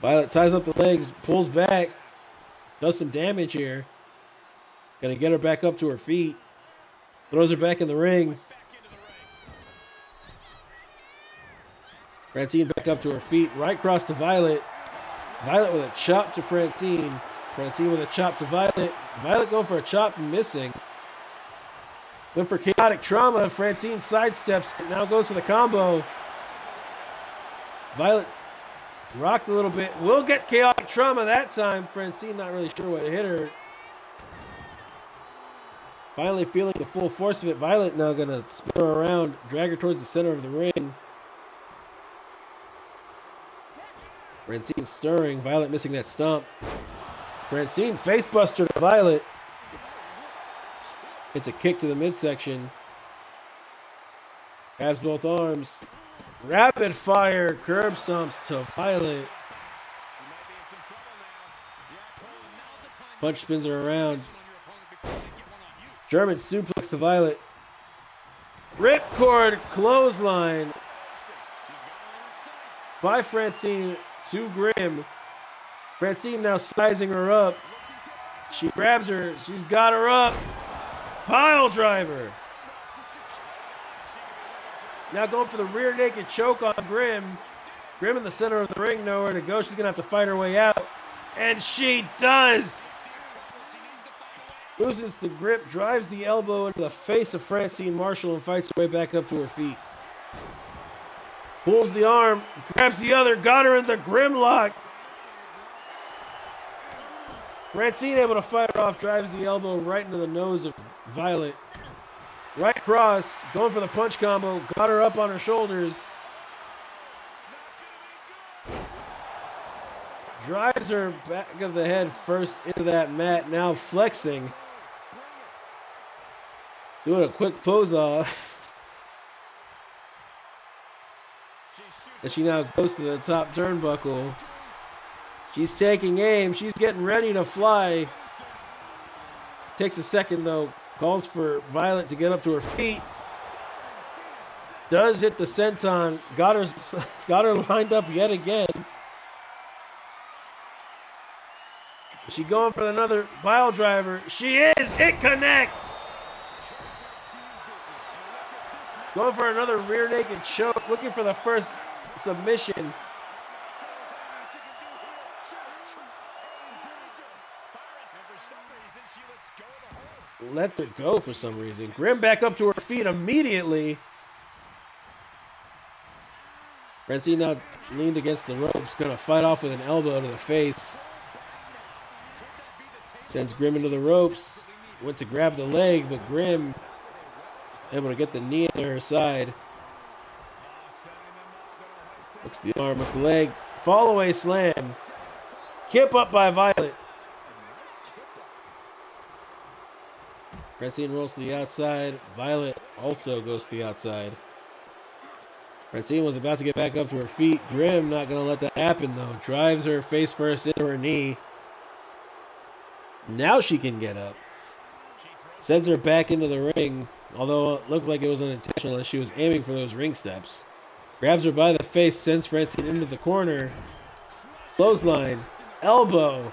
Violet ties up the legs. Pulls back. Does some damage here. Gonna get her back up to her feet. Throws her back in the ring. Francine back up to her feet. Right cross to Violet. Violet with a chop to Francine. Francine with a chop to Violet. Violet going for a chop and missing. Went for chaotic trauma. Francine sidesteps. Now goes for the combo. Violet rocked a little bit. Will get chaotic trauma that time. Francine not really sure what hit her. Finally feeling the full force of it. Violet now going to spin her around. Drag her towards the center of the ring. Francine stirring. Violet missing that stomp. Francine facebuster to Violet. It's a kick to the midsection. Grabs both arms. Rapid fire curb stomps to Violet. Punch spins her around. German suplex to Violet. Ripcord clothesline by Francine to Grimm. Francine now sizing her up. She grabs her. She's got her up. Pile driver. Now going for the rear naked choke on Grimm. Grimm in the center of the ring, nowhere to go. She's going to have to fight her way out. And she does. Loses the grip, drives the elbow into the face of Francine Marshall and fights her way back up to her feet. Pulls the arm, grabs the other, got her in the Grimm lock. Francine able to fight her off, drives the elbow right into the nose of Violet. Right cross, going for the punch combo, got her up on her shoulders. Drives her back of the head first into that mat, now flexing. Doing a quick pose off. And she now goes to the top turnbuckle. She's taking aim. She's getting ready to fly. Takes a second though. Calls for Violet to get up to her feet. Does hit the senton. Got her lined up yet again. She going for another pile driver. She is. It connects. Going for another rear naked choke. Looking for the first submission. Lets her go for some reason. Grimm back up to her feet immediately. Francine now leaned against the ropes. Going to fight off with an elbow to the face. Sends Grimm into the ropes. Went to grab the leg, but Grimm able to get the knee to her side. Looks the arm, looks the leg. Fall away slam. Kip up by Violet. Francine rolls to the outside. Violet also goes to the outside. Francine was about to get back up to her feet. Grimm not going to let that happen though. Drives her face first into her knee. Now she can get up. Sends her back into the ring, although it looks like it was unintentional as she was aiming for those ring steps. Grabs her by the face, sends Francine into the corner. Clothesline, elbow,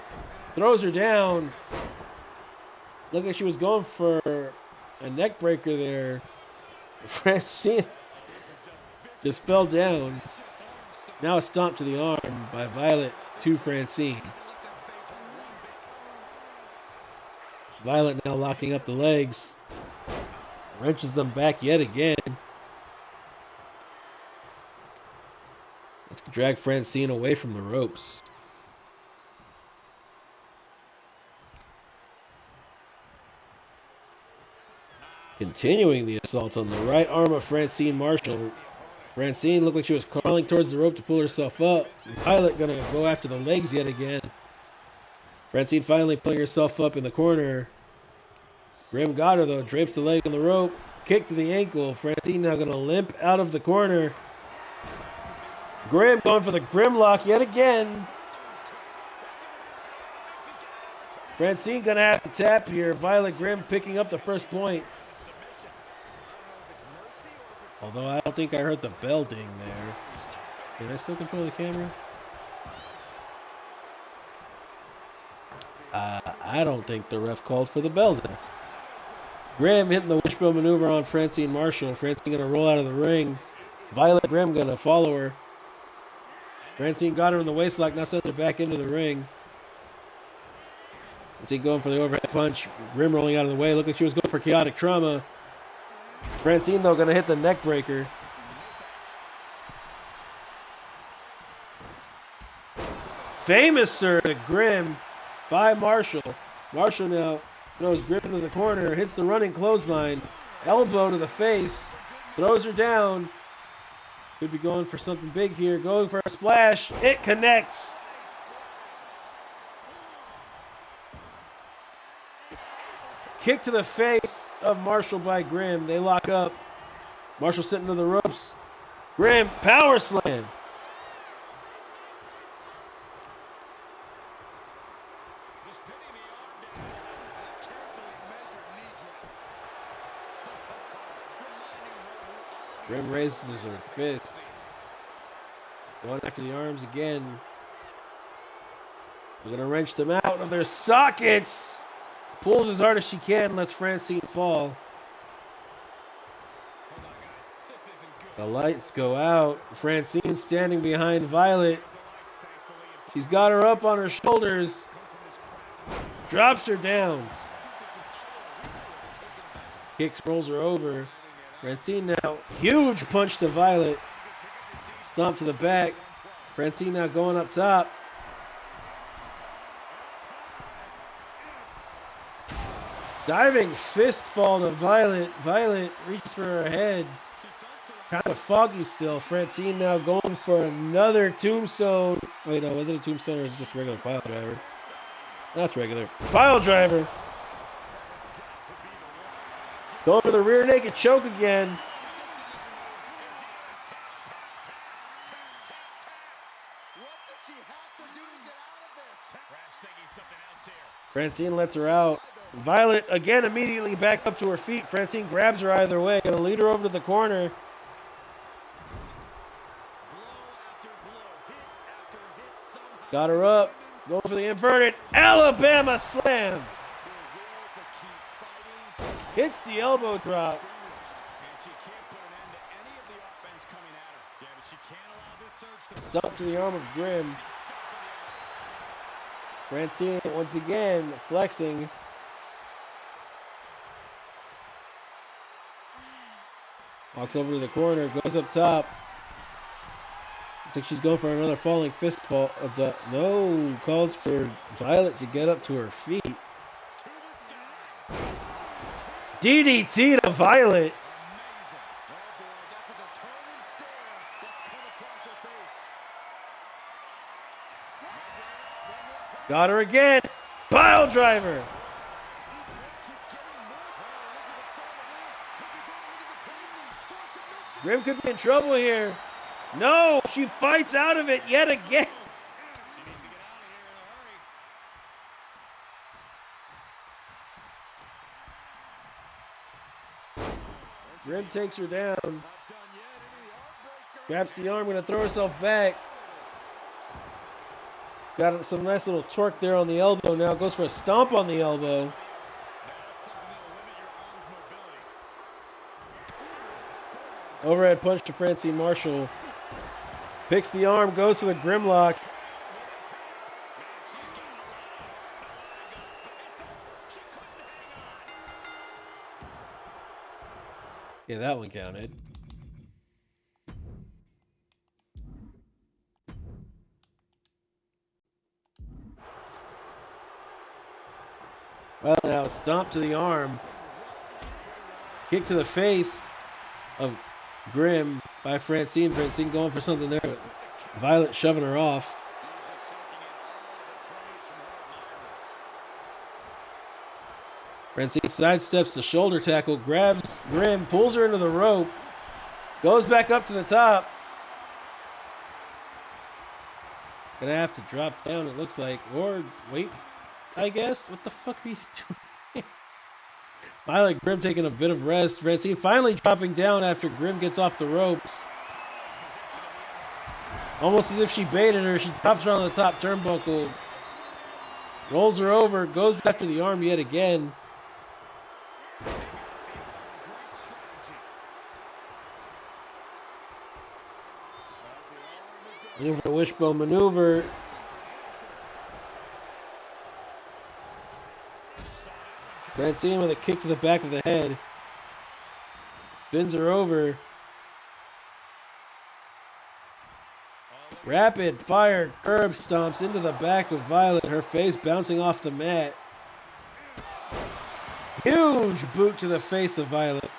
throws her down. Looked like she was going for a neck breaker there. Francine just fell down. Now a stomp to the arm by Violet to Francine. Violet now locking up the legs. Wrenches them back yet again. Looks to drag Francine away from the ropes. Continuing the assault on the right arm of Francine Marshall. Francine looked like she was crawling towards the rope to pull herself up. Violet gonna go after the legs yet again. Francine finally pulling herself up in the corner. Grimm got her though, drapes the leg on the rope. Kick to the ankle. Francine now gonna limp out of the corner. Grimm going for the Grimm lock yet again. Francine gonna have to tap here. Violet Grimm picking up the first point. Although I don't think I heard the bell ding there. Can I still control the camera? I don't think the ref called for the bell there. Grimm hitting the wishbone maneuver on Francine Marshall. Francine gonna roll out of the ring. Violet Grimm gonna follow her. Francine got her in the waistlock, now sends her back into the ring. Francine going for the overhead punch. Grimm rolling out of the way. Looked like she was going for chaotic trauma. Francine though gonna hit the neck breaker. Famous sir to Grimm by Marshall. Marshall now throws Grimm into the corner, hits the running clothesline, elbow to the face, throws her down. Could be going for something big here, going for a splash. It connects. Kick to the face of Marshall by Grimm. They lock up. Marshall sitting to the ropes. Grimm, power slam. Grimm raises her fist. Going after the arms again. We're going to wrench them out of their sockets. Pulls as hard as she can, lets Francine fall. The lights go out. Francine standing behind Violet. She's got her up on her shoulders. Drops her down. Kicks, rolls her over. Francine now, huge punch to Violet. Stomp to the back. Francine now going up top. Diving fist fall to Violet. Violet reaches for her head. Kind of foggy still. Francine now going for another tombstone. Wait, no, was it a tombstone or was it just a regular pile driver? That's regular. Pile driver. Going for the rear naked choke again. Francine lets her out. Violet again immediately back up to her feet. Francine grabs her either way. Gonna lead her over to the corner. Got her up. Going for the inverted Alabama slam. Hits the elbow drop. Stomp to the arm of Grimm. Francine once again flexing. Walks over to the corner, goes up top. Looks like she's going for another falling fist fall. No, calls for Violet to get up to her feet. DDT to Violet. Got her again. Pile driver. Grimm could be in trouble here. No, she fights out of it yet again. Grimm takes her down. Grabs the arm, gonna throw herself back. Got some nice little torque there on the elbow now. Goes for a stomp on the elbow. Overhead punch to Francine Marshall. Picks the arm, goes for the Grimlock. Yeah, that one counted. Well, now stomp to the arm. Kick to the face of Grimm by Francine. Francine going for something there, but Violet shoving her off. Francine sidesteps the shoulder tackle, grabs Grimm, pulls her into the rope, goes back up to the top. Gonna have to drop down, it looks like, or wait, I guess. What the fuck are you doing? Violet, Grimm taking a bit of rest. Francine finally dropping down after Grimm gets off the ropes. Almost as if she baited her. She drops her on the top turnbuckle. Rolls her over. Goes after the arm yet again. Looking for a wishbone maneuver. Francine with a kick to the back of the head. Spins her over. Rapid fire curb stomps into the back of Violet. Her face bouncing off the mat. Huge boot to the face of Violet.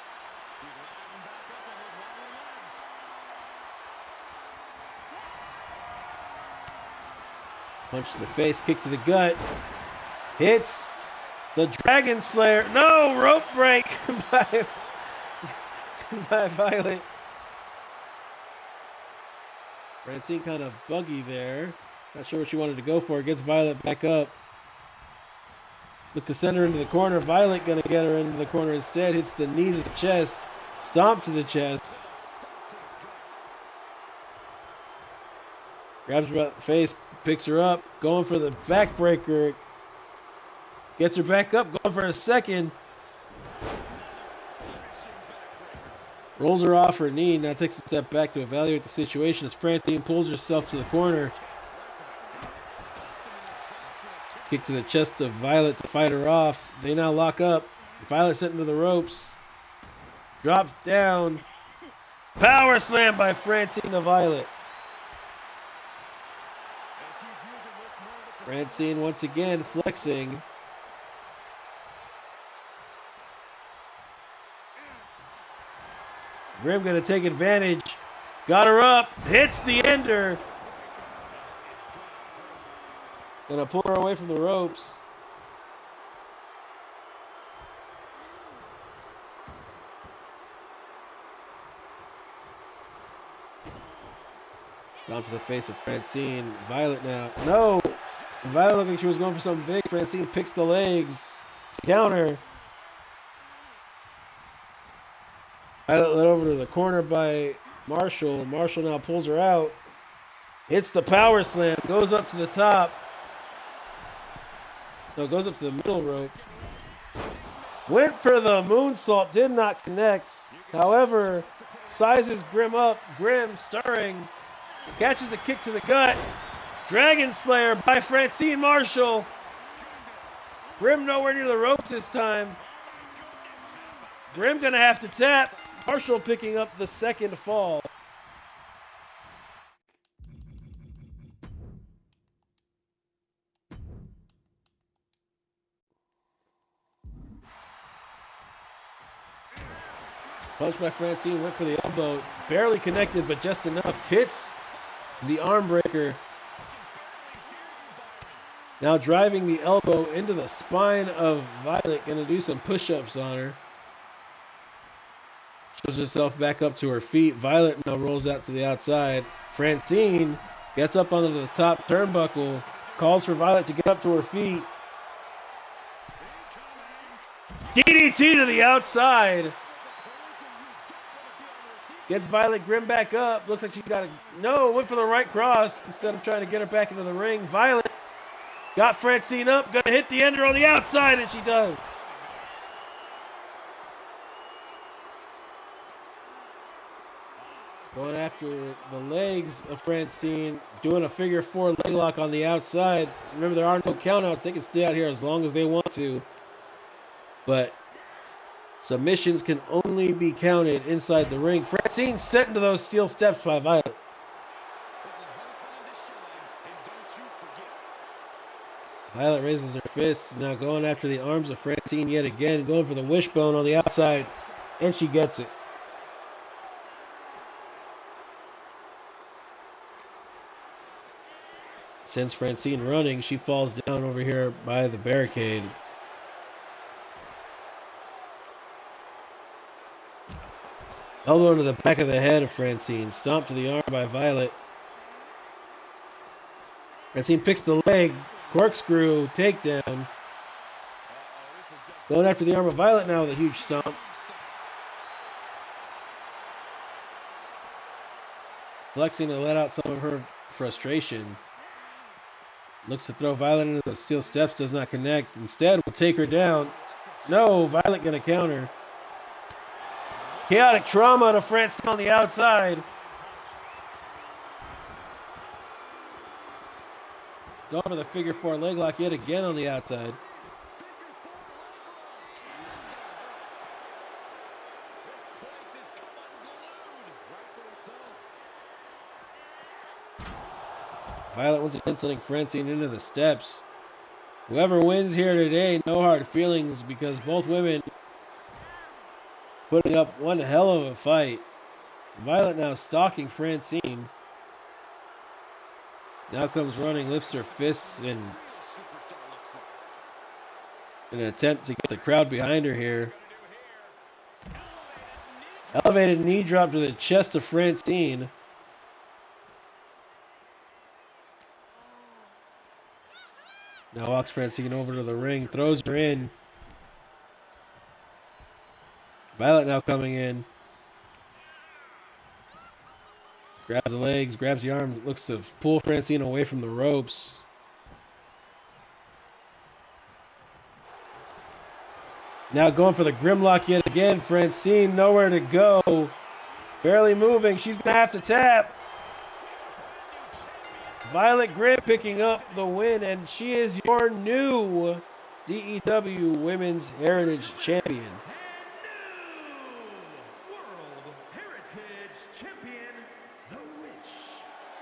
Punch to the face, kick to the gut. Hits the Dragon Slayer. No, rope break by Violet. Francine kind of buggy there. Not sure what she wanted to go for. Gets Violet back up. Look to send her into the corner. Violet gonna get her into the corner instead. Hits the knee to the chest. Stomp to the chest. Grabs her by the face. picks her up, going for the backbreaker. Gets her back up, going for a second. Rolls her off her knee, now takes a step back to evaluate the situation as Francine pulls herself to the corner. Kick to the chest of Violet to fight her off. They now lock up. Violet sent into the ropes. Drops down. Power slam by Francine to Violet. Francine once again flexing. Grim gonna take advantage. Got her up. Hits the ender. Gonna pull her away from the ropes. Stomp to the face of Francine. Violet now. No! Violet looked like she was going for something big. Francine picks the legs. Counter. Violet led over to the corner by Marshall. Marshall now pulls her out. Hits the power slam. Goes up to the top. No, goes up to the middle rope. Went for the moonsault. Did not connect. However, sizes Grim up. Grim stirring. Catches the kick to the gut. Dragon Slayer by Francine Marshall. Grim nowhere near the ropes this time. Grim gonna have to tap. Marshall picking up the second fall. Punch by Francine, went for the elbow. Barely connected, but just enough. Hits the arm breaker. Now driving the elbow into the spine of Violet. Gonna do some push-ups on her. Shows herself back up to her feet. Violet now rolls out to the outside. Francine gets up onto the top turnbuckle. Calls for Violet to get up to her feet. DDT to the outside. Gets Violet Grim back up. Looks like she got a... No, went for the right cross instead of trying to get her back into the ring. Violet got Francine up. Gonna hit the ender on the outside, and she does. Going after the legs of Francine. Doing a figure four leg lock on the outside. Remember, there are no countouts. They can stay out here as long as they want to. But submissions can only be counted inside the ring. Francine set into those steel steps by Violet. Violet raises her fists, now going after the arms of Francine yet again, going for the wishbone on the outside, and she gets it. Sends Francine running, she falls down over here by the barricade. Elbow into the back of the head of Francine. Stomp to the arm by Violet. Francine picks the leg. Corkscrew. Takedown. Going after the arm of Violet now with a huge stomp. Flexing to let out some of her frustration. Looks to throw Violet into the steel steps. Does not connect. Instead, will take her down. No. Violet going to counter. Chaotic trauma to Francine on the outside. Going for the figure four leg lock yet again on the outside. Violet once again sending Francine into the steps. Whoever wins here today, no hard feelings because both women putting up one hell of a fight. Violet now stalking Francine. Now comes running, lifts her fists in an attempt to get the crowd behind her here. Elevated knee drop to the chest of Francine. Now walks Francine over to the ring, throws her in. Violet now coming in. Grabs the legs, grabs the arm, looks to pull Francine away from the ropes. Now going for the Grimlock yet again. Francine nowhere to go. Barely moving. She's going to have to tap. Violet Grim picking up the win, and she is your new DEW Women's Heritage Champion. World Heritage Champion, the Witch,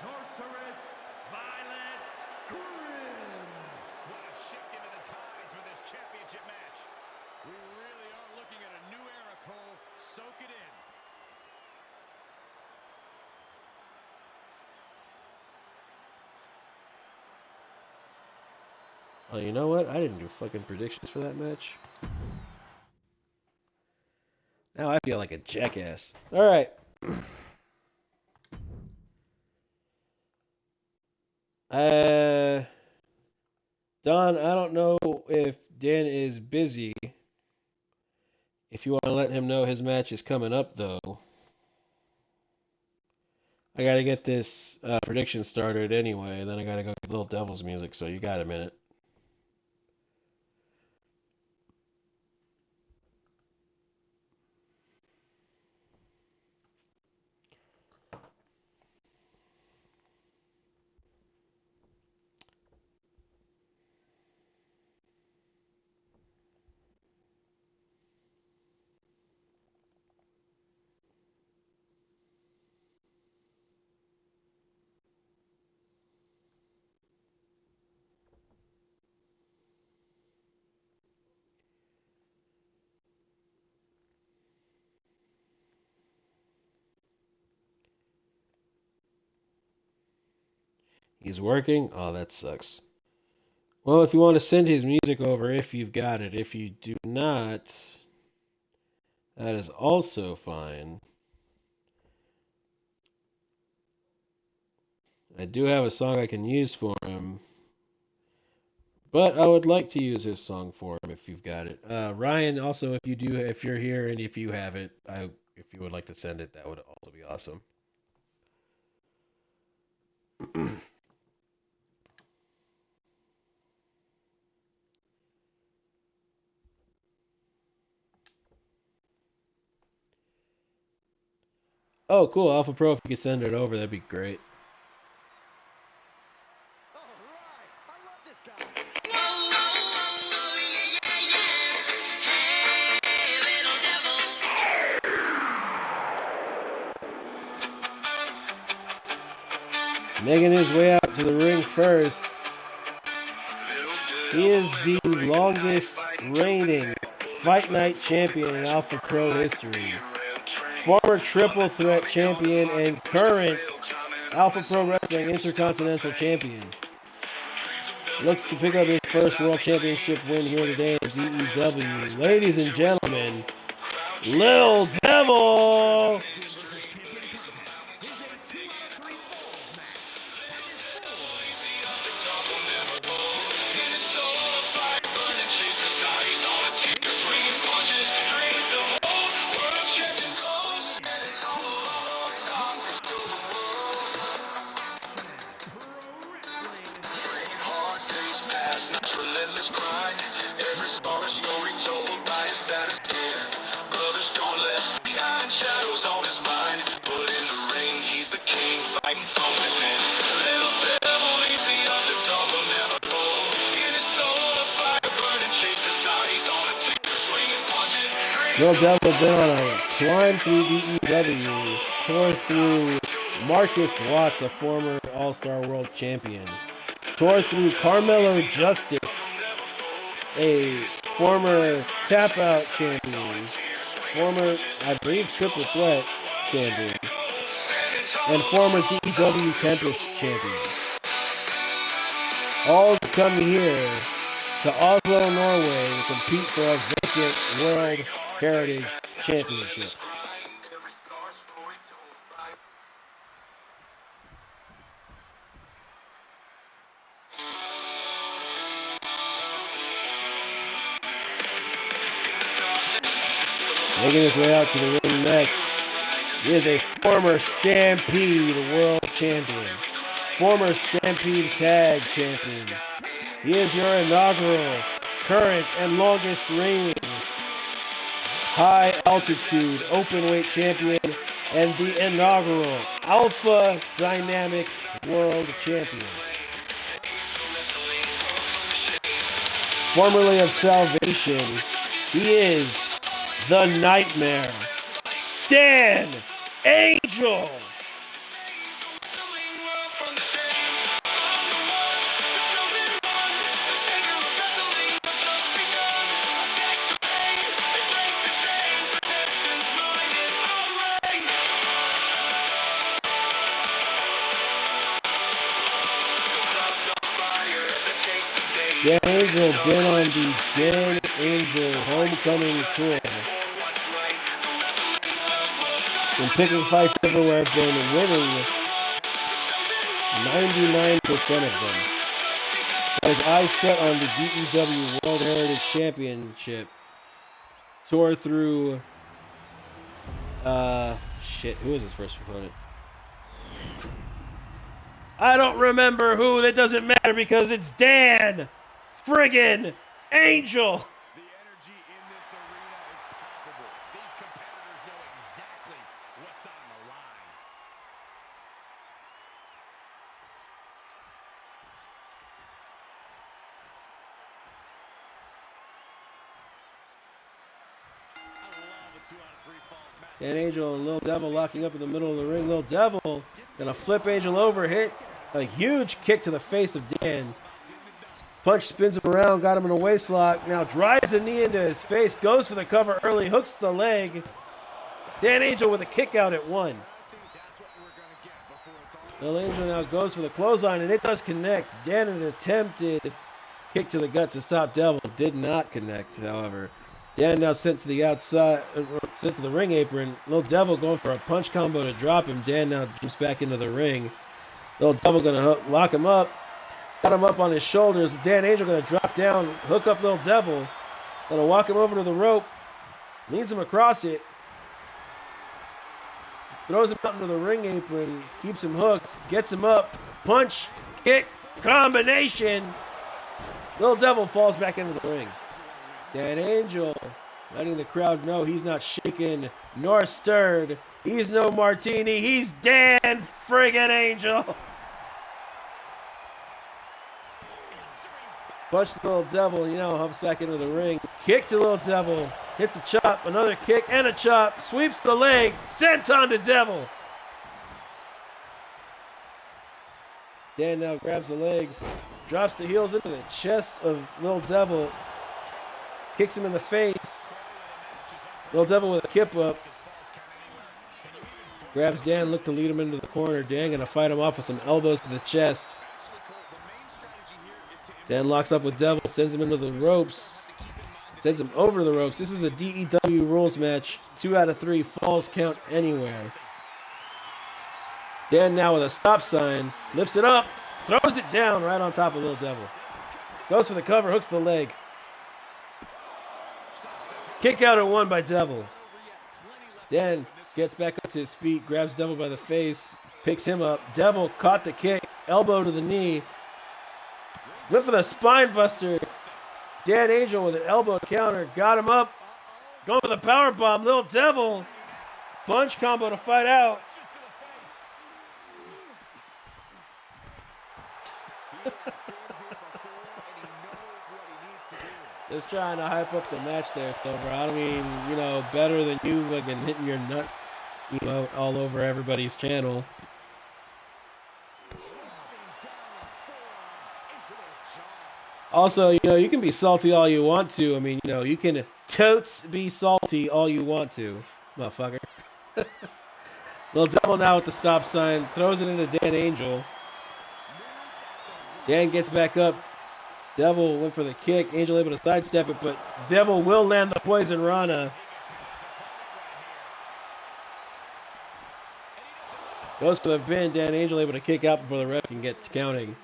Sorceress Violet Grimm. What a shift into the tides with this championship match. We really are looking at a new era, Cole. Soak it in. Oh, you know what? I didn't do fucking predictions for that match. Now I feel like a jackass. All right. Don, I don't know if Dan is busy. If you want to let him know his match is coming up, though. I got to get this prediction started anyway, and then I got to go get Little Devil's music, so you got a minute. He's working? Oh, that sucks. Well, if you want to send his music over, if you've got it. If you do not, that is also fine. I do have a song I can use for him, but I would like to use his song for him if you've got it. Ryan, also, if you're here and if you have it, if you would like to send it, that would also be awesome. Oh, cool. Alpha Pro, if you could send it over, that'd be great. All right. I love this guy. Making his way out to the ring first. He is the longest reigning Fight Night champion in Alpha Pro history. Former triple threat champion and current Alpha Pro Wrestling Intercontinental Champion. Looks to pick up his first World Championship win here today in DEW. Ladies and gentlemen, Lil Devil! Relentless grind. Every star a story told by his baddest hand. Brothers gone left behind, shadows on his mind. But in the ring, he's the king, fighting from within. Little devil, he's the underdog, will never fall. In his soul, a fire burning, chased aside. He's on a ticker, swinging punches. Lil Devil been on a climb through DEW, tore through Marcus Watts, a former All-Star World Champion. Tore through Carmelo Justice, a former Tap Out champion, former, I believe, Triple Threat champion, and former DEW Tempest champion. All to come here to Oslo, Norway to compete for a vacant World Heritage Championship. Making his way out to the ring next, He is a former Stampede World Champion. Former Stampede Tag Champion. He is your inaugural, current, and longest reigning high altitude openweight champion and the inaugural Alpha Dynamic World Champion. Formerly of Salvation, he is the Nightmare, Dan Angel. Dan Angel been on the Dan Angel Homecoming Tour. Been picking fights everywhere, been winning 99% of them. His eyes set on the DEW World Heritage Championship. Tour through, who was his first opponent? I don't remember who. That doesn't matter because it's Dan friggin' Angel. The energy in this arena is palpable. These competitors know exactly what's on the line. I love a 2 out of 3 falls match. Dan Angel and Lil Devil locking up in the middle of the ring. Lil Devil gonna flip Angel over, hit a huge kick to the face of Dan. Punch spins him around, got him in a waistlock. Now drives a knee into his face, goes for the cover early, hooks the leg. Dan Angel with a kick out at 1. Lil Angel now goes for the clothesline, and it does connect. Dan had attempted kick to the gut to stop Devil. Did not connect, however. Dan now sent to the outside, sent to the ring apron. Lil Devil going for a punch combo to drop him. Dan now jumps back into the ring. Lil Devil gonna lock him up. Got him up on his shoulders. Dan Angel gonna drop down, hook up Lil Devil. Gonna walk him over to the rope. Leads him across it. Throws him out into the ring apron. Keeps him hooked. Gets him up. Punch, kick, combination. Lil Devil falls back into the ring. Dan Angel letting the crowd know he's not shaken nor stirred. He's no Martini. He's Dan friggin' Angel. Punch the Little Devil, humps back into the ring. Kick to Little Devil. Hits a chop, another kick, and a chop. Sweeps the leg. Senton to Devil. Dan now grabs the legs. Drops the heels into the chest of Little Devil. Kicks him in the face. Little Devil with a kip up. Grabs Dan, look to lead him into the corner. Dan gonna fight him off with some elbows to the chest. Dan locks up with Devil, sends him into the ropes. Sends him over the ropes. This is a DEW rules match. 2 out of 3 falls count anywhere. Dan now with a stop sign. Lifts it up. Throws it down right on top of Little Devil. Goes for the cover, hooks the leg. Kick out at 1 by Devil. Dan gets back up to his feet, grabs Devil by the face, picks him up. Devil caught the kick, elbow to the knee. Went for the spine buster. Dan Angel with an elbow counter. Got him up. Going for the power bomb. Little Devil. Punch combo to fight out. Just trying to hype up the match there, Stover. I mean, better than you fucking hitting your nut emote all over everybody's channel. Also, you can be salty all you want to. I mean, you can totes be salty all you want to, motherfucker. Little Devil now with the stop sign. Throws it into Dan Angel. Dan gets back up. Devil went for the kick. Angel able to sidestep it, but Devil will land the Poison Rana. Goes for the pin. Dan Angel able to kick out before the ref can get counting.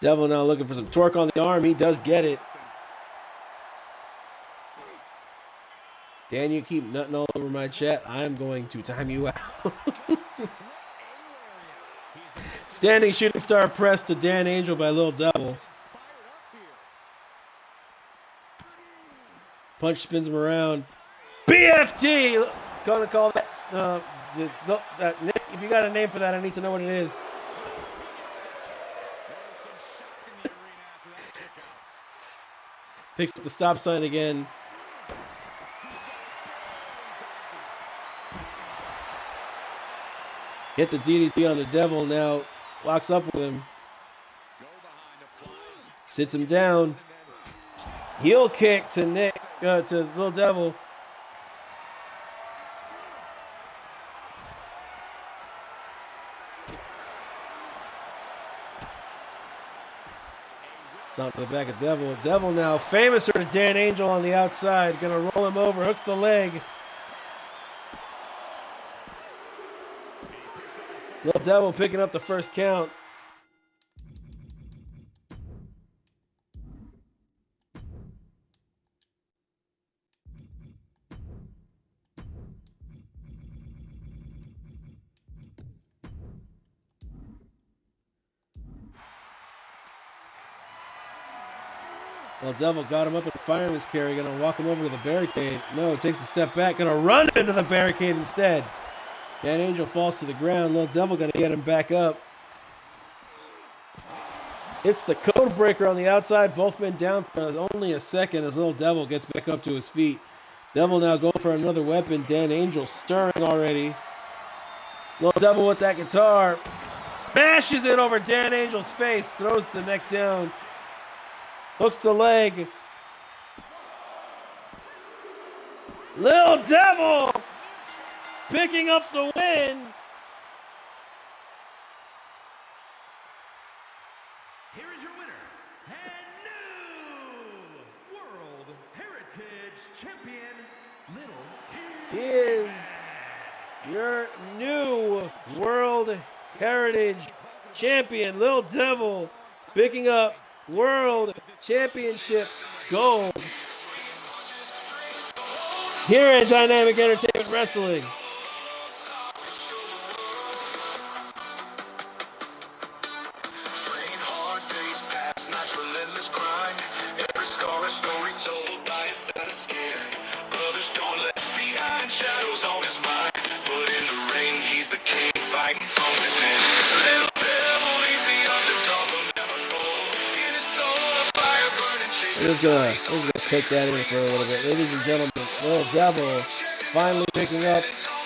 Devil now looking for some torque on the arm. He does get it. Can you keep nutting all over my chat? I'm going to time you out. Standing shooting star press to Dan Angel by Lil Devil. Punch spins him around. BFT! Gonna call that. Nick, if you got a name for that, I need to know what it is. Picks up the stop sign again. Hit the DDT on the Devil now. Locks up with him. Sits him down. Heel kick to Nick, to Little Devil. Stomp to the back of Devil. Devil now famous to Dan Angel on the outside. Gonna roll him over. Hooks the leg. Little Devil picking up the first count. Little Devil got him up in the fireman's carry. Gonna walk him over to the barricade. No, takes a step back. Gonna run into the barricade instead. Dan Angel falls to the ground. Little Devil gonna get him back up. It's the code breaker on the outside. Both men down for only a second as Little Devil gets back up to his feet. Devil now going for another weapon. Dan Angel stirring already. Little Devil with that guitar. Smashes it over Dan Angel's face. Throws the neck down. Hooks the leg. Little Devil picking up the win. Here is your winner and new World Heritage Champion, Little He is your new World Heritage Champion, Little Devil, picking up World Championship gold here at Dynamic Entertainment Wrestling. Train hard days past, not relentless grind. Every scar a story told by his battered skin. Brothers don't let behind, shadows on his mind. But in the ring, he's the king, fighting from within. Little devil, he's the underdog, will never fall. In his soul, a fire burning, chase We're just gonna take that in for a little bit. Ladies and gentlemen, Little Devil finally picking up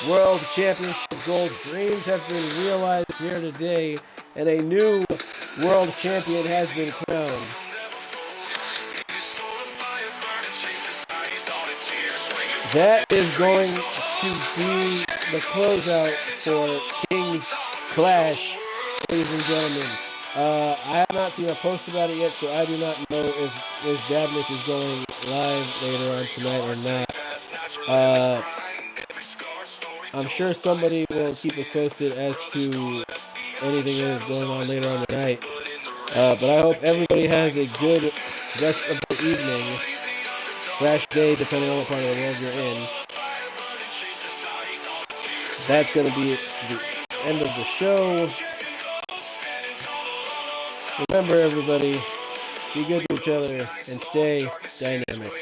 World Championship gold. Dreams have been realized here today, and a new World Champion has been crowned. That is going to be the closeout for Kings Klash, ladies and gentlemen. I have not seen a post about it yet, so I do not know if this Dabness is going live later on tonight or not. I'm sure somebody will keep us posted as to anything that is going on later on tonight. But I hope everybody has a good rest of the evening / day, depending on what part of the world you're in. That's going to be the end of the show. Remember, everybody, be good to each other and stay dynamic.